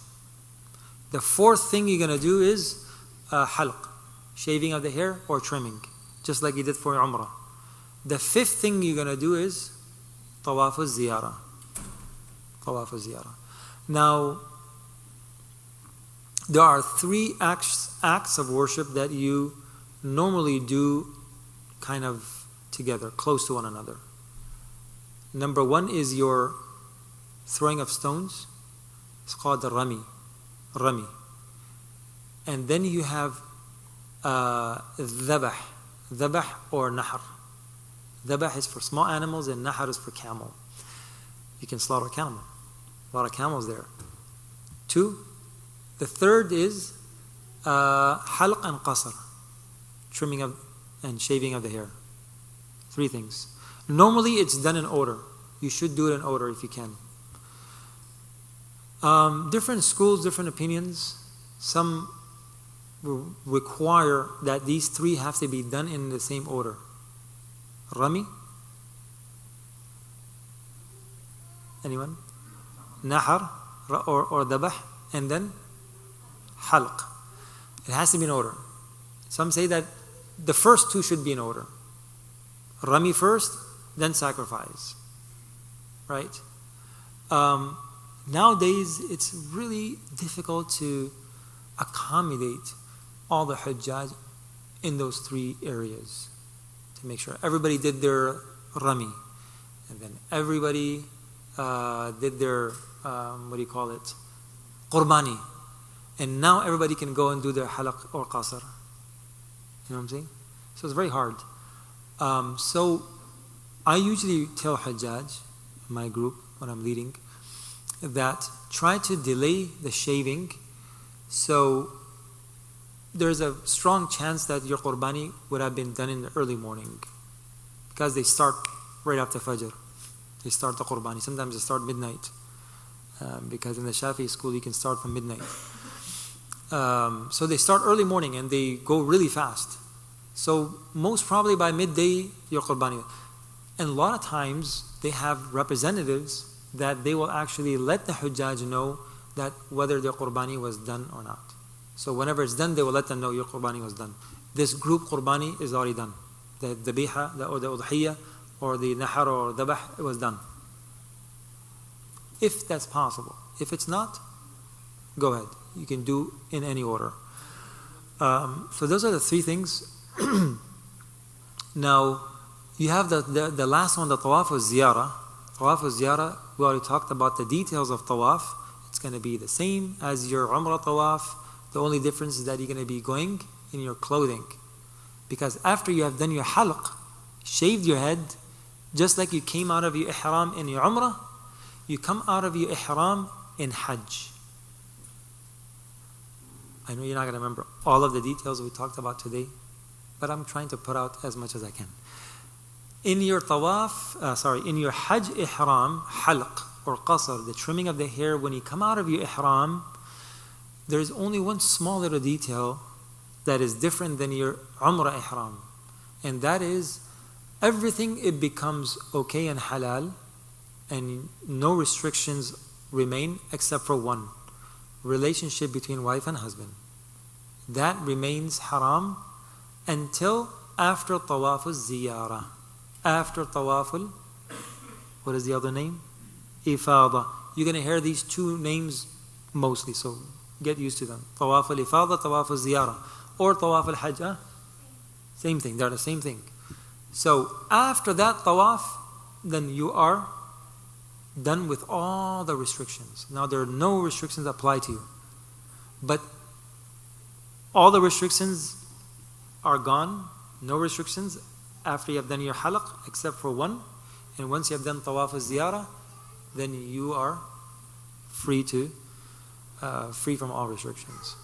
The fourth thing you're going to do is halq, shaving of the hair or trimming, just like you did for Umrah. The fifth thing you're going to do is tawaf al-ziyarah. Tawaf al-ziyarah. Now, there are 3 acts of worship that you normally do kind of together, close to one another. Number 1 is your throwing of stones. It's called the rami. And then you have dhabah or nahr. Dhabah is for small animals and nahr is for camel. You can slaughter a camel. A lot of camels there. 2. The third is halq and qasr, trimming of and shaving of the hair. 3 things. Normally it's done in order. You should do it in order if you can. Different schools, different opinions. Some require that these 3 have to be done in the same order. Rami? Anyone? Nahar or dhabah, and then halq. It has to be in order. Some say that the first 2 should be in order. Rami first, then sacrifice. Right? Nowadays, it's really difficult to accommodate all the Hujjaj in those 3 areas. To make sure everybody did their Rami, and then everybody did their Qurbani, and now everybody can go and do their halaq or qasr. You know what I'm saying? So it's very hard. So I usually tell Hajjaj, my group, when I'm leading, that try to delay the shaving, so there's a strong chance that your Qurbani would have been done in the early morning, because they start right after Fajr. They start the Qurbani. Sometimes they start midnight, because in the Shafi'i school you can start from midnight. So they start early morning and they go really fast. So most probably by midday your Qurbani. And a lot of times they have representatives that they will actually let the Hujjaj know that whether their Qurbani was done or not. So whenever it's done, they will let them know your Qurbani was done. This group Qurbani is already done. The dhabiha, or the udhiyah, or the nahar or dhabah, it was done. If that's possible. If it's not, go ahead. You can do in any order. So those are the 3 things. Now, you have the last one, the tawaf al-ziyarah. Tawaf al-ziyarah, we already talked about the details of tawaf. It's going to be the same as your Umrah tawaf. The only difference is that you're going to be going in your clothing. Because after you have done your halq, shaved your head, Just like you came out of your ihram in your umrah, you come out of your ihram in Hajj. I know you're not going to remember all of the details we talked about today, but I'm trying to put out as much as I can. In your in your Hajj ihram, halq or qasr, the trimming of the hair, when you come out of your ihram, there's only one small little detail that is different than your umrah ihram. And that is, everything, it becomes okay and halal, and no restrictions remain except for one: relationship between wife and husband. That remains haram until after tawaf al-ziyarah. After tawaf what is the other name? Ifada. You're going to hear these two names mostly, so get used to them. Tawaf al-ifada, tawaf al-ziyarah, or tawaf al-hajj. Same thing, they're the same thing. So after that tawaf, then you are done with all the restrictions. Now there are no restrictions that apply to you, but all the restrictions are gone. No restrictions after you have done your halaq except for one. And once you have done tawaf al-ziyarah, then you are free from all restrictions.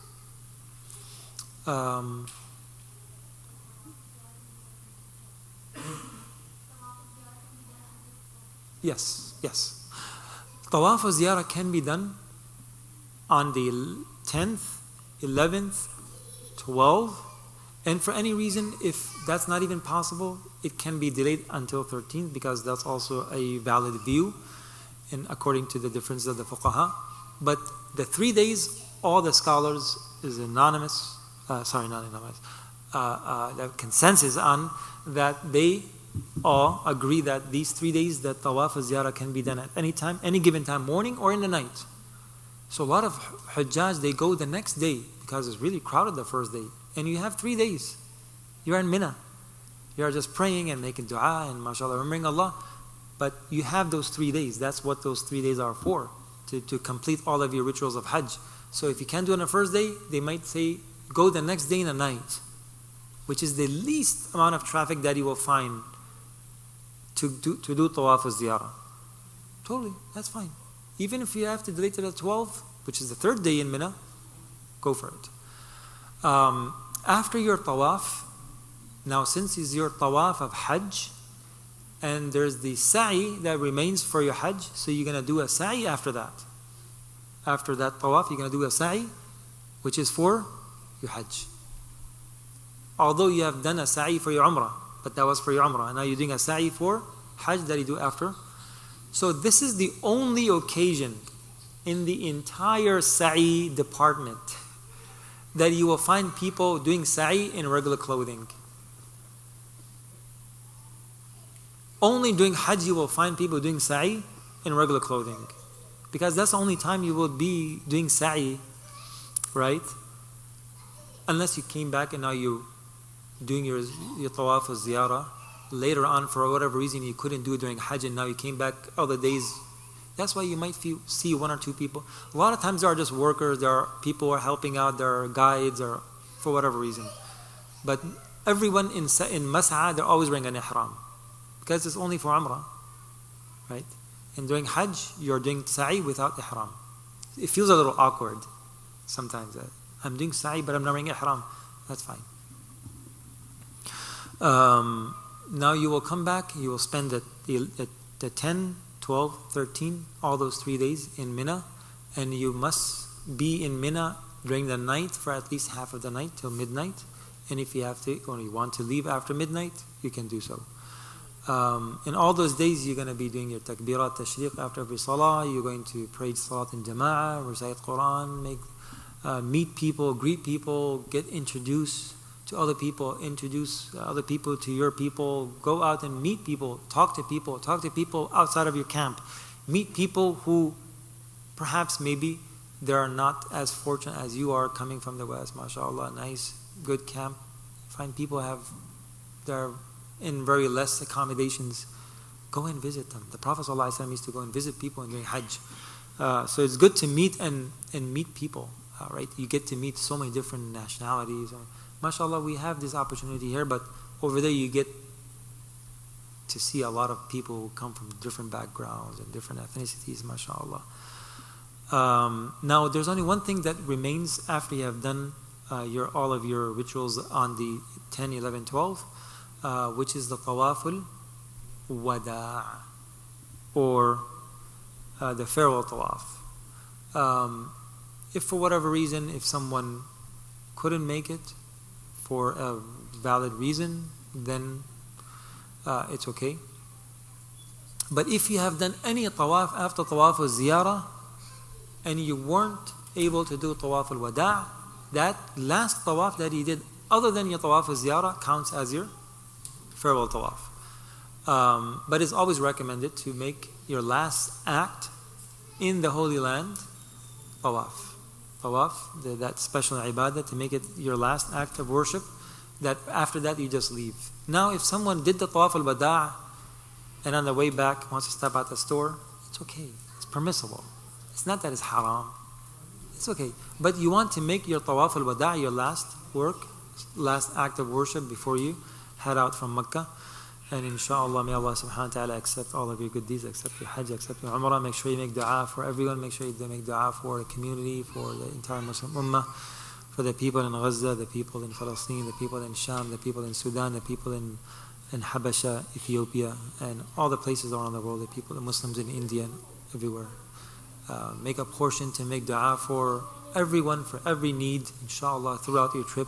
Yes. Tawaf al-ziyarah can be done on the 10th, 11th, 12th, and for any reason, if that's not even possible, it can be delayed until 13th, because that's also a valid view, and according to the difference of the fuqaha. But the 3 days, all the scholars is anonymous, the consensus on that they all agree that these 3 days, that tawaf al-ziyarah can be done at any time, any given time, morning or in the night. So a lot of Hujjaj, they go the next day because it's really crowded the first day. And you have 3 days. You're in Mina. You are just praying and making dua and mashallah, remembering Allah. But you have those 3 days. That's what those 3 days are for, to complete all of your rituals of Hajj. So if you can't do it on the first day, they might say, go the next day in the night, which is the least amount of traffic that you will find to do tawaf al-ziyarah. Totally, that's fine. Even if you have to delay to the 12th, which is the 3rd day in Mina, go for it. After your tawaf, now since it's your tawaf of Hajj, and there's the sa'i that remains for your Hajj, so you're going to do a sa'i after that. After that tawaf, you're going to do a sa'i, which is for your Hajj. Although you have done a sa'i for your Umrah, but that was for your Umrah, and now you're doing a sa'i for Hajj that you do after. So this is the only occasion in the entire sa'i department that you will find people doing sa'i in regular clothing. Only during Hajj you will find people doing sa'i in regular clothing, because that's the only time you will be doing sa'i, right? Unless you came back and now you're doing your tawaf al-ziyarah later on, for whatever reason you couldn't do it during Hajj, and now you came back other days. That's why you might see 1 or 2 people. A lot of times there are just workers, there are people who are helping out, there are guides, or for whatever reason. But everyone in Mas'a, they're always wearing an ihram, because it's only for Umrah, right? And during Hajj, you're doing sa'i without ihram. It feels a little awkward sometimes. I'm doing sa'i, but I'm not wearing ihram. That's fine. Now you will come back, you will spend the 10, 12, 13, all those 3 days in Mina, and you must be in Mina during the night for at least half of the night till midnight. And if you have to, or you want to leave after midnight, you can do so. In all those days, you're going to be doing your takbirat tashriq after every salah. You're going to pray salat in jama'ah, recite Quran, meet people, greet people, get introduced to other people, introduce other people to your people, go out and meet people, talk to people outside of your camp. Meet people who perhaps maybe they are not as fortunate as you are, coming from the West, mashallah, nice, good camp. Find people they're in very less accommodations. Go and visit them. The Prophet ﷺ used to go and visit people during Hajj. So it's good to meet and meet people, right? You get to meet so many different nationalities. MashaAllah, we have this opportunity here, but over there you get to see a lot of people who come from different backgrounds and different ethnicities, mashallah. Now, there's only one thing that remains after you have done all of your rituals on the 10, 11, 12, which is the tawaful wada, or the farewell tawaf. If for whatever reason, if someone couldn't make it for a valid reason, then it's okay. But if you have done any tawaf after tawaf al-ziyarah and you weren't able to do tawaf al-wada', that last tawaf that you did other than your tawaf al-ziyarah counts as your farewell tawaf. But it's always recommended to make your last act in the Holy Land tawaf. Tawaf, that special ibadah, to make it your last act of worship, that after that you just leave. Now, if someone did the tawaf al-wada' and on the way back wants to stop at the store, it's okay. It's permissible. It's not that it's haram. It's okay. But you want to make your tawaf al-wada' your last work, last act of worship before you head out from Mecca. And inshallah, may Allah subhanahu wa ta'ala accept all of your good deeds, accept your hajj, accept your umrah. Make sure you make dua for everyone. Make sure you make dua for the community, for the entire Muslim ummah, for the people in Gaza, the people in Palestine, the people in Sham, the people in Sudan, the people in Habasha, Ethiopia, and all the places around the world, the people, the Muslims in India and everywhere. Make a portion to make dua for everyone, for every need. Inshallah, throughout your trip,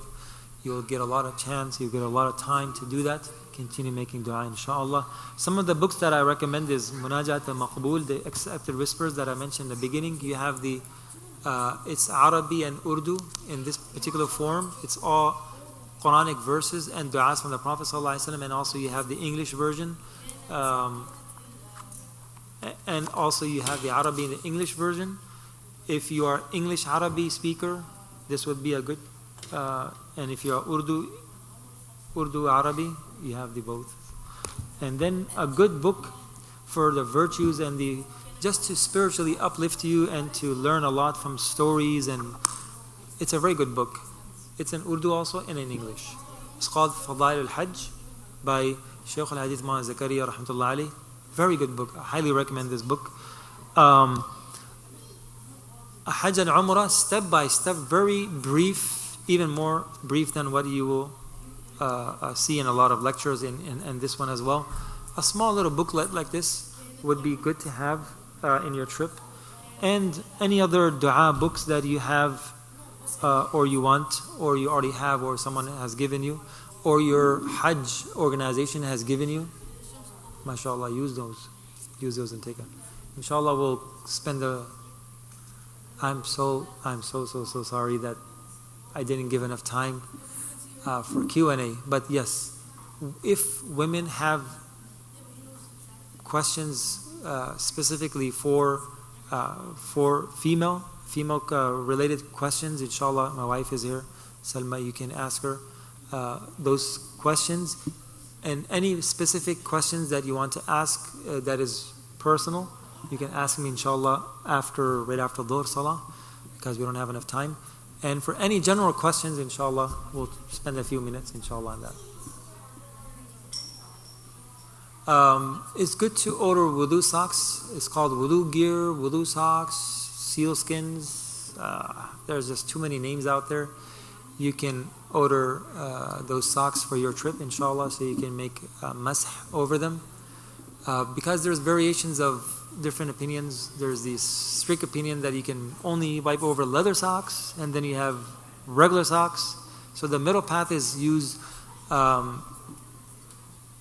you'll get a lot of chance, you'll get a lot of time to do that. Continue making dua, inshallah. Some of the books that I recommend is Munajat al-Maqbool, the accepted whispers that I mentioned in the beginning. You have it's Arabi and Urdu in this particular form. It's all Quranic verses and du'as from the Prophet ﷺ, and also you have the English version. And also you have the Arabi and the English version. If you are English Arabi speaker, this would be a good, and if you are Urdu Arabi, you have the both. And then a good book for the virtues and just to spiritually uplift you and to learn a lot from stories, and it's a very good book. It's in Urdu also and in English. It's called Fadail al-Hajj by Shaykh al-Hadith Muhammad Zakaria rahmatullah alayh. Very good book. I highly recommend this book. A Hajj and Umrah, step by step, very brief, even more brief than what you will see in a lot of lectures and this one as well. A small little booklet like this would be good to have in your trip. And any other dua books that you have or you want, or you already have, or someone has given you, or your Hajj organization has given you, mashallah, use those and take them. Inshallah, we'll spend I'm so sorry that I didn't give enough time for Q&A. But yes, if women have questions specifically for female related questions, inshallah, my wife is here, Salma, you can ask her those questions, and any specific questions that you want to ask that is personal, you can ask me inshallah right after Dhuhr Salah, because we don't have enough time. And for any general questions, inshallah, we'll spend a few minutes inshallah on that. It's good to order wudu socks. It's called wudu gear, wudu socks, seal skins. There's just too many names out there. You can order those socks for your trip, inshallah, so you can make masah over them. Because there's variations of different opinions. There's the strict opinion that you can only wipe over leather socks, and then you have regular socks. So the middle path is use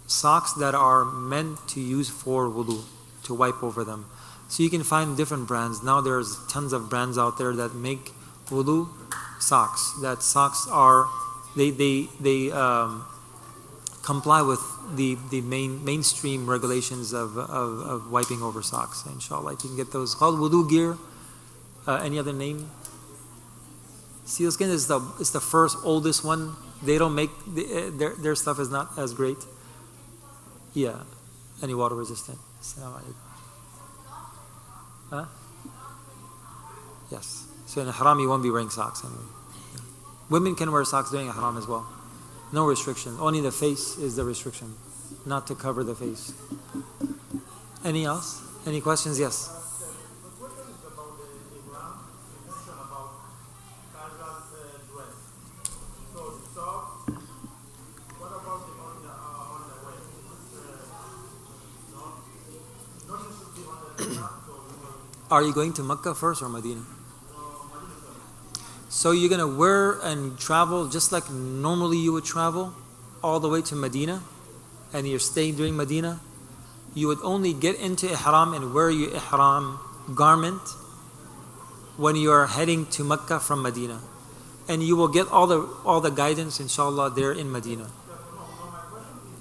socks that are meant to use for wudu, to wipe over them. So you can find different brands. Now there's tons of brands out there that make wudu socks. That socks are, they comply with the mainstream regulations of wiping over socks. Inshallah, if you can get those. Called wudu gear. Any other name? Sealskin is the first oldest one. They don't make their stuff is not as great. Yeah, any water resistant. Assalamu alaikum. Huh? Yes. So in ihram you won't be wearing socks anyway. Yeah. Women can wear socks during ihram as well. No restriction. Only the face is the restriction. not to cover the face. Any else? Any questions? Yes. The question is about the Imam. You mentioned about casual dress. So socks. What about the on the way? Nothing should be on the Imam. Are you going to Mecca first or Medina? So you're going to wear and travel just like normally you would travel all the way to Medina, and you're staying during Medina. You would only get into ihram and wear your ihram garment when you are heading to Mecca from Medina, and you will get all the guidance, inshallah, there in Medina. My question is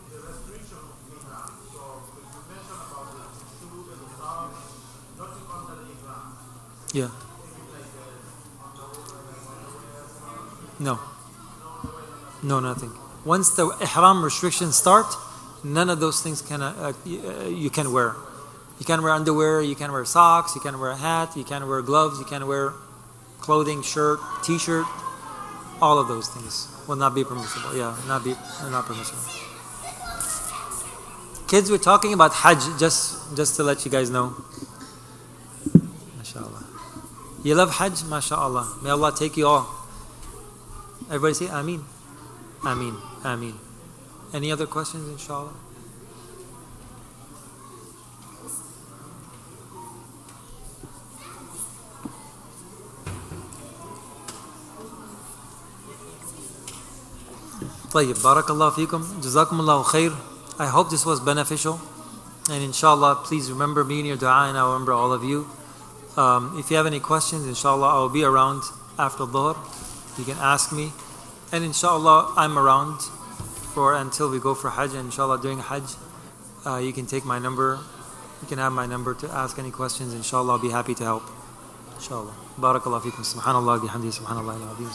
the restriction of Imam. So you mentioned about the shoes and the socks, nothing under the Imam. Yeah. No. No, nothing. Once the ihram restrictions start, none of those things you can wear. You can wear underwear, you can wear socks, you can wear a hat, you can wear gloves, you can wear clothing, shirt, t-shirt. All of those things will not be permissible. Yeah, not permissible. Kids, we're talking about Hajj, just to let you guys know. MashaAllah. You love Hajj? MashaAllah. May Allah take you all. Everybody say Ameen. Ameen. Ameen. Any other questions, inshallah? طيب. Barakallahu feekum. Jazakumullahu khair. I hope this was beneficial. And inshallah, please remember me in your dua, and I'll remember all of you. If you have any questions, inshallah, I will be around after dhuhr. You can ask me. And inshallah, I'm around until we go for Hajj. And inshallah, during Hajj, you can take my number. You can have my number to ask any questions. Inshallah, I'll be happy to help. Inshallah. Barakallahu feekum. Subhanallah bihamdi. Subhanallah al-azim.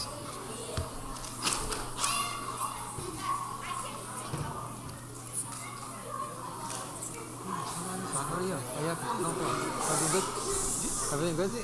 Everything good? Everything good?